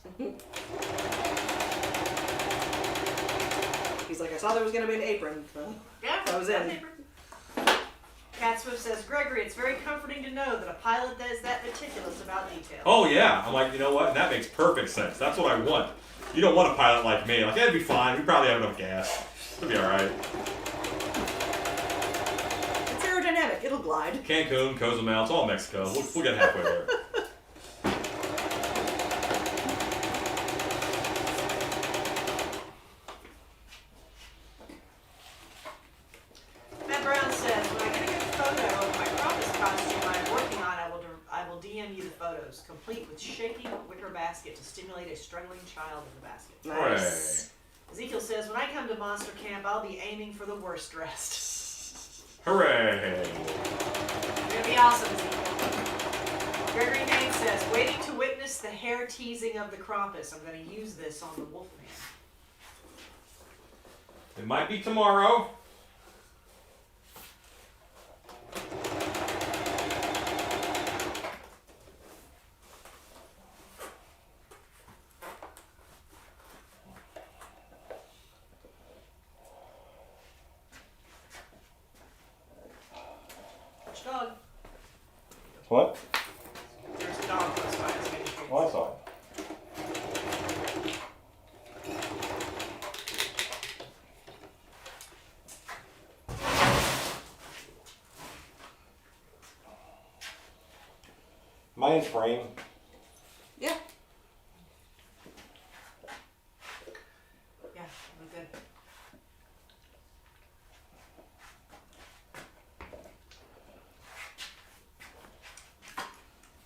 He's like, I saw there was going to be an apron. So
Yeah,
that was in.
Cat Swift says, Gregory, it's very comforting to know that a pilot that is that meticulous about detail.
Oh yeah, I'm like, you know what? That makes perfect sense. That's what I want. You don't want a pilot like me. Like, that'd be fine. We probably have enough gas. It'll be all right.
It's aerodynamic. It'll glide.
Cancun, Cozumel, it's all Mexico. We'll get halfway there.
Matt Brown says, when I get a good photo of my Krampus costume I'm working on, I will DM you the photos, complete with shaking wicker basket to stimulate a struggling child in the basket.
Nice.
Ezekiel says, when I come to monster camp, I'll be aiming for the worst dressed.
Hooray!
You're gonna be awesome, Ezekiel. Gregory Haynes says, waiting to witness the hair teasing of the Krampus. I'm gonna use this on the Wolfman.
It might be tomorrow. What?
There's a dog close by. It's making treats.
Oh, I saw it. Mine's frame.
Yeah.
Yeah, we're good.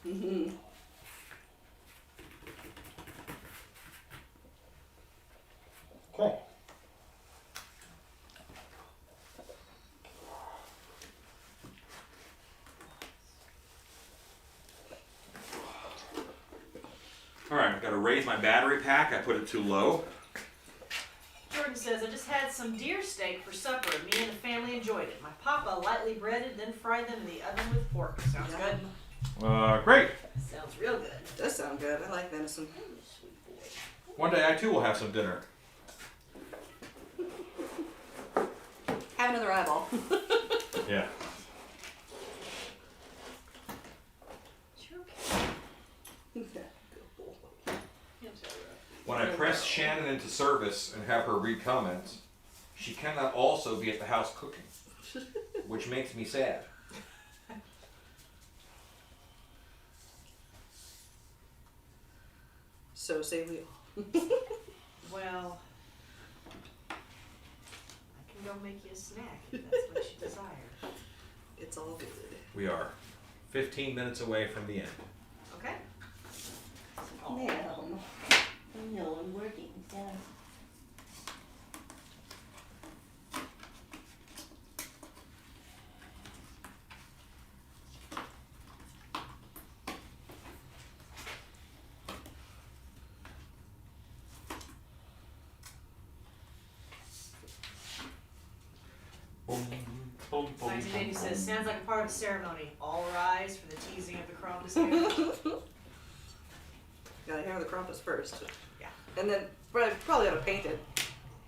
Mm-hmm.
Okay. All right, I've got to raise my battery pack. I put it too low.
Jordan says, I just had some deer steak for supper. Me and the family enjoyed it. My papa lightly breaded, then fried them in the oven with pork. Sounds good.
Great.
Sounds real good.
Does sound good. I like venison.
Sweet boy.
One day I too will have some dinner.
Have another eyeball.
Yeah.
You're okay.
When I press Shannon into service and have her read comments, she cannot also be at the house cooking, which makes me sad.
So say we all.
Well, I can go make you a snack if that's what you desire.
It's all good.
We are 15 minutes away from the end.
Okay?
No. No, I'm working. Done.
Boom, boom, boom,
1980
boom,
says,
boom.
sounds like a part of the ceremony. All rise for the teasing of the Krampus here.
Gotta hammer the Krampus first.
Yeah.
And then probably ought to paint it.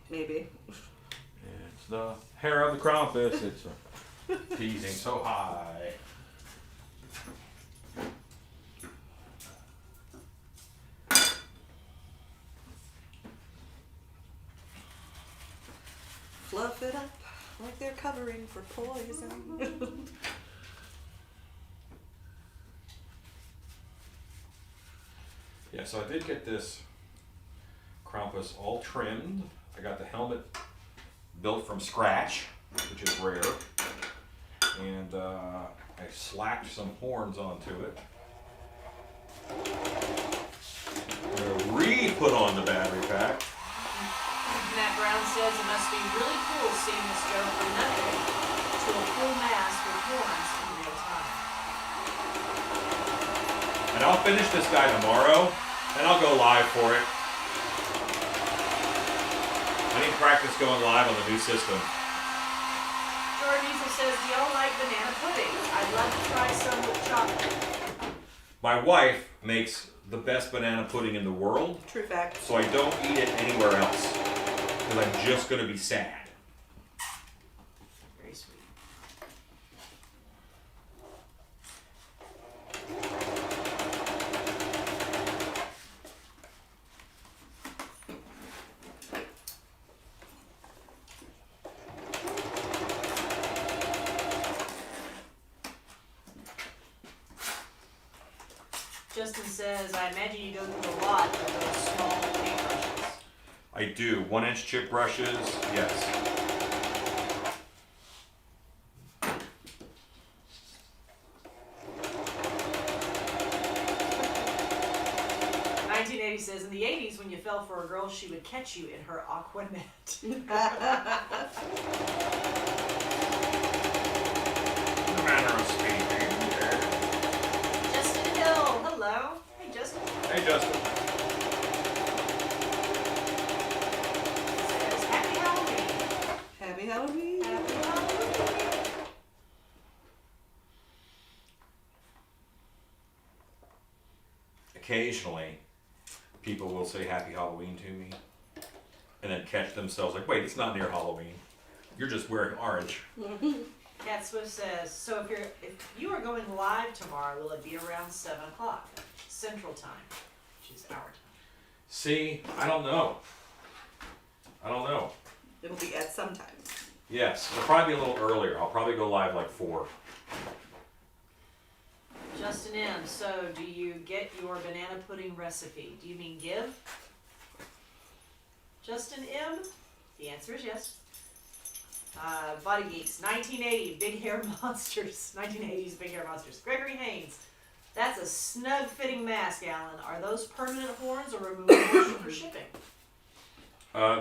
Maybe.
It's the hair of the Krampus. It's teasing so high.
Fluff it up like they're covering for poison.
Yeah, so I did get this Krampus all trimmed. I got the helmet built from scratch, which is rare. And I slapped some horns onto it. I'm gonna re-put on the battery pack.
Matt Brown says it must be really cool seeing this go from nothing to a full mast with horns in real time.
And I'll finish this guy tomorrow, and I'll go live for it. I need practice going live on the new system.
Jordan Easel says, do y'all like banana pudding? I'd love to try some with chocolate.
My wife makes the best banana pudding in the world,
True fact.
so I don't eat it anywhere else, because I'm just going to be sad.
Very sweet. Justin says, I imagine you go through a lot of those small paintbrushes.
I do. 1-inch chip brushes, yes.
Says in the 80s when you fell for a girl, she would catch you in her aqua net.
No matter of speaking.
Justin Hill, hello. Hey Justin.
Hey, Justin.
Says happy Halloween.
Happy Halloween.
Happy Halloween.
Occasionally, people will say Happy Halloween to me, and then catch themselves like, wait, it's not near Halloween. You're just wearing orange.
Cat Swift says, so if you are going live tomorrow, will it be around 7 o'clock Central Time, which is our time?
See, I don't know.
It'll be at some time.
Yes, it'll probably be a little earlier. I'll probably go live like 4.
Justin M. So, do you get your banana pudding recipe? Do you mean give? Justin M. The answer is yes. Body Geeks, 1980, Big Hair Monsters. 1980s Big Hair Monsters. Gregory Haynes. That's a snug fitting mask, Alan. Are those permanent horns or removable for shipping?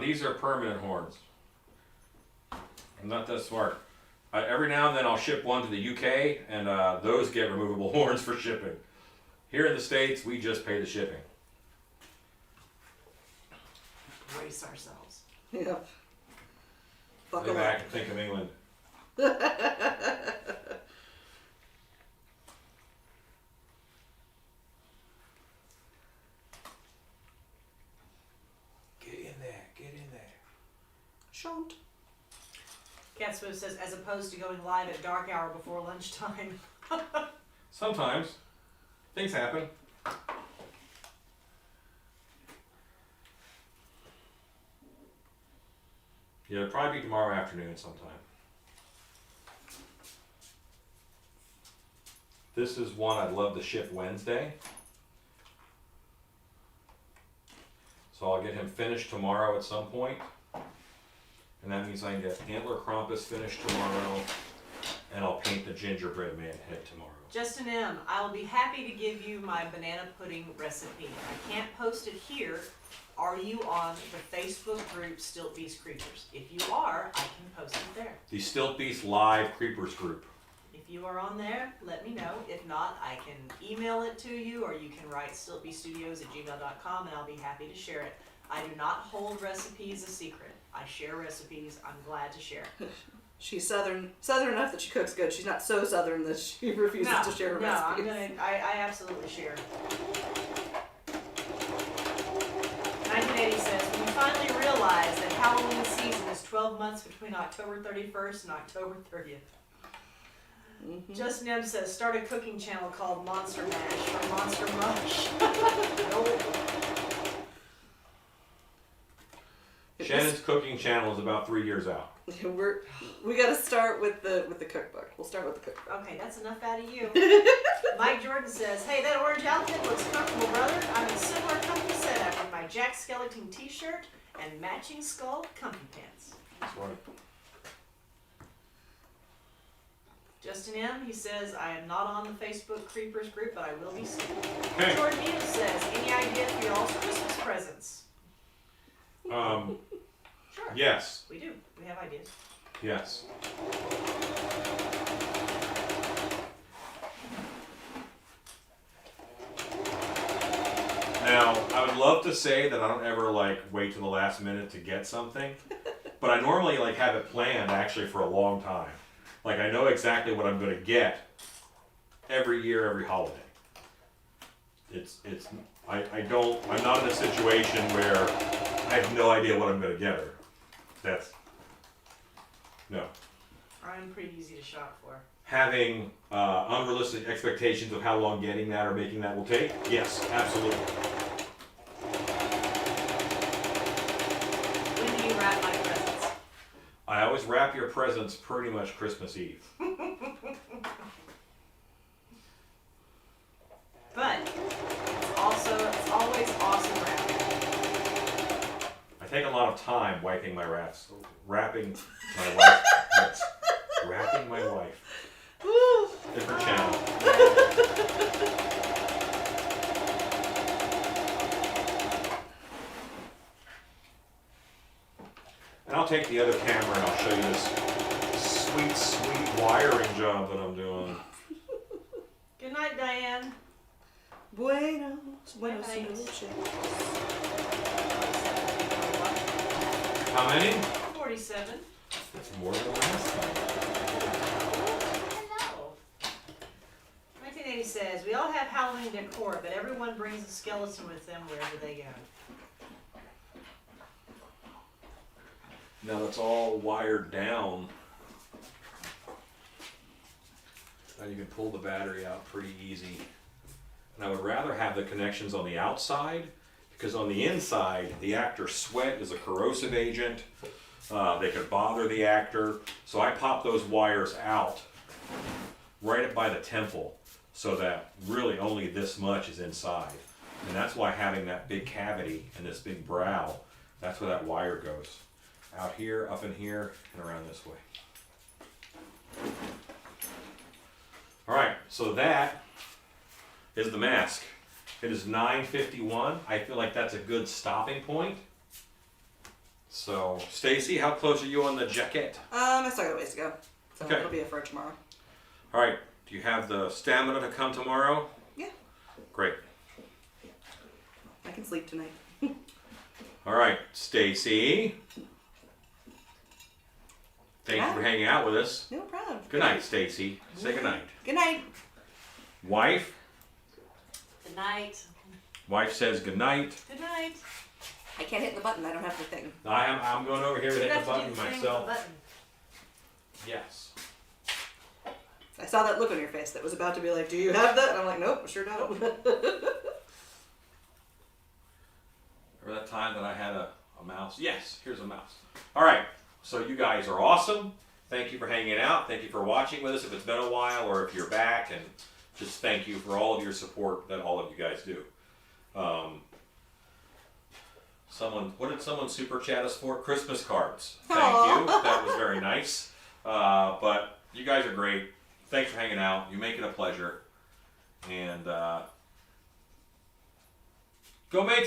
These are permanent horns. I'm not that smart. Every now and then I'll ship one to the UK, and those get removable horns for shipping. Here in the States, we just pay the shipping.
Brace ourselves.
Yep.
Go
Buckle
back
up.
and think of England. Get in there.
Shan't.
Cat Smooth says, as opposed to going live at dark hour before lunchtime.
Sometimes. Things happen. Yeah, it'll probably be tomorrow afternoon sometime. This is one I'd love to ship Wednesday. So I'll get him finished tomorrow at some point. And that means I can get Antler Krampus finished tomorrow. And I'll paint the gingerbread man head tomorrow.
Justin M., I will be happy to give you my banana pudding recipe. I can't post it here. Are you on the Facebook group Stilt Beast Creepers? If you are, I can post it there.
The Stilt Beast Live Creepers group.
If you are on there, let me know. If not, I can email it to you, or you can write stiltbeaststudios@gmail.com, and I'll be happy to share it. I do not hold recipes a secret. I share recipes. I'm glad to share.
She's southern enough that she cooks good. She's not so southern that she refuses to share her recipes.
I absolutely share. 1980 says, when we finally realized that Halloween season is 12 months between October 31st and October 30th.
Mm-hmm.
Justin M says, start a cooking channel called Monster Mash or Monster Mush. Nope.
Shannon's cooking channel is about 3 years out.
We got to start with the cookbook. We'll start with the cookbook.
Okay, that's enough out of you. Mike Jordan says, hey, that orange outfit looks comfortable, brother. I'm in similar comfy setup with my Jack Skellington t-shirt and matching skull comfy pants.
That's right.
Justin M., he says, I am not on the Facebook Creepers group, but I will be soon.
Okay.
Jordan M. says, any idea for y'all's Christmas presents? Sure.
Yes.
We do. We have ideas.
Yes. Now, I would love to say that I don't ever wait to the last minute to get something, but I normally have it planned actually for a long time. I know exactly what I'm going to get every year, every holiday. I'm not in a situation where I have no idea what I'm going to get her. No.
I'm pretty easy to shop for.
Having unrealistic expectations of how long getting that or making that will take? Yes, absolutely.
When do you wrap my presents?
I always wrap your presents pretty much Christmas Eve.
But it's always awesome wrapping.
I take a lot of time wiping my wraps. Wrapping my wife. Yes. Wrapping my wife. Different channel. And I'll take the other camera and I'll show you this sweet, sweet wiring job that I'm doing.
Good night, Diane.
Buenos
Night.
noches.
How many?
47.
That's more than last time.
Hello. 1980 says, we all have Halloween decor, but everyone brings a skeleton with them wherever they go.
Now it's all wired down. And you can pull the battery out pretty easy. And I would rather have the connections on the outside, because on the inside, the actor's sweat is a corrosive agent. They could bother the actor. So I pop those wires out right up by the temple so that really only this much is inside. And that's why having that big cavity and this big brow, that's where that wire goes. Out here, up in here, and around this way. All right, so that is the mask. It is 9:51. I feel like that's a good stopping point. So, Stacy, how close are you on the jacket?
I still got a ways to go. So
Okay.
it'll be a for tomorrow.
All right, do you have the stamina to come tomorrow?
Yeah.
Great.
I can sleep tonight.
All right, Stacy. Thank you for hanging out with us.
No problem.
Good night, Stacy. Say good night.
Good night.
Wife.
Good night.
Wife says good night.
Good night.
I can't hit the button. I don't have the thing.
I'm going over here to
You
hit
have
the
to do
button
the thing with
myself.
the button.
Yes.
I saw that look on your face that was about to be like, do you have that? And I'm like, nope, I sure don't.
Remember that time that I had a mouse? Yes, here's a mouse. All right, so you guys are awesome. Thank you for hanging out. Thank you for watching with us if it's been a while or if you're back. And just thank you for all of your support that all of you guys do. What did someone super chat us for? Christmas cards. Thank you. That was very nice. But you guys are great. Thanks for hanging out. You make it a pleasure. And go make